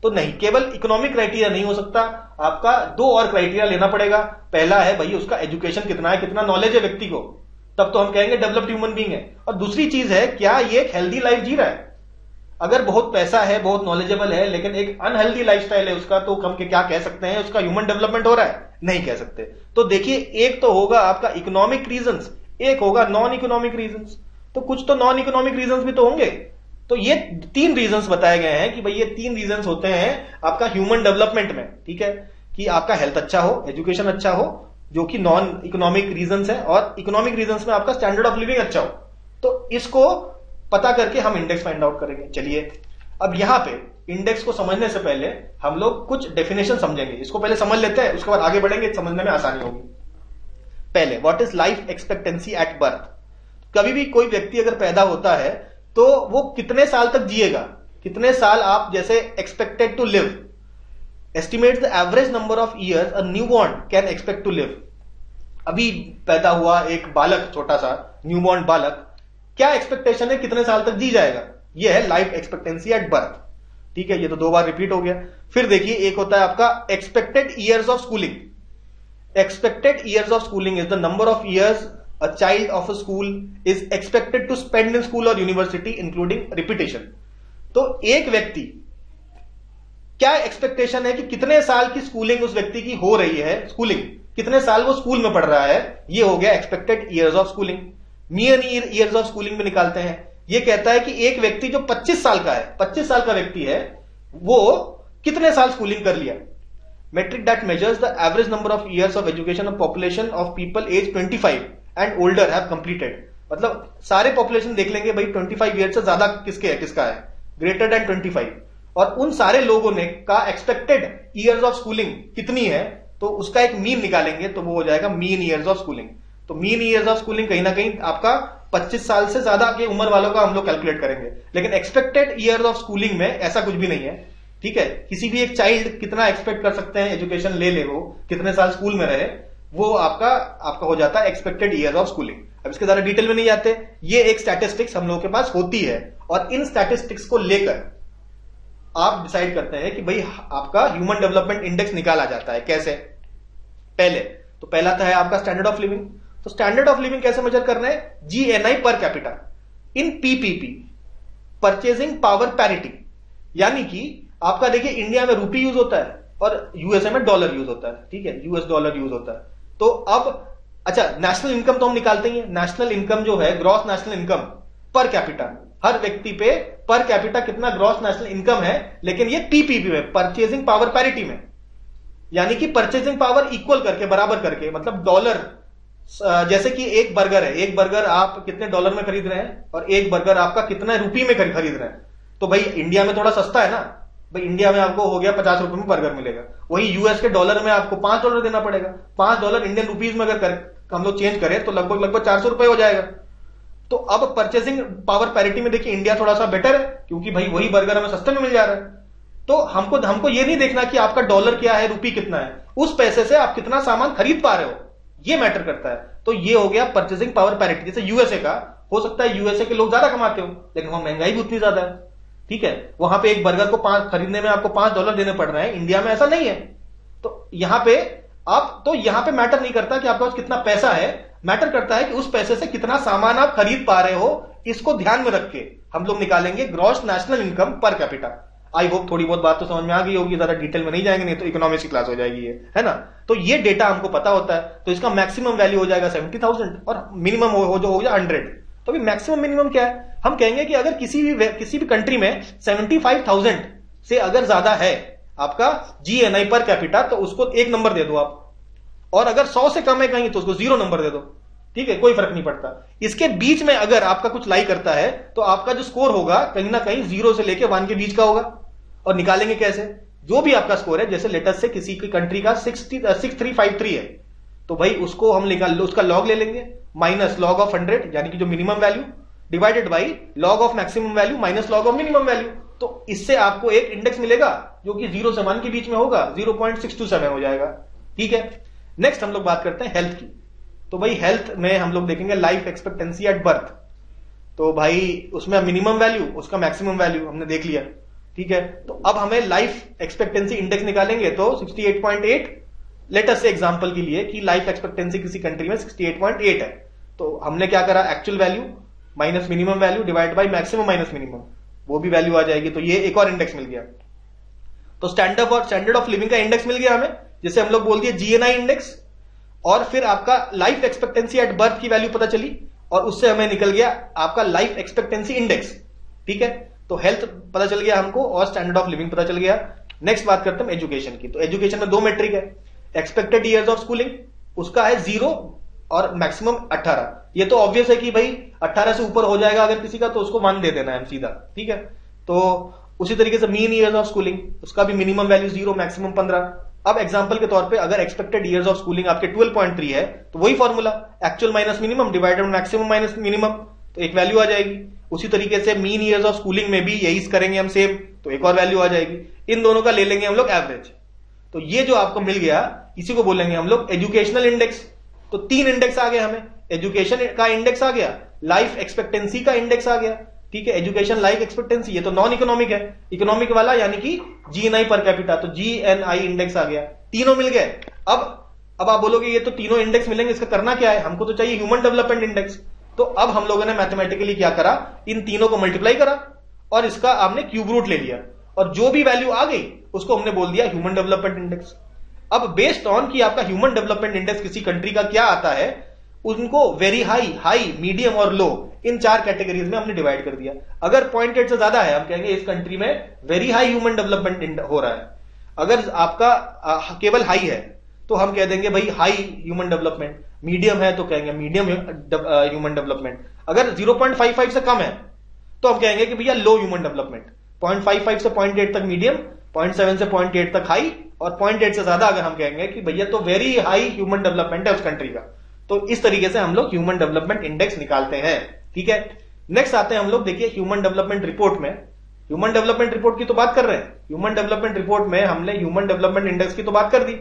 तो नहीं, केवल इकोनॉमिक क्राइटेरिया नहीं हो सकता, आपका दो और क्राइटेरिया लेना पड़ेगा। पहला है भाई उसका एजुकेशन कितना है, कितना नॉलेज है व्यक्ति को, तब तो हम कहेंगे डेवलप्ड ह्यूमन बीइंग है। और दूसरी चीज है क्या ये एक हेल्दी लाइफ जी रहा है। अगर बहुत पैसा है, बहुत नॉलेजेबल है, लेकिन एक अनहेल्दी लाइफस्टाइल है उसका, तो हम क्या कह सकते हैं, उसका ह्यूमन डेवलपमेंट हो रहा है? नहीं कह सकते। तो देखिए एक तो होगा आपका इकोनॉमिक रीजंस, एक होगा नॉन इकोनॉमिक रीजंस। तो कुछ तो नॉन इकोनॉमिक रीजंस भी तो होंगे। तो ये तीन रीजंस बताए गए हैं कि भाई ये तीन रीजंस होते हैं आपका ह्यूमन डेवलपमेंट में, ठीक है, कि आपका हेल्थ अच्छा हो, एजुकेशन अच्छा हो, जो कि नॉन इकोनॉमिक रीजंस है, और इकोनॉमिक रीजंस में आपका स्टैंडर्ड ऑफ लिविंग अच्छा हो। तो इसको पता करके हम इंडेक्स फाइंड आउट करेंगे। चलिए अब यहां पे इंडेक्स को समझने से पहले हम लोग कुछ डेफिनेशन समझेंगे। इसको पहले समझ लेते हैं, उसके बाद आगे बढ़ेंगे, समझने में आसानी होगी। पहले what is life expectancy at birth. कभी भी कोई व्यक्ति अगर पैदा होता है तो वो कितने साल तक जिएगा, कितने साल आप जैसे expected to live, estimate the average number of years a newborn can expect to live. अभी पैदा हुआ एक बालक, छोटा सा न्यूबॉर्न बालक, क्या एक्सपेक्टेशन है कितने साल तक जी जाएगा, ये है लाइफ एक्सपेक्टेंसी एट बर्थ। ठीक है, ये तो 2 बार रिपीट हो गया। फिर देखिए एक होता है आपका expected years of schooling. Expected years of schooling is the number of years a child of a school is expected to spend in school or university including repetition। तो एक व्यक्ति क्या एक्सपेक्टेशन है कि कितने साल की स्कूलिंग उस व्यक्ति की हो रही है, स्कूलिंग कितने साल वो स्कूल में पढ़ रहा है, ये हो गया expected years of schooling. Mean years of schooling में निकालते हैं, ये कहता है कि एक व्यक्ति जो 25 साल का है, 25 साल का व्यक्ति है, वो कितने साल स्कूलिंग कर लिया। Metric that measures the average number of years of education of population of people age 25 and older have completed. मतलब सारे पॉपुलेशन देख लेंगे भाई 25 ईयर से ज्यादा किसका है, ग्रेटर देन 25, और उन सारे लोगों ने का एक्सपेक्टेड ईयर्स ऑफ स्कूलिंग कितनी है, तो उसका एक मीन निकालेंगे, तो वो हो जाएगा मीन ईयर्स ऑफ स्कूलिंग। तो मीन ईयर्स ऑफ स्कूलिंग कहीं ना कहीं आपका 25 साल से ज्यादा की उम्र वालों का हम लोग कैलकुलेट करेंगे, लेकिन एक्सपेक्टेड ईयर्स ऑफ स्कूलिंग में ऐसा कुछ भी नहीं है। ठीक है, किसी भी एक चाइल्ड कितना एक्सपेक्ट कर सकते हैं एजुकेशन ले वो, कितने साल स्कूल में रहे, वो आपका हो जाता है एक्सपेक्टेड ईयर्स ऑफ स्कूलिंग। अब इसके ज्यादा डिटेल में नहीं जाते, ये एक स्टैटिस्टिक्स हम लोगों के पास होती है, और इन स्टैटिस्टिक्स को लेकर आप डिसाइड करते हैं कि भाई आपका ह्यूमन डेवलपमेंट इंडेक्स निकाला जाता है कैसे। पहला है आपका स्टैंडर्ड ऑफ लिविंग। तो स्टैंडर्ड ऑफ लिविंग कैसे मेजर करना है, जीएनआई पर कैपिटा इन पीपीपी, परचेजिंग पावर पैरिटी। यानी कि आपका देखिए इंडिया में रूपी यूज होता है और यूएसए में डॉलर यूज होता है। ठीक है, यूएस डॉलर यूज होता है। तो अब अच्छा, नेशनल इनकम तो हम निकालते ही हैं। नेशनल इनकम जो है, gross national income per capita, हर व्यक्ति पे पर कैपिटा कितना ग्रॉस नेशनल इनकम है, लेकिन ये पीपीपी में, परचेजिंग पावर पैरिटी में, यानी कि परचेजिंग पावर इक्वल करके, बराबर करके। मतलब डॉलर, जैसे कि एक बर्गर है, एक बर्गर आप कितने डॉलर में खरीद रहे हैं और एक बर्गर आपका कितना रुपये में खरीद रहे हैं। तो भाई इंडिया में थोड़ा सस्ता है ना, भाई इंडिया में आपको हो गया 50 रुपए में बर्गर मिलेगा, वही यूएस के डॉलर में आपको $5 देना पड़ेगा। $5 इंडियन रुपीज में अगर हम लोग चेंज करें तो लगभग 400 रुपए हो जाएगा। तो अब परचेसिंग पावर पैरिटी में देखिए इंडिया थोड़ा सा बेटर है, क्योंकि भाई वही बर्गर हमें सस्ते में मिल जा रहा है। तो हमको ये नहीं देखना कि आपका डॉलर क्या है, रुपी कितना है, उस पैसे से आप कितना सामान खरीद पा रहे हो, ये मैटर करता है। तो ये हो गया परचेसिंग पावर पैरिटी। जैसे यूएसए का, हो सकता है यूएसए के लोग ज्यादा कमाते हो, लेकिन वहां महंगाई भी उतनी ज्यादा है। ठीक है, वहां पे एक बर्गर को खरीदने में आपको $5 देने पड़ रहे हैं, इंडिया में ऐसा नहीं है। तो यहां पे मैटर नहीं करता कि आपके पास कितना पैसा है, मैटर करता है कि उस पैसे से कितना सामान आप खरीद पा रहे हो। इसको ध्यान में रख के हम लोग निकालेंगे gross national income per capita. I hope थोड़ी बहुत बात तो समझ में आ गई होगी, ज्यादा डिटेल में नहीं जाएंगे, नहीं तो इकोनॉमिक्स की क्लास हो जाएगी ये, है ना। तो ये डेटा हमको पता होता है, तो इसका मैक्सिमम वैल्यू हो जाएगा 70,000 और मिनिमम हो जाएगा 100। तो अभी मैक्सिमम मिनिमम क्या है, हम कहेंगे कि अगर किसी भी कंट्री में 75,000 से अगर ज्यादा है आपका जीएनआई पर कैपिटा, तो उसको 1 नंबर दे दो आप, और अगर 100 से कम है कहीं तो उसको 0 नंबर दे दो। ठीक है, कोई फर्क नहीं पड़ता। इसके बीच में अगर आपका कुछ लाई करता है तो आपका जो स्कोर होगा कहीं ना कहीं 0 से लेके 1 के बीच का होगा। और निकालेंगे कैसे, जो भी आपका स्कोर है, जैसे लेटेस्ट से किसी की कंट्री का 6353 है, तो भाई उसको हम उसका लॉग ले लेंगे, माइनस लॉग ऑफ 100 यानी कि जो minimum value, divided by log of maximum value minus log of minimum value. तो इससे आपको एक इंडेक्स मिलेगा जो कि 0 से 1 के बीच में होगा, 0.627 हो जाएगा। ठीक है, नेक्स्ट हम लोग बात करते हैं हेल्थ की। तो भाई हेल्थ में हम लोग देखेंगे लाइफ एक्सपेक्टेंसी एट बर्थ। तो भाई उसमें मिनिमम वैल्यू, उसका मैक्सिमम वैल्यू हमने देख लिया। ठीक है, तो अब हमें लाइफ एक्सपेक्टेंसी इंडेक्स निकालेंगे, तो 68.8 लेटेस्ट से एग्जांपल के लिए कि लाइफ एक्सपेक्टेंसी किसी कंट्री में 68.8 है, तो हमने क्या करा, actual value minus minimum value divide by maximum minus minimum, वो भी वैल्यू आ जाएगी। तो ये एक और इंडेक्स मिल गया। तो स्टैंडर्ड ऑफ लिविंग का इंडेक्स मिल गया हमें, जिसे हम लोग बोल दिए जीएनआई इंडेक्स। और फिर आपका लाइफ एक्सपेक्टेंसी एट बर्थ की वैल्यू पता चली, और उससे हमें निकल गया आपका लाइफ एक्सपेक्टेंसी इंडेक्स। ठीक है, तो हेल्थ पता चल गया हमको और स्टैंडर्ड ऑफ लिविंग पता चल गया। नेक्स्ट बात करते हैं एजुकेशन की। तो एजुकेशन में 2 मेट्रिक है, एक्सपेक्टेड ईयर्स ऑफ स्कूलिंग, उसका है 0, और मैक्सिमम 18। ये तो ऑब्वियस है कि भाई 18 से ऊपर हो जाएगा अगर किसी का तो उसको 1 दे देना है सीधा, ठीक है। तो उसी तरीके से मीन ईयर्स ऑफ स्कूलिंग, उसका भी मिनिमम वैल्यू 0, मैक्सिमम 15। अब एग्जांपल के तौर पे अगर एक्सपेक्टेड ईयर्स ऑफ स्कूलिंग आपके 12.3 है तो वही formula, actual minus minimum divided maximum minus minimum, तो एक वैल्यू आ जाएगी। उसी तरीके से मीन ईयर्स ऑफ स्कूलिंग में भी यही करेंगे हम सेम, तो एक और वैल्यू आ जाएगी। इन दोनों का ले लेंगे हम लोग एवरेज, तो ये जो आपको मिल गया इसी को बोलेंगे हम लोग एजुकेशनल इंडेक्स। तो 3 इंडेक्स आ गए हमें, एजुकेशन का इंडेक्स आ गया, लाइफ एक्सपेक्टेंसी का इंडेक्स आ गया, ठीक है। एजुकेशन लाइफ एक्सपेक्टेंसी ये तो नॉन इकोनॉमिक है, इकोनॉमिक वाला यानी कि जीएनआई पर कैपिटा, तो जीएनआई इंडेक्स आ गया, तीनों मिल गए। अब आप बोलोगे ये तो तीनों इंडेक्स मिलेंगे, इसका करना क्या है, हमको तो चाहिए ह्यूमन डेवलपमेंट इंडेक्स। तो अब हम लोगों ने मैथमेटिकली क्या करा, इन तीनों को मल्टीप्लाई करा और इसका आपने क्यूब रूट ले लिया और जो भी वैल्यू आ गई उसको हमने बोल दिया ह्यूमन डेवलपमेंट इंडेक्स। अब बेस्ड ऑन कि आपका ह्यूमन डेवलपमेंट इंडेक्स किसी कंट्री का क्या आता है, उनको वेरी हाई, हाई, मीडियम और लो, इन 4 कैटेगरीज में हमने डिवाइड कर दिया। अगर 0.8 से ज्यादा है हम कहेंगे इस कंट्री में वेरी हाई ह्यूमन डेवलपमेंट हो रहा है। अगर आपका केवल हाई है तो हम कह देंगे भाई हाई ह्यूमन डेवलपमेंट, मीडियम है तो कहेंगे मीडियम ह्यूमन डेवलपमेंट। अगर 0.55 से कम है तो हम कहेंगे कि भैया लो ह्यूमन डेवलपमेंट। 0.55 से 0.8 तक मीडियम, 0.7 से 0.8 तक हाई और 0.8 से ज्यादा अगर हम कहेंगे कि भैया तो वेरी हाई ह्यूमन डेवलपमेंट है उस कंट्री का। तो इस तरीके से हम लोग ह्यूमन डेवलपमेंट इंडेक्स निकालते हैं, ठीक है। नेक्स्ट आते हैं हम लोग, देखिए ह्यूमन डेवलपमेंट रिपोर्ट में, ह्यूमन डेवलपमेंट रिपोर्ट की तो बात कर रहे हैं, ह्यूमन डेवलपमेंट रिपोर्ट में हमने ह्यूमन डेवलपमेंट इंडेक्स की तो बात कर दी।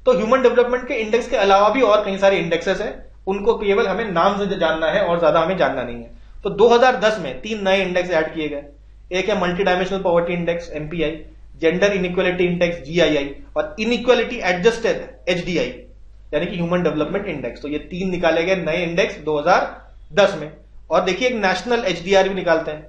तो ह्यूमन डेवलपमेंट के इंडेक्स के अलावा भी और कई सारे इंडेक्सेस हैं, उनको केवल हमें नाम से जानना है और ज्यादा हमें जानना नहीं है। तो 2010 में 3 नए इंडेक्स ऐड किए गए, एक है multi dimensional poverty index MPI, gender inequality index GII और इनइक्वालिटी एडजस्टेड HDI यानी कि ह्यूमन डेवलपमेंट इंडेक्स। तो ये 3 निकाले गए नए इंडेक्स 2010 में। और देखिए एक नेशनल HDR भी निकालते हैं,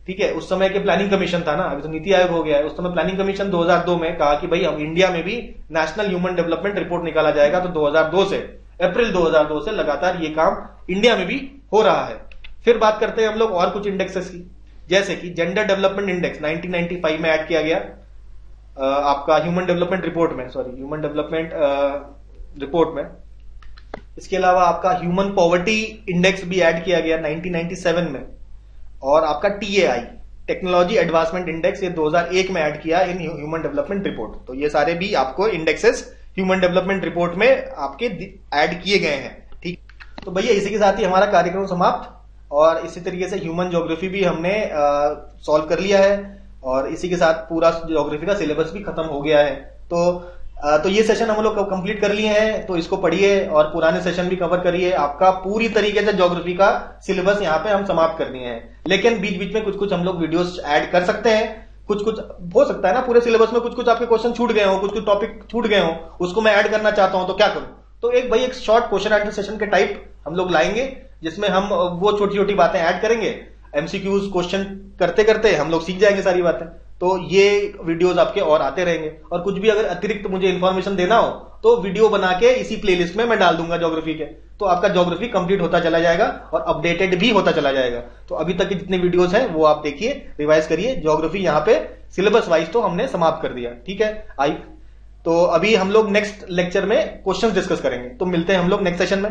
ठीक है। उस समय के प्लानिंग कमीशन था ना, अभी तो नीति आयोग हो गया है, उस समय प्लानिंग कमीशन 2002 में कहा कि भाई अब इंडिया में भी नेशनल ह्यूमन डेवलपमेंट रिपोर्ट निकाला जाएगा। तो 2002 से, अप्रैल 2002 से लगातार ये काम इंडिया में भी हो रहा है। फिर बात करते हैं हम लोग और कुछ इंडेक्सेस की, जैसे कि जेंडर डेवलपमेंट इंडेक्स 1995 में ऐड किया गया आपका ह्यूमन डेवलपमेंट रिपोर्ट में, सॉरी ह्यूमन डेवलपमेंट रिपोर्ट में। इसके अलावा आपका ह्यूमन पॉवर्टी इंडेक्स भी ऐड किया गया 1997 में, और आपका TAI टेक्नोलॉजी एडवांसमेंट इंडेक्स ये 2001 में ऐड किया इन ह्यूमन डेवलपमेंट रिपोर्ट। तो ये सारे भी आपको इंडेक्सेस ह्यूमन डेवलपमेंट रिपोर्ट में आपके ऐड किए गए हैं, ठीक। तो भैया इसी के साथ ही हमारा कार्यक्रम समाप्त, और इसी तरीके से ह्यूमन ज्योग्राफी भी हमने सॉल्व कर लिया है, और इसी के साथ पूरा ज्योग्राफी का सिलेबस भी खत्म हो गया है। तो ये सेशन हम लोग कंप्लीट कर लिए हैं, तो इसको पढ़िए और पुराने सेशन भी कवर करिए। आपका पूरी तरीके से ज्योग्राफी का सिलेबस यहाँ पे हम समाप्त कर दिए हैं, लेकिन बीच बीच में कुछ कुछ हम लोग वीडियोस ऐड कर सकते हैं। कुछ कुछ हो सकता है ना पूरे सिलेबस में कुछ कुछ आपके क्वेश्चन छूट गए हो, कुछ कुछ टॉपिक छूट गए हो, उसको मैं ऐड करना चाहता हूं तो क्या करूं। तो एक शॉर्ट क्वेश्चन आंसर सेशन के टाइप हम लोग लाएंगे, जिसमें हम वो छोटी छोटी बातें ऐड करेंगे। MCQs क्वेश्चन करते करते हम लोग सीख जाएंगे सारी बातें। तो ये वीडियोस आपके और आते रहेंगे, और कुछ भी अगर अतिरिक्त मुझे इंफॉर्मेशन देना हो तो वीडियो बना के इसी प्लेलिस्ट में मैं डाल दूंगा ज्योग्राफी के, तो आपका ज्योग्राफी कंप्लीट होता चला जाएगा और अपडेटेड भी होता चला जाएगा। तो अभी तक के जितने वीडियोस हैं वो आप देखिए, रिवाइज करिए। ज्योग्राफी यहाँ पे सिलेबस वाइज तो हमने समाप्त कर दिया, ठीक है। तो अभी हम लोग नेक्स्ट लेक्चर में क्वेश्चंस डिस्कस करेंगे, तो मिलते हैं हम लोग नेक्स्ट सेशन में।